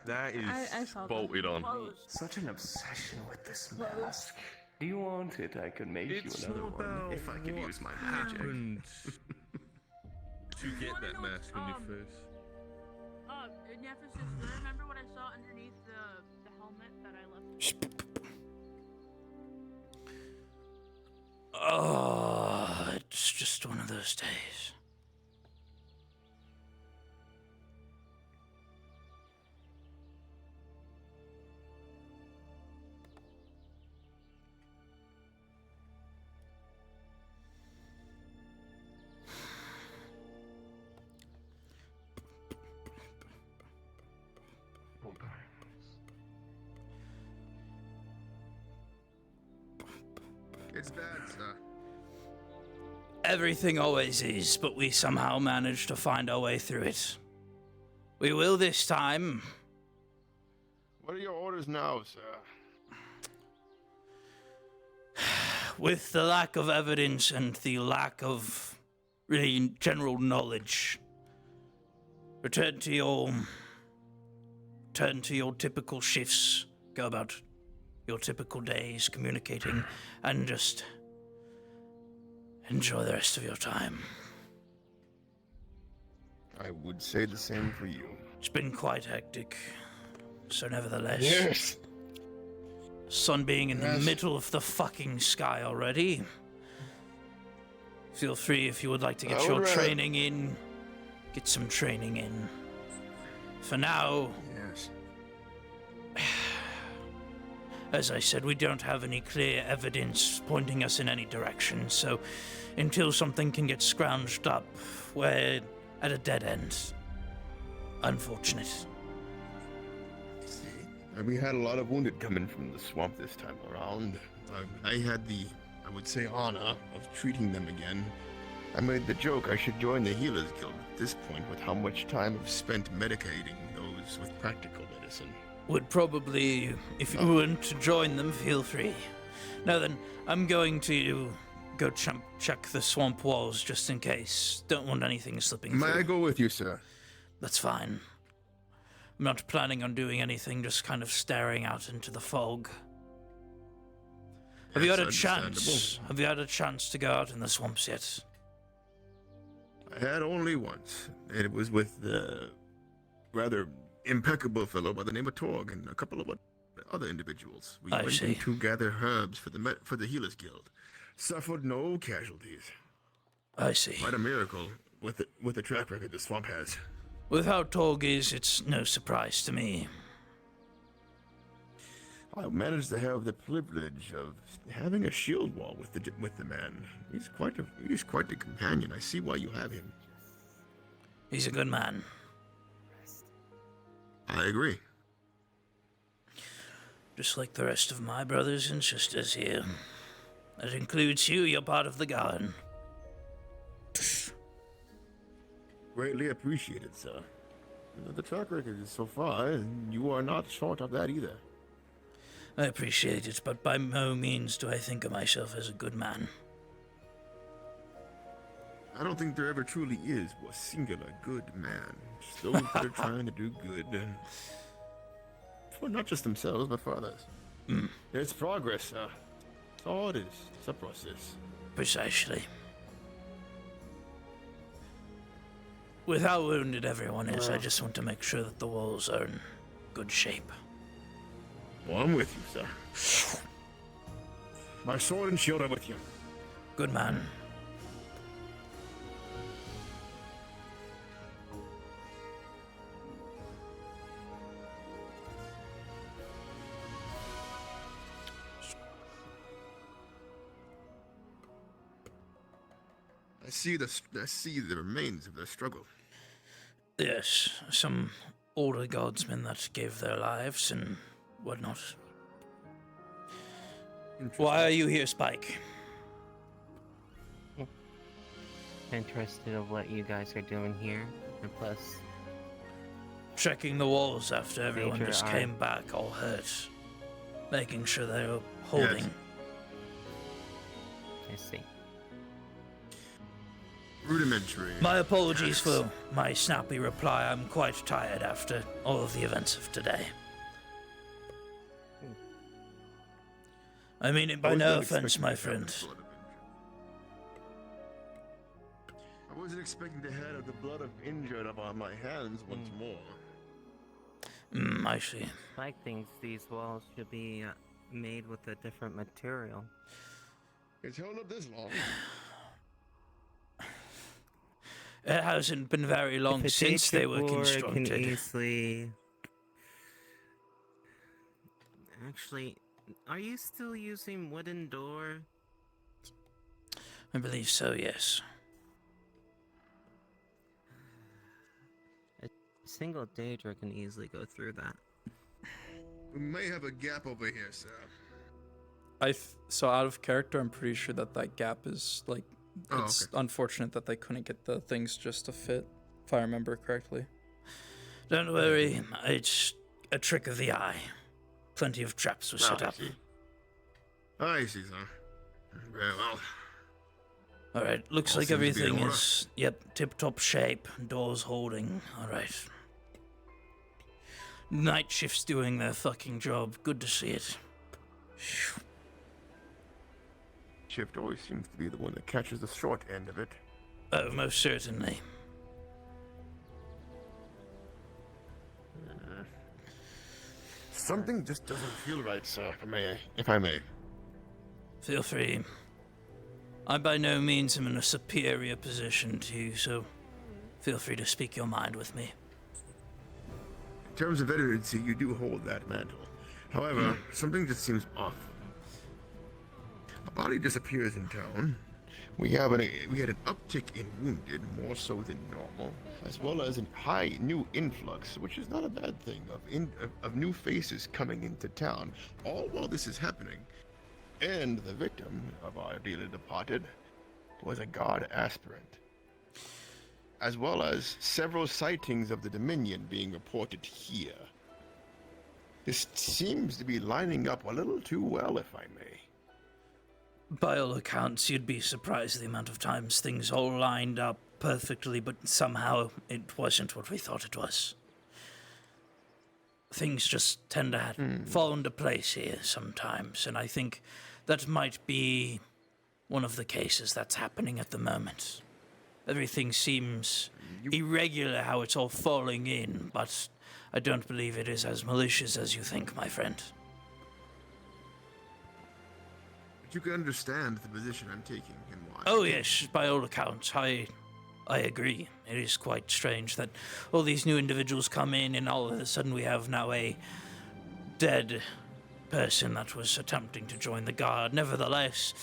That is bolted on. Such an obsession with this mask. Do you want it? I could make you another one if I could use my magic. To get that mask on your face. Nephthys, do you remember what I saw underneath the helmet that I left? Oh, it's just one of those days. It's bad, sir. Everything always is, but we somehow managed to find our way through it. We will this time. What are your orders now, sir? With the lack of evidence and the lack of really general knowledge, return to your typical shifts, go about your typical days communicating, and just enjoy the rest of your time. I would say the same for you. It's been quite hectic, so nevertheless. Yes. Sun being in the middle of the fucking sky already. Feel free if you would like to get your training in. Get some training in. For now. Yes. As I said, we don't have any clear evidence pointing us in any direction, so until something can get scrounged up, we're at a dead end. Unfortunate. We had a lot of wounded coming from the swamp this time around. I had the, I would say, honor of treating them again. I made the joke I should join the Healers Guild at this point with how much time I've spent medicating those with practical medicine. Would probably, if you want to join them, feel free. Now then, I'm going to go check the swamp walls just in case. Don't want anything slipping through. May I go with you, sir? That's fine. I'm not planning on doing anything, just kind of staring out into the fog. Have you had a chance? Have you had a chance to go out in the swamps yet? I had only once. It was with the rather impeccable fellow by the name of Torg and a couple of other individuals. We went in to gather herbs for the Healers Guild. Suffered no casualties. I see. Quite a miracle with the track record the swamp has. With how Torg is, it's no surprise to me. I managed to have the privilege of having a shield wall with the man. He's quite the companion. I see why you have him. He's a good man. I agree. Just like the rest of my brothers and sisters here. That includes you, you're part of the garden. Greatly appreciated, sir. The track record is so far, and you are not short of that either. I appreciate it, but by no means do I think of myself as a good man. I don't think there ever truly is a singular good man. Just those that are trying to do good, for not just themselves, but for others. It's progress, sir. That's all it is. It's a process. Precisely. With how wounded everyone is, I just want to make sure that the walls are in good shape. Well, I'm with you, sir. My sword and shield are with you. Good man. I see the remains of their struggle. Yes, some older godsmen that gave their lives and whatnot. Why are you here, Spike? Interested of what you guys are doing here, and plus... Checking the walls after everyone Major just art. came back all hurt. Making sure they were holding. I see. Rudimentary. My apologies for my snappy reply. I'm quite tired after all of the events of today. I mean it by no offense, my friend. I wasn't expecting to have the blood of injured upon my hands once more. I see. Spike thinks these walls should be made with a different material. It's held up this long. It hasn't been very long since they were constructed. Can easily... Actually, are you still using wooden door? I believe so, yes. A single Daedra can easily go through that. We may have a gap over here, sir. So out of character, I'm pretty sure that gap is like... Oh, It's okay. unfortunate that they couldn't get the things just to fit, if I remember correctly. Don't worry, it's a trick of the eye. Plenty of traps were set up. I see, sir. Very well. Alright, looks All like seems to be in everything order. is, tip-top shape. Doors holding. Alright. Night shift's doing their fucking job. Good to see it. Shift always seems to be the one that catches the short end of it. Oh, most certainly. Something just doesn't feel right, sir, if I may. Feel free. I by no means am in a superior position to you, so feel free to speak your mind with me. In terms of veterancy, you do hold that mantle. However, something just seems off. A body disappears in town. We had an uptick in wounded, more so than normal, as well as a high new influx, which is not a bad thing, of new faces coming into town, all while this is happening. And the victim of our dearly departed was a guard aspirant, as well as several sightings of the Dominion being reported here. This seems to be lining up a little too well, if I may. By all accounts, you'd be surprised the amount of times things all lined up perfectly, but somehow it wasn't what we thought it was. Things just tend to fall into place here sometimes, and I think that might be one of the cases that's happening at the moment. Everything seems irregular how it's all falling in, but I don't believe it is as malicious as you think, my friend. But you can understand the position I'm taking and why. Oh yes, by all accounts, I agree. It is quite strange that all these new individuals come in and all of a sudden we have now a dead person that was attempting to join the guard. Nevertheless,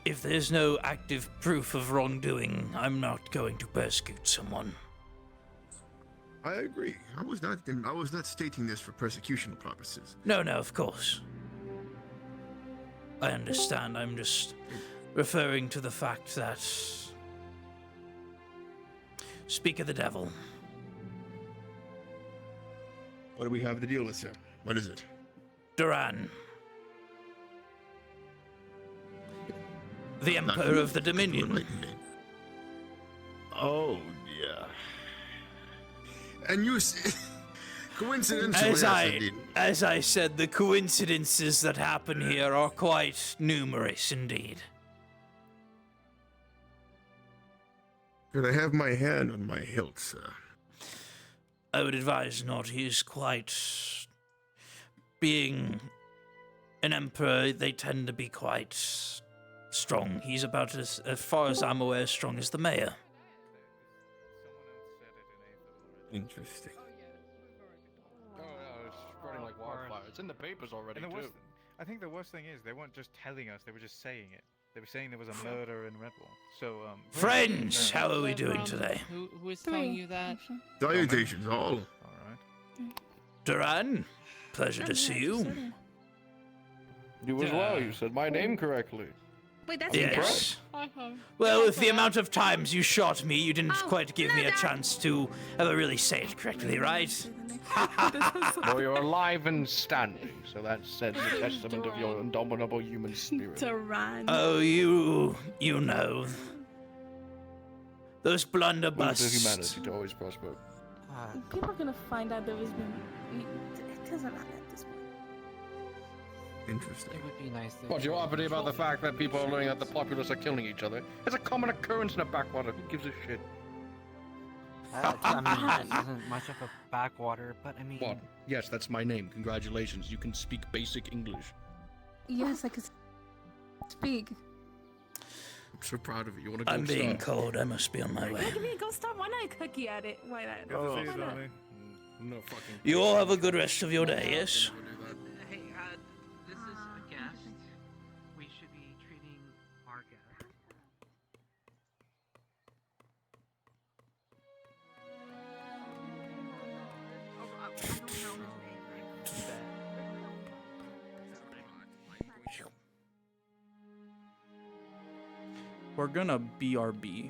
if there's no active proof of wrongdoing, I'm not going to persecute someone. I agree. I was not stating this for persecutional purposes. No, of course. I understand. I'm just referring to the fact that... Speak of the devil. What do we have to deal with, sir? What is it? Duran. The Emperor of the Dominion. Oh, yeah. And you... Coincidentally, As I said, the coincidences that happen here are quite numerous indeed. Could I have my hand on my hilt, sir? I would advise not. He is quite... Being an emperor, they tend to be quite strong. He's about as far as I'm aware, as strong as the mayor. Interesting. It's spreading like wildfire. It's in the papers already, And the too. worst, I think the worst thing is they weren't just telling us; they were just saying it. They were saying there was a murder in Redwall. So, Friends, how are we doing today? Who is telling you that? Salutations, all. Duran, pleasure to see you. You as well. You said my name correctly. Wait, that's Yes. Well, with the amount of times you shot me, you didn't quite give me a chance to ever really say it correctly, right? Well, you're alive and standing, so that says a testament of your indomitable human spirit. Duran. Oh, you know. Those blunderbusses. To humanity to always prosper. People are gonna find out there was been. It doesn't matter at this point. Interesting. It would be nice. What, you're uppity about the fact that people are learning that the populace are killing each other? It's a common occurrence in a backwater. Who gives a shit? I mean, this isn't much of a backwater, but I mean... What? Yes, that's my name. Congratulations. You can speak basic English. Yes, I could speak. I'm so proud of you. You want to go I'm being cold. I must be on my way. Give me a go stop one eye cookie at it. Why not? Oh, Why not? no fucking... You all have a good rest of your day, yes? Hey, this is a guest. We should be treating our guest. Oh, I don't know his name. We're gonna BRB.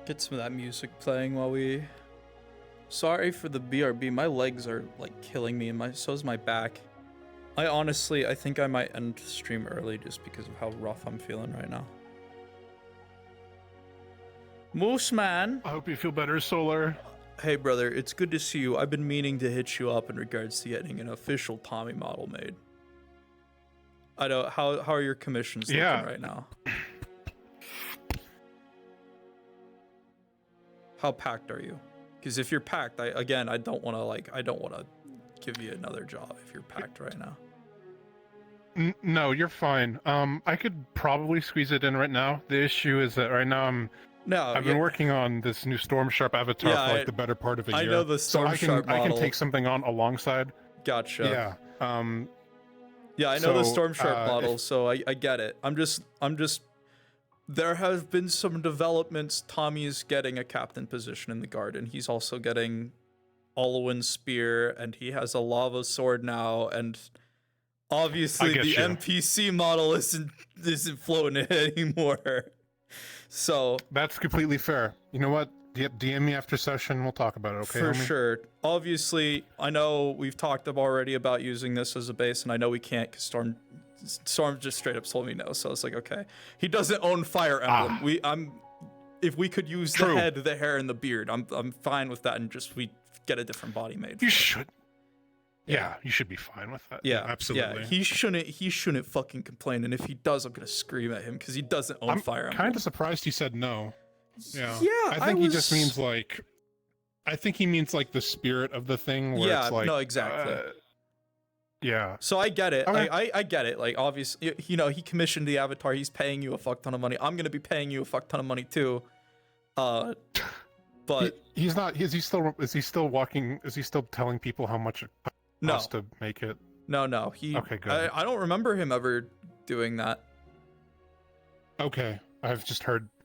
Get some of that music playing while we... Sorry for the BRB. My legs are like killing me, and so's my back. I think I might end the stream early just because of how rough I'm feeling right now. Moose Man. I hope you feel better, Solar. Hey brother, it's good to see you. I've been meaning to hit you up in regards to getting an official Tommy model made. I don't. How are your commissions looking right now? How packed are you? Because if you're packed, I don't want to give you another job if you're packed right now. No, you're fine. I could probably squeeze it in right now. The issue is that right now I've been working on this new Storm Sharp avatar for like the better part of a year. I know the Storm Sharp model. I can take something on alongside. Gotcha. Yeah. Yeah, I know the Storm Sharp model, so I get it. I'm just. There have been some developments. Tommy is getting a captain position in the Garden. He's also getting Olwyn's spear, and he has a lava sword now. And obviously, the NPC model isn't floating anymore. So that's completely fair. You know what? DM me after session. We'll talk about it. Okay. For homie? Sure. Obviously, I know we've talked already about using this as a base, and I know we can't because Storm just straight up told me no. So it's like, okay, he doesn't own Fire Emblem. If we could use the head, the hair, and the beard, I'm fine with that, and just we get a different body made. You should. Yeah, you should be fine with that. Yeah, absolutely. Yeah, he shouldn't fucking complain, and if he does, I'm gonna scream at him because he doesn't own Fire Emblem. I'm kind of surprised he said no. Yeah. Yeah, I think he just means like. I think he means like the spirit of the thing. Where it's like, no, exactly. Yeah. So I get it. Okay. I get it. Like, obviously, you know, he commissioned the avatar. He's paying you a fuck ton of money. I'm gonna be paying you a fuck ton of money too. But he's not. Is he still walking? Is he still telling people how much it costs to make it? No. Okay, good. I don't remember him ever doing that. Okay, I've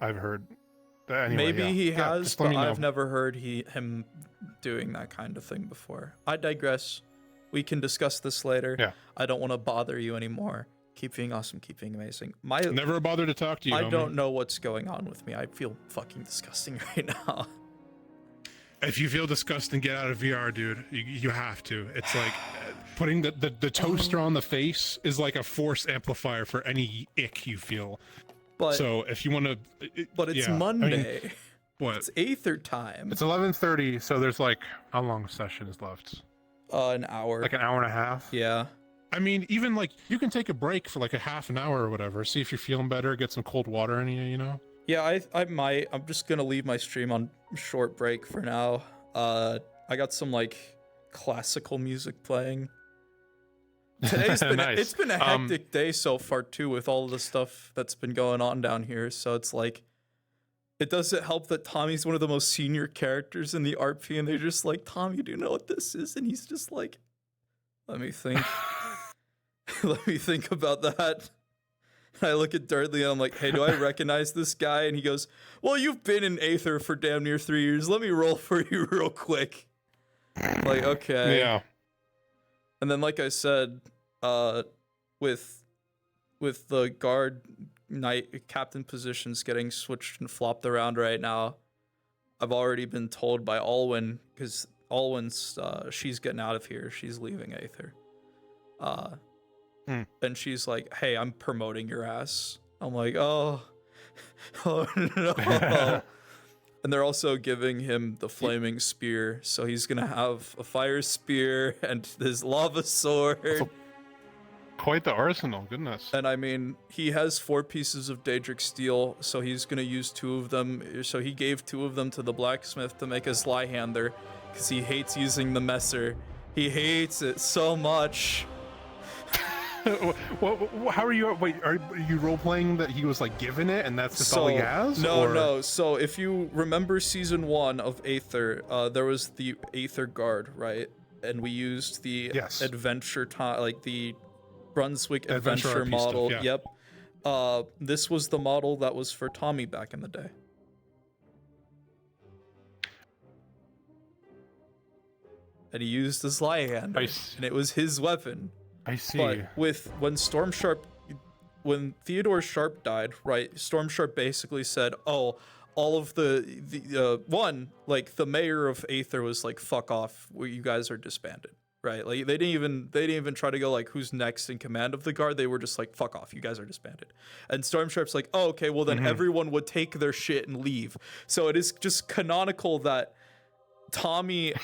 heard. Anyway, Maybe he has, but I've know. never heard him doing that kind of thing before. I digress. We can discuss this later. Yeah. I don't want to bother you anymore. Keep being awesome. Keep being amazing. Never a bother to talk to you. I homie. don't know what's going on with me. I feel fucking disgusting right now. If you feel disgusting, get out of VR, dude. You have to. It's like putting the toaster on the face is like a force amplifier for any ick you feel. But so if you want to, but it's Monday. I mean, what? It's Aether time. It's 11:30, so there's like how long a session is left? An hour. Like an hour and a half. Yeah. I mean, even like you can take a break for like a half an hour or whatever. See if you're feeling better. Get some cold water in you. You know. Yeah, I might. I'm just gonna leave my stream on short break for now. I got some like classical music playing. Today's been nice. It's been a hectic day so far too, with all of the stuff that's been going on down here. So it's like, it doesn't help that Tommy's one of the most senior characters in the RP, and they're just like, Tommy, do you know what this is? And he's just like, let me think. Let me think about that. And I look at Dudley and I'm like, hey, do I recognize this guy? And he goes, well, you've been in Aether for damn near 3 years. Let me roll for you real quick. I'm like, okay. Yeah. And then, like I said, with the guard knight captain positions getting switched and flopped around right now, I've already been told by Olwyn, because Olwyn's she's getting out of here. She's leaving Aether. And she's like, hey, I'm promoting your ass. I'm like, oh no. And they're also giving him the flaming spear, so he's gonna have a fire spear and his lava sword. Quite the arsenal, goodness. And I mean, he has 4 pieces of Daedric steel, so he's gonna use 2 of them. So he gave 2 of them to the blacksmith to make a Slyhander, because he hates using the messer. He hates it so much. How are you? Wait, are you role playing that he was like given it, and that's just all he has? No. So if you remember season 1 of Aether, there was the Aether Guard, right? And we used the adventure like the Brunswick adventure model. Stuff, yeah. Yep. This was the model that was for Tommy back in the day. And he used the Slyhander, and it was his weapon. I see. But when Theodore Sharp died, right? Storm Sharp basically said, "Oh, all of the one, like the mayor of Aether was like, fuck off, you guys are disbanded, right? Like they didn't even try to go like who's next in command of the guard. They were just like, fuck off, you guys are disbanded. And Storm Sheriff's like, oh, okay, well then everyone would take their shit and leave. So it is just canonical that Tommy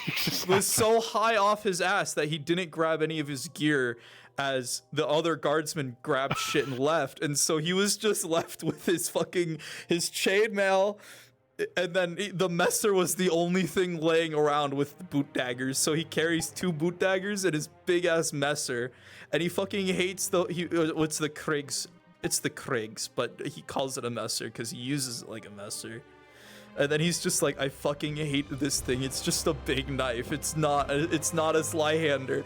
was so high off his ass that he didn't grab any of his gear as the other guardsmen grabbed shit and left. And so he was just left with his chainmail. And then the messer was the only thing laying around with boot daggers. So he carries 2 boot daggers and his big ass messer. And he fucking hates what's the Kriegs? It's the Kriegs, but he calls it a messer because he uses it like a messer. And then he's just like, I fucking hate this thing. It's just a big knife. It's not a Slyhander.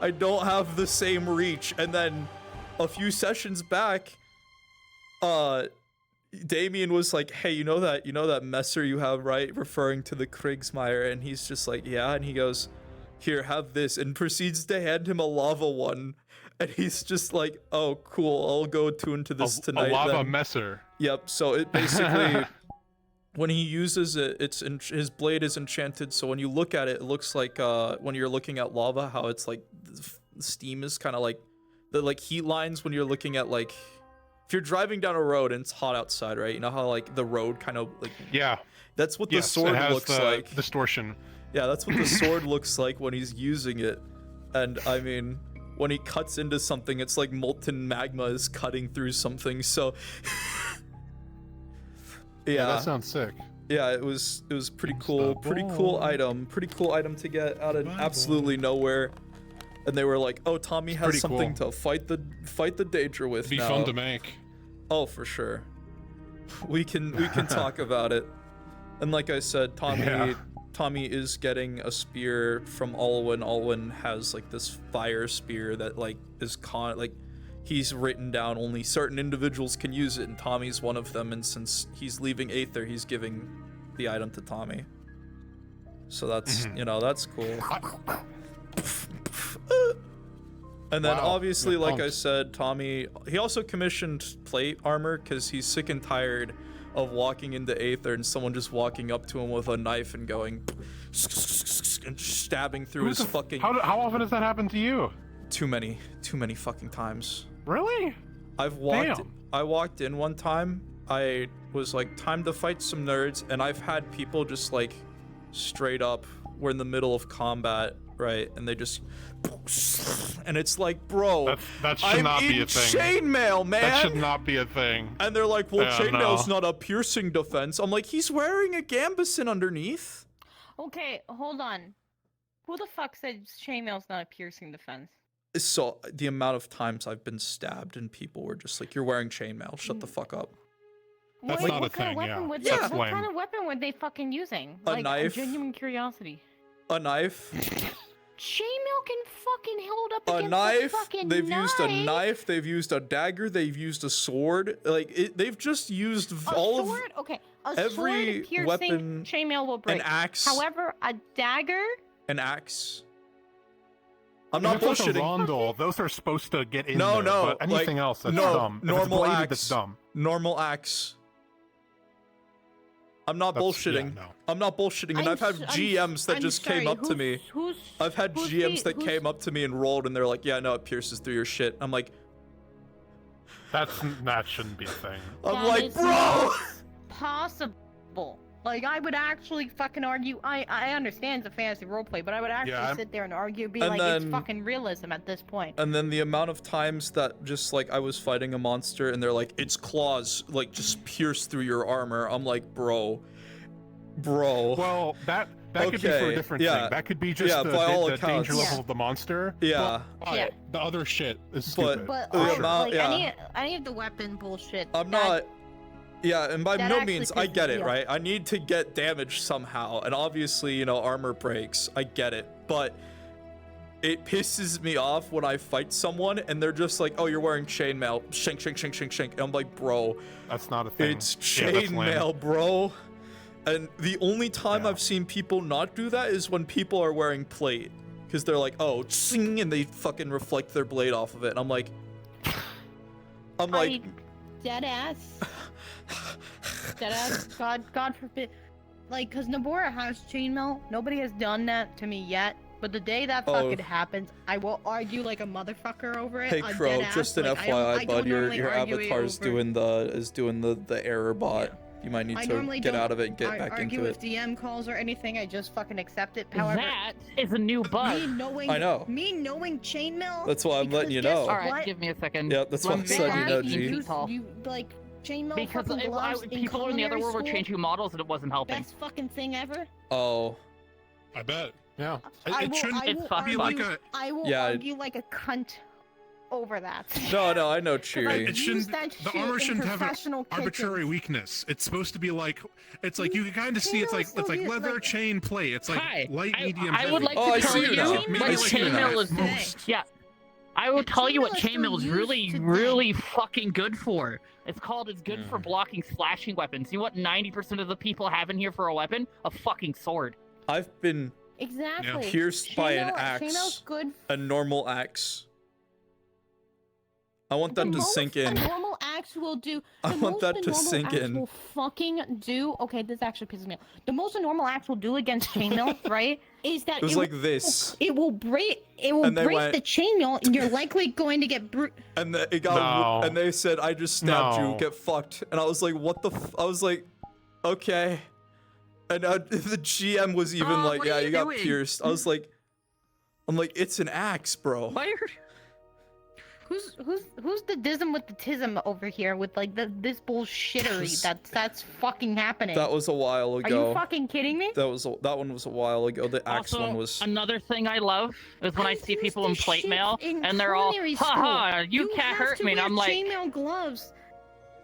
I don't have the same reach. And then a few sessions back, Damien was like, hey, you know that messer you have, right? Referring to the Kriegsmeier. And he's just like, yeah. And he goes, here, have this. And proceeds to hand him a lava one. And he's just like, oh, cool. I'll go attune to this tonight. A lava then. messer. Yep. So it basically, when he uses it, his blade is enchanted. So when you look at it, it looks like when you're looking at lava, how it's like steam is kind of like the like heat lines when you're looking at like if you're driving down a road and it's hot outside, right? You know how like the road kind of like that's what the sword looks like. Distortion. Yeah, that's what the sword looks like when he's using it. And I mean, when he cuts into something, it's like molten magma is cutting through something. So yeah, that sounds sick. Yeah, it was pretty cool. Pretty cool item to get out of absolutely nowhere. And they were like, "Oh, Tommy has something to fight the Daedra with now." Be fun to make. Oh, for sure. We can talk about it. And like I said, Tommy is getting a spear from Alwyn. Alwyn has like this fire spear that like is he's written down only certain individuals can use it, and Tommy's one of them. And since he's leaving Aether, he's giving the item to Tommy. So that's that's cool. And then obviously, like I said, Tommy, he also commissioned plate armor because he's sick and tired of walking into Aether and someone just walking up to him with a knife and going and stabbing through his fucking. How often does that happen to you? Too many fucking times. Really? I walked in one time. I was like, time to fight some nerds, and I've had people just like straight up, we're in the middle of combat, right? And they just, and it's like, bro, that should not be a thing. Chainmail, man. That should not be a thing. And they're like, well, chainmail's not a piercing defense. I'm like, he's wearing a gambeson underneath. Okay, hold on. Who the fuck said chainmail's not a piercing defense? So the amount of times I've been stabbed and people were just like, you're wearing chainmail. Shut the fuck up. That's not a thing, what kind of weapon were they fucking using? A knife. Genuine curiosity. A knife. Chainmail can fucking hold up against a knife. They've used a knife. They've used a dagger. They've used a sword. Like they've just used all of every sword weapon. Chainmail will break. An axe. However, a dagger. An axe. I'm not bullshitting. A rondel, those are supposed to get in there. But anything else that's dumb. Normal axe. That's dumb. Normal axe. I'm not bullshitting. I'm not bullshitting. And I've had GMs that just came up to me. I've had GMs that came up to me and rolled, and they're like, "Yeah, no, it pierces through your shit." I'm like, that shouldn't be a thing. I'm like, bro, possible. Like, I would actually fucking argue. I understand it's a fantasy roleplay, but I would actually sit there and argue, it's fucking realism at this point. And then the amount of times that just like I was fighting a monster and they're like, its claws like just pierce through your armor. I'm like, bro. Well, that could be for a different thing. That could be just the danger level of the monster. Yeah. But the other shit is stupid. But any of the weapon bullshit. I'm not. Yeah, and by no means, I get it, right? I need to get damage somehow, and obviously, armor breaks. I get it, but it pisses me off when I fight someone and they're just like, "Oh, you're wearing chainmail, shank, shank, shank, shank, shank." And I'm like, "Bro, that's not a thing. It's chainmail, bro." And the only time I've seen people not do that is when people are wearing plate, because they're like, "Oh, sing," and they fucking reflect their blade off of it, and I'm like, dead ass. Deadass, God forbid. Like, cause Nabora has chainmail. Nobody has done that to me yet. But the day that fucking happens, I will argue like a motherfucker over it. Hey Crow, just an FYI, bud, your avatar's doing the error bot. You might need to get out of it and get back into it. Argue with DM calls or anything. I just fucking accept it. However, that is a new bug. I know. Me knowing chainmail. That's why I'm letting you know. All right, give me a second. Yeah, that's why I'm letting you know, G. You like chainmail because fucking gloves people in the other world were changing models and it wasn't helping. Best fucking thing ever. Oh. I bet. Yeah. I will Yeah. argue like a cunt over that. No, I know Cheery. It shouldn't. The armor shouldn't have an arbitrary weakness. It's supposed to be like. It's like you can kind of see. It's like leather chain plate. It's like light, medium, heavy. I would like to tell you what chainmail is. Yeah. I will tell you what chainmail is really fucking good for. It's good for blocking slashing weapons. You know what 90% of the people have in here for a weapon? A fucking sword. I've been pierced by an axe. A normal axe. I want that to sink in. The normal axe will do. I want that to sink in. Will fucking do. Okay, this actually pisses me off. The most a normal axe will do against chainmail, right? Is that it was like this. It will break. It will break the chainmail, and you're likely going to get And it got. And they said, "I just stabbed you. Get fucked." And I was like, "What the?" I was like, "Okay." And the GM was even like, "Yeah, you got pierced." I was like, "I'm like, it's an axe, bro." Who's the dism with the tism over here with like this bullshittery that's fucking happening? That was a while ago. Are you fucking kidding me? That one was a while ago. The axe one was. Another thing I love is when I see people in plate mail and they're all, haha, you can't hurt me. And I'm like, chainmail gloves.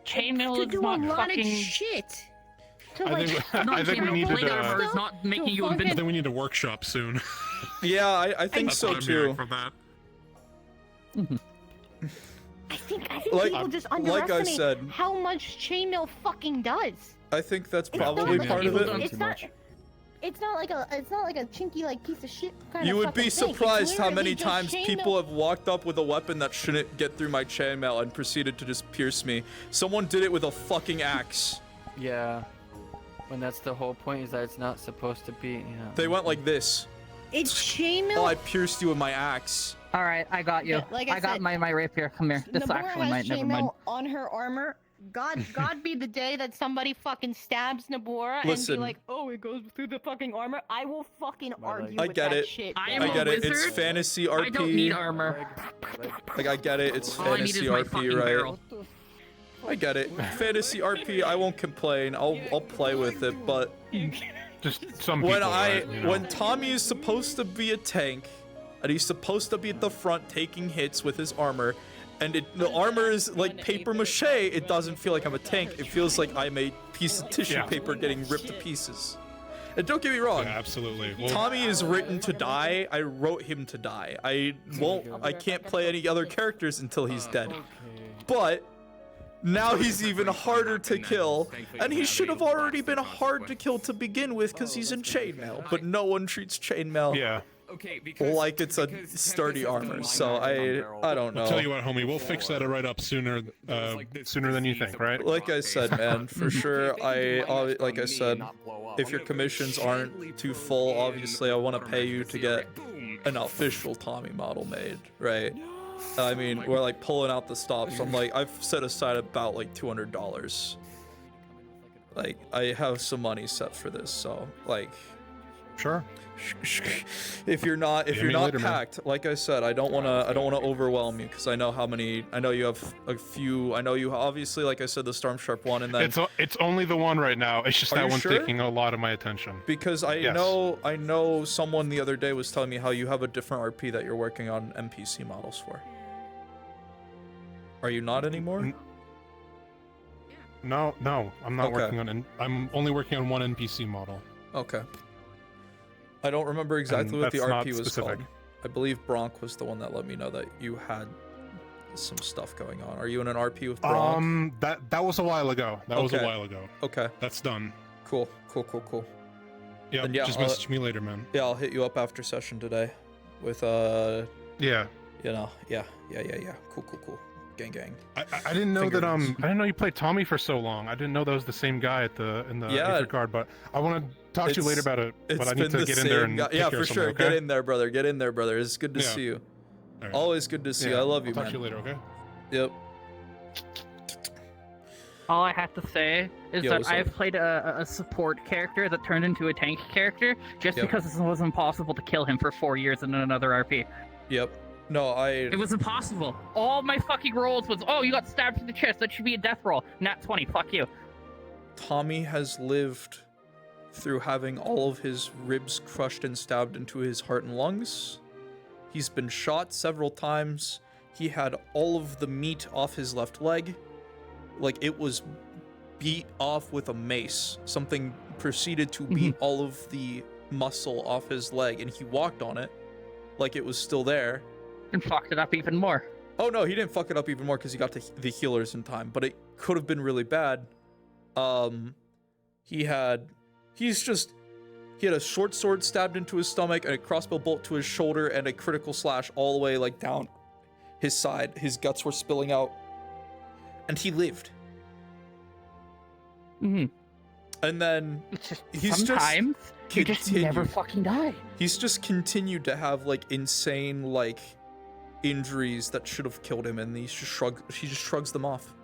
Chainmail is do not a lot fucking of shit. I think we need to. It's not making you invincible. I think we need to workshop soon. Yeah, I think so too. From that. I think people just underestimate how much chainmail fucking does. I think that's probably part of it. It's not like a chinky like piece of shit kind of. You would be thing. surprised how many times people have walked up with a weapon that shouldn't get through my chainmail and proceeded to just pierce me. Someone did it with a fucking axe. Yeah. When that's the whole point, is that it's not supposed to be. Yeah. They went like this. It's chainmail. Oh, I pierced you with my axe. All right, I got you. Like I got my rapier. Come here. This Nabora actually has might. Never mind. chainmail on her armor. God be the day that somebody fucking stabs Nabora Listen. and be like, oh, it goes through the fucking armor. I will fucking argue I with get that it. shit. I get it. It's fantasy RP. I don't need armor. Like I get it. It's All I need fantasy is my RP, fucking right? barrel. I get it. Fantasy RP. I won't complain. I'll play with it, but just some people. When Tommy is supposed to be a tank, and he's supposed to be at the front taking hits with his armor, and the armor is like paper mache, it doesn't feel like I'm a tank. It feels like I'm a piece of tissue paper getting ripped to pieces. And don't get me wrong. Yeah, absolutely. Well, Tommy is written to die. I wrote him to die. I can't play any other characters until he's dead. But now he's even harder to kill, and he should have already been hard to kill to begin with because he's in chainmail. But no one treats chainmail like it's a sturdy armor. So I don't know. I'll tell you what, homie, we'll fix that right up sooner than you think, right? Like I said, man, for sure. Like I said, if your commissions aren't too full, obviously I want to pay you to get an official Tommy model made, right? I mean, we're like pulling out the stops. I'm like, I've set aside about like $200. Like, I have some money set for this, so like, sure. If you're not packed, like I said, I don't wanna overwhelm you because I know you have a few. I know you obviously, like I said, the Storm Sharp one, and then it's only the one right now. It's just that one's sure? taking a lot of my attention. Because I know someone the other day was telling me how you have a different RP that you're working on NPC models for. Are you not anymore? No, I'm not working on. I'm only working on one NPC model. Okay. I don't remember exactly what the RP was called. I believe Bronk was the one that let me know that you had some stuff going on. Are you in an RP with Bronk? That was a while ago. That was a while ago. Okay. That's done. Cool. Yeah, just message me later, man. Yeah, I'll hit you up after session today with Yeah. Yeah. Cool. Gang. I didn't know that I didn't know you played Tommy for so long. I didn't know that was the same guy in the Aether card, but I want to talk to you later about it. But I need to get in there and yeah, for sure. Okay? Get in there, brother. Get in there, brother. It's good to see you. Right. Always good to see you. I love you, I'll man. talk to you later, okay? Yep. All I have to say is that I've played a support character that turned into a tank character just because it was impossible to kill him for 4 years in another RP. Yep. No, It was impossible. All my fucking rolls was, oh, you got stabbed in the chest. That should be a death roll. Nat 20. Fuck you. Tommy has lived through having all of his ribs crushed and stabbed into his heart and lungs. He's been shot several times. He had all of the meat off his left leg. Like, it was beat off with a mace. Something proceeded to beat all of the muscle off his leg, and he walked on it like it was still there. And fucked it up even more. Oh no, he didn't fuck it up even more because he got to the healers in time, but it could have been really bad. He had a short sword stabbed into his stomach and a crossbow bolt to his shoulder and a critical slash all the way like down his side. His guts were spilling out, and he lived. Mm-hmm. And then sometimes you just never fucking die. He's just continued to have like insane like injuries that should have killed him, and he just shrugs them off.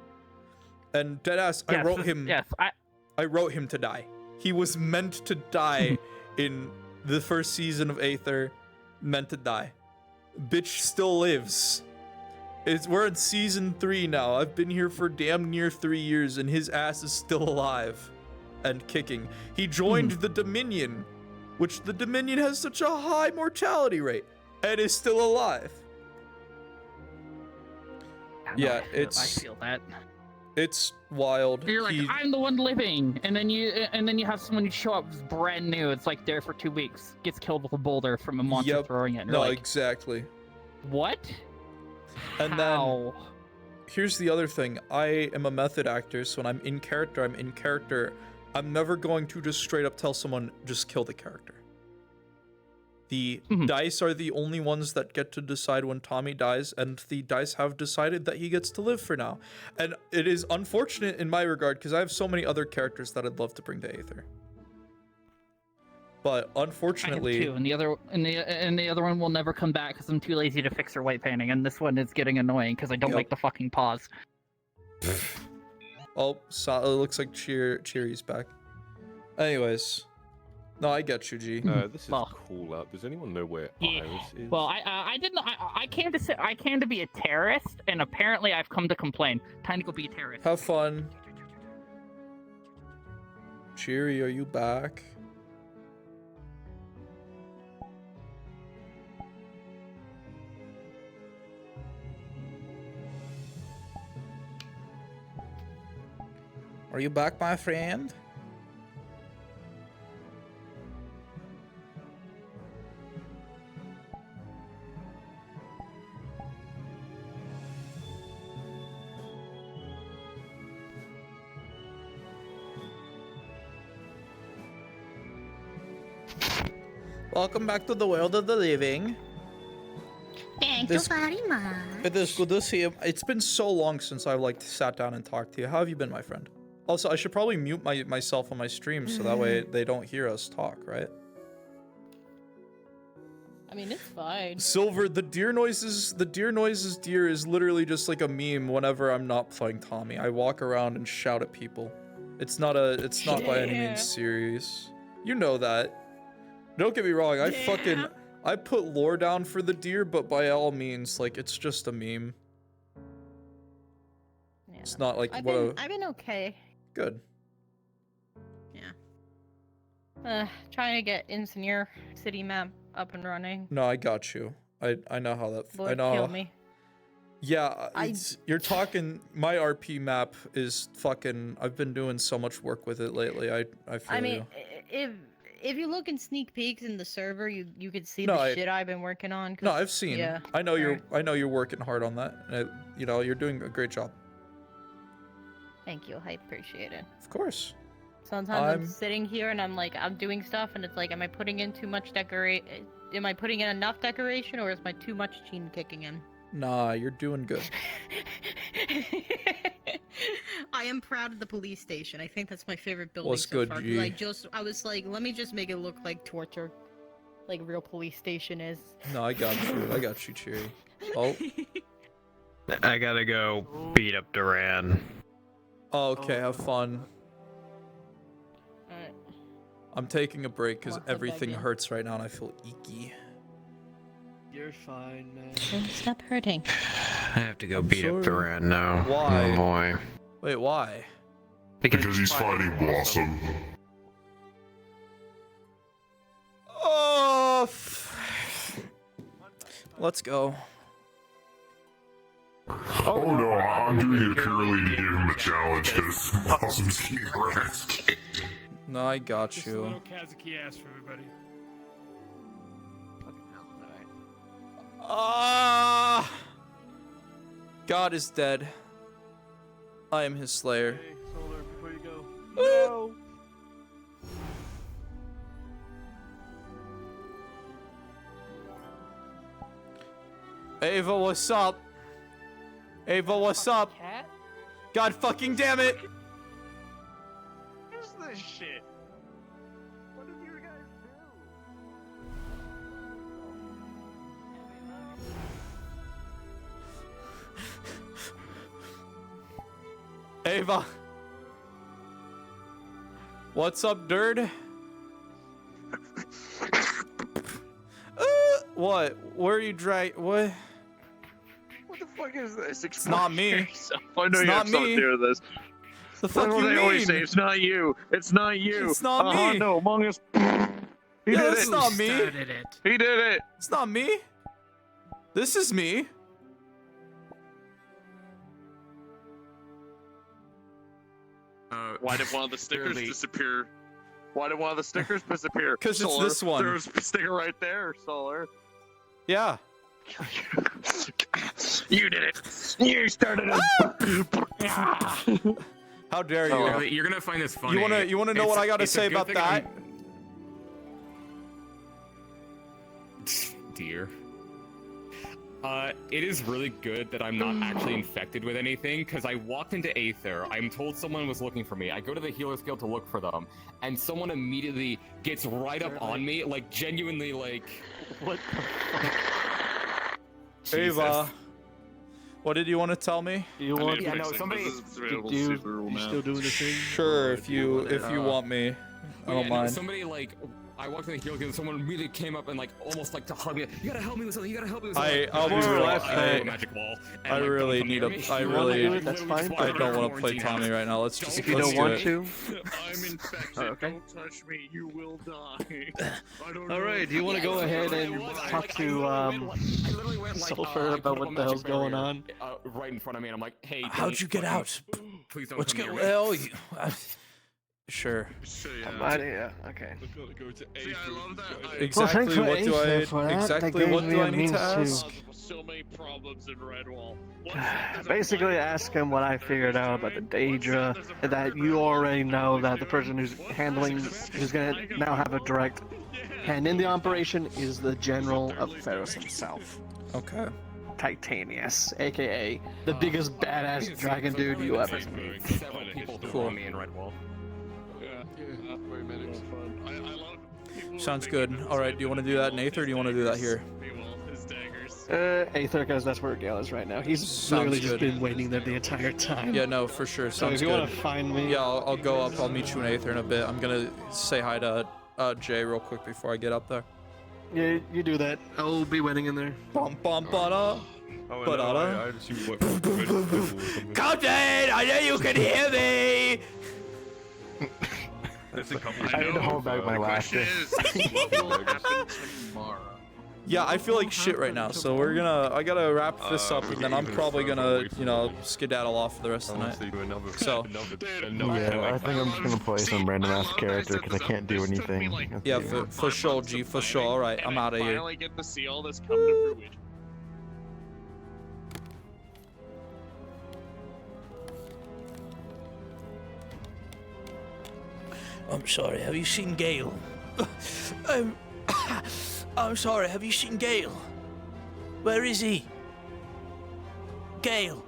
And deadass, I wrote him to die. He was meant to die in the first season of Aether, meant to die. Bitch still lives. We're in season 3 now. I've been here for damn near 3 years, and his ass is still alive and kicking. He joined the Dominion, which the Dominion has such a high mortality rate, and is still alive. Yeah, I feel that. It's wild. You're like, I'm the one living, and then you have someone show up who's brand new. It's like there for 2 weeks, gets killed with a boulder from a monster throwing it. And No, you're like, exactly. What? And then here's the other thing. I am a method actor, so when I'm in character, I'm in character. I'm never going to just straight up tell someone, just kill the character. The dice are the only ones that get to decide when Tommy dies, and the dice have decided that he gets to live for now. And it is unfortunate in my regard, because I have so many other characters that I'd love to bring to Aether. But unfortunately, I have 2, and the other one will never come back because I'm too lazy to fix her white painting, and this one is getting annoying because I don't like the fucking pause. Oh, so it looks like Cheery's back. Anyways, no, I get you, G. This is cool up. Does anyone know where Iris is? Well, I didn't. I came to be a terrorist, and apparently I've come to complain. Time to go be a terrorist. Have fun. Cheery, are you back? Are you back, my friend? Welcome back to the world of the living. Thank you very much. It is good to see you. It's been so long since I've like sat down and talked to you. How have you been, my friend? Also, I should probably mute myself on my stream so that way they don't hear us talk, right? I mean, it's fine. Silver, the deer noises deer is literally just like a meme whenever I'm not playing Tommy. I walk around and shout at people. It's not by any means serious. You know that. Don't get me wrong, I put lore down for the deer, but by all means, like, it's just a meme. Yeah. It's not like I've been okay. Good. Yeah. Trying to get Engineer City map up and running. No, I got you. I know how that. Lord, I know. kill me. Yeah, you're talking. My RP map is fucking. I've been doing so much work with it lately. I feel. I mean, if you look in sneak peeks in the server, you could see No, the shit I've been working on. No, I've seen. Yeah. I know you're working hard on that. And you're doing a great job. Thank you. I appreciate it. Of course. Sometimes I'm sitting here and I'm doing stuff and it's like, am I putting in too much am I putting in enough decoration or is my too much gene kicking in? Nah, you're doing good. I am proud of the police station. I think that's my favorite building What's so good, far. 'Cause G? I was like, let me just make it look like torture, like a real police station is. No, I got you. I got you, Cherry. Oh. I gotta go beat up Duran. Oh, okay, have fun. Alright. I'm taking a break because Walk that everything back in. hurts right now and I feel icky. You're fine, man. Stop hurting. I have to go beat up Duran now. Why? Oh boy. Wait, why? Because he's fighting Blossom. Oh, let's go. Oh no, I'm doing it purely to give him a challenge because Blossom's getting her ass kicked. No, I got Just a you. little Kazuki ass for everybody. Ah! God is dead. I am his slayer. Hey, Solar, before you go. No! Ava, what's up? Ava, what's up? Cat? God fucking damn it! What's this shit? What did you guys Ava. What's up, Dird? What? Where are you What? What the fuck is this? It's not me. I know It's you not have something me. to do with this. The fuck That's you what they always say. mean? It's not you. It's not you. It's not me. No, Among Us. He Yeah, did that's it. not me. He did it. It's not me. This is me. Why did one of the stickers disappear? Why did one of the stickers disappear? 'Cause it's Solar, this one. There's a sticker right there, Solar. Yeah. You did it. You started it. How dare you? Oh, you're gonna find this funny. You wanna know what I gotta say about that? Dear. It is really good that I'm not actually infected with anything, because I walked into Aether, I'm told someone was looking for me, I go to the healer skill to look for them, and someone immediately gets right up on me, like, genuinely, like... What the fuck? Ava. What did you want to tell me? Do you want? Yeah, no, somebody... You still doing the thing? Sure, if you want me. I don't No, mind. somebody, like... I walked in the healer skill, and someone immediately came up and, like, almost, like, to hug me. You gotta help me with something, you gotta help me with something. I'll be I real. have a magic wall. And, I like, really don't need come a. near me. I really. That's fine. I don't want to play Tommy right now. Let's just. If you let's don't do want it. to. I'm infected. Okay. Don't touch me. You will die. All right. Do you want to go ahead and talk to Sulfur about what the hell's going on? Right in front of me, and I'm like, hey. How'd you get out? Please don't What's come going? near me. Well, sure. Okay. Exactly. for What do Aether I? for that. Exactly. That What gave do me I a need to means ask? So many problems in Redwall. Basically, ask him what I figured out about the Daedra, that you already know that the person who's gonna now have a direct hand in the operation is the General of Ferris himself. Okay. Titanius, aka the biggest badass dragon dude you ever meet. Several people who Cool. want me in Redwall. Sounds good. All right. Do you want to do that in Aether, or do you want to do that here? Aether, because that's where Gale is right now. He's Sounds literally just good. been waiting there the entire time. Yeah. No, for sure. So Sounds if you good. want to find me, Yeah, I'll go up. I'll meet you in Aether in a bit. I'm gonna say hi to Jay real quick before I get up there. yeah, you do that. I'll be waiting in there. Bum bum ba-da. Oh, Ba-da-da. I assume what. Captain, I know you can hear me. I need to hold back my laughter. What will happen tomorrow? Yeah, I feel like shit right now, so I gotta wrap this up, and then I'm probably gonna, skedaddle off for the rest of the night. So, Yeah, I think I'm just gonna play some random ass character because I can't do anything. yeah, for sure, G, for sure. All right, I'm out of here. Finally get to see all this come to fruition. I'm sorry, have you seen Gale? I'm sorry, have you seen Gale? Where is he? Gale,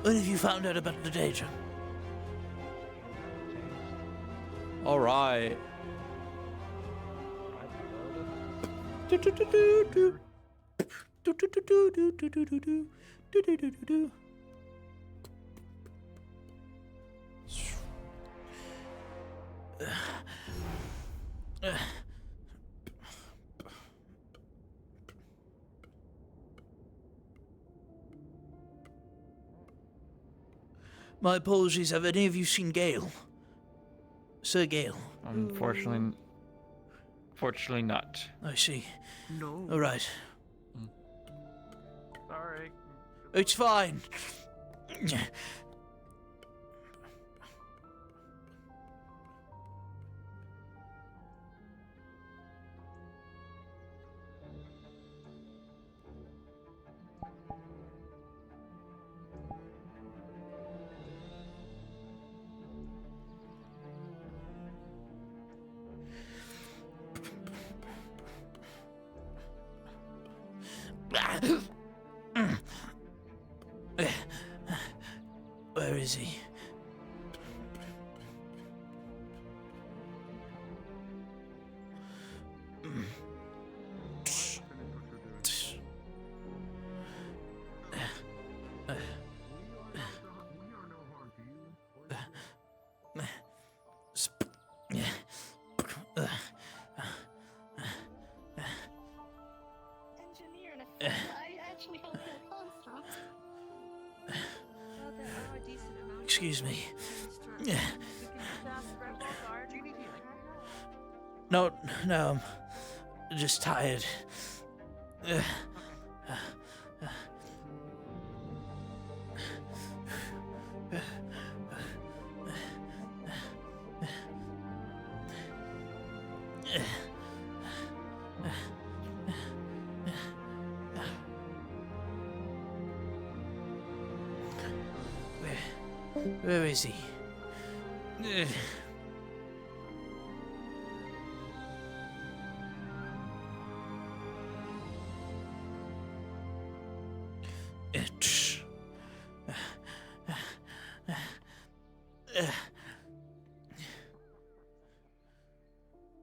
what have you found out about the Daedra? All right. My apologies, have any of you seen Gale? Sir Gale? Unfortunately, fortunately not. I see. No. All right. Sorry. It's fine. Where is he? Engineer, I actually hope you're construct. Excuse me. No, I'm just tired. Where is he?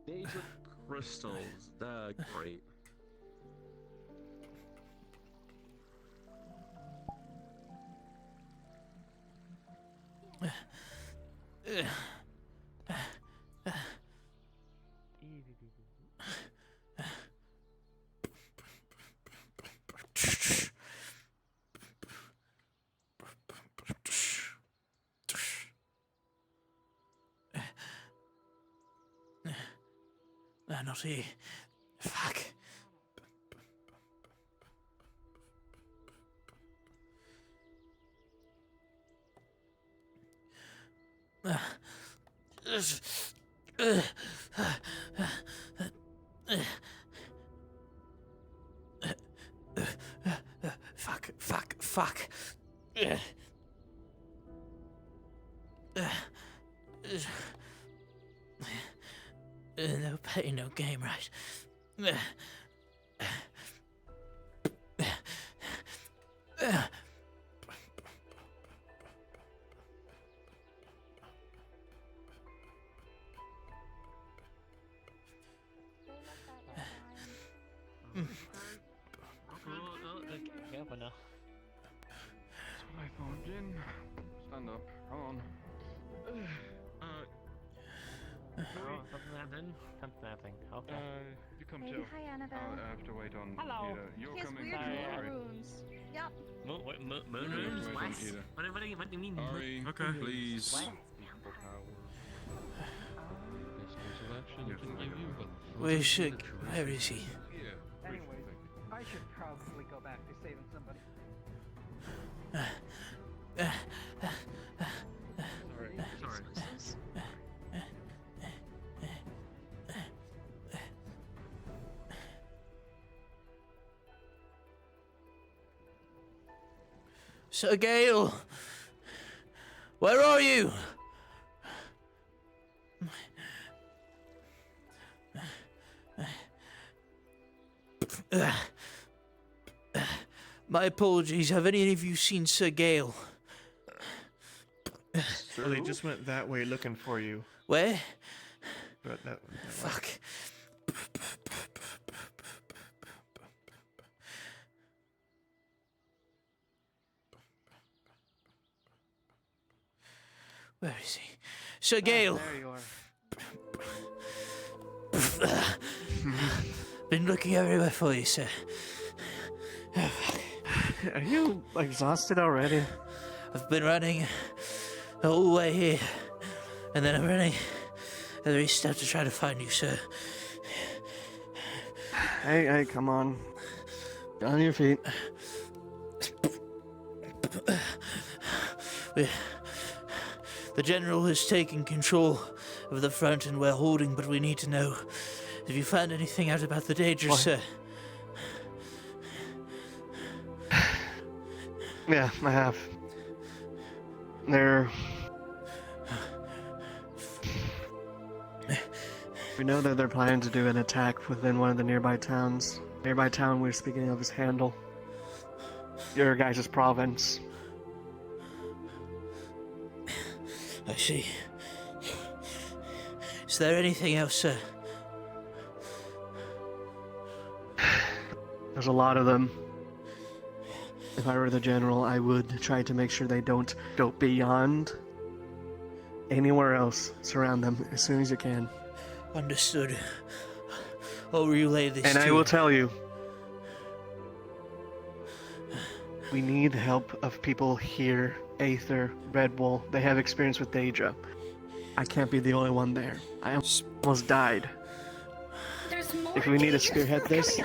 Daedra crystals, great. No, not here. Fuck. Fuck. No pain, no game, right? Careful now. That's what I thought, Jin. Stand up. Come on. Something happened? Something happened. Okay. You come too. Hi, Annabelle. I have to wait on Hello. Ida. You're He has coming. weird Ari. rooms. Yep. Moon rooms? Wait What? on Ida. What do you mean? Ari, Okay. please. What? Where is he? Anyways, I should probably go back to saving somebody. Sorry. Sir Gale, where are you? My apologies. Have any of you seen Sir Gale? Well, they just went that way looking for you. Where? But that Fuck. Where is he? Sir Gale! There you are. Been looking everywhere for you, sir. Are you exhausted already? I've been running the whole way here, and then I'm running every step to try to find you, sir. Hey, come on. Get on your feet. The general has taken control of the front and we're holding, but we need to know. Have you found anything out about the danger, sir? Yeah, I have. We know that they're planning to do an attack within one of the nearby towns. Nearby town we're speaking of is Handle. Your guys' province. I see. Is there anything else, sir? There's a lot of them. If I were the general, I would try to make sure they don't go beyond anywhere else. Surround them as soon as you can. Understood. I'll relay this and to I will tell you, we need help of people here. Aether, Redwall, they have experience with Daedra. I can't be the only one there. I almost died. If we need to spearhead this,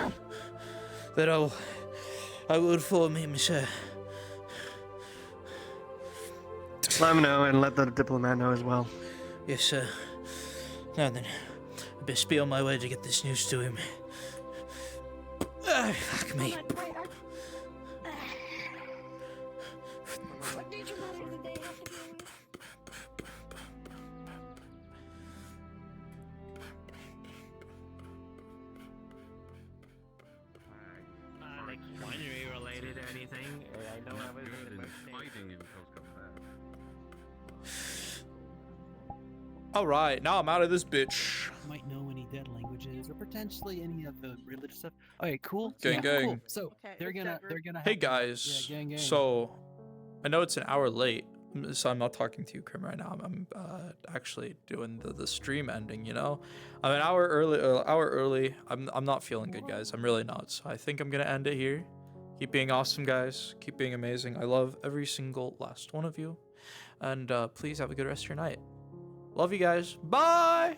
then I will inform him, sir. Let him know and let the diplomat know as well. Yes, sir. Now then, I best be on my way to get this news to him. Fuck me. Like winery related or anything? I know I was fighting in Alright, now I'm out of this bitch. Might know any dead languages or potentially any of the religious stuff. Okay, cool. Gang, gang. Cool. So they're gonna Hey have- guys, Yeah, gang, gang. so I know it's an hour late, so I'm not talking to you, Krim, right now. I'm actually doing the stream ending. You know, I'm an hour early. I'm not feeling good, guys. I'm really not. So I think I'm gonna end it here. Keep being awesome, guys. Keep being amazing. I love every single last one of you, and please have a good rest of your night. Love you guys. Bye.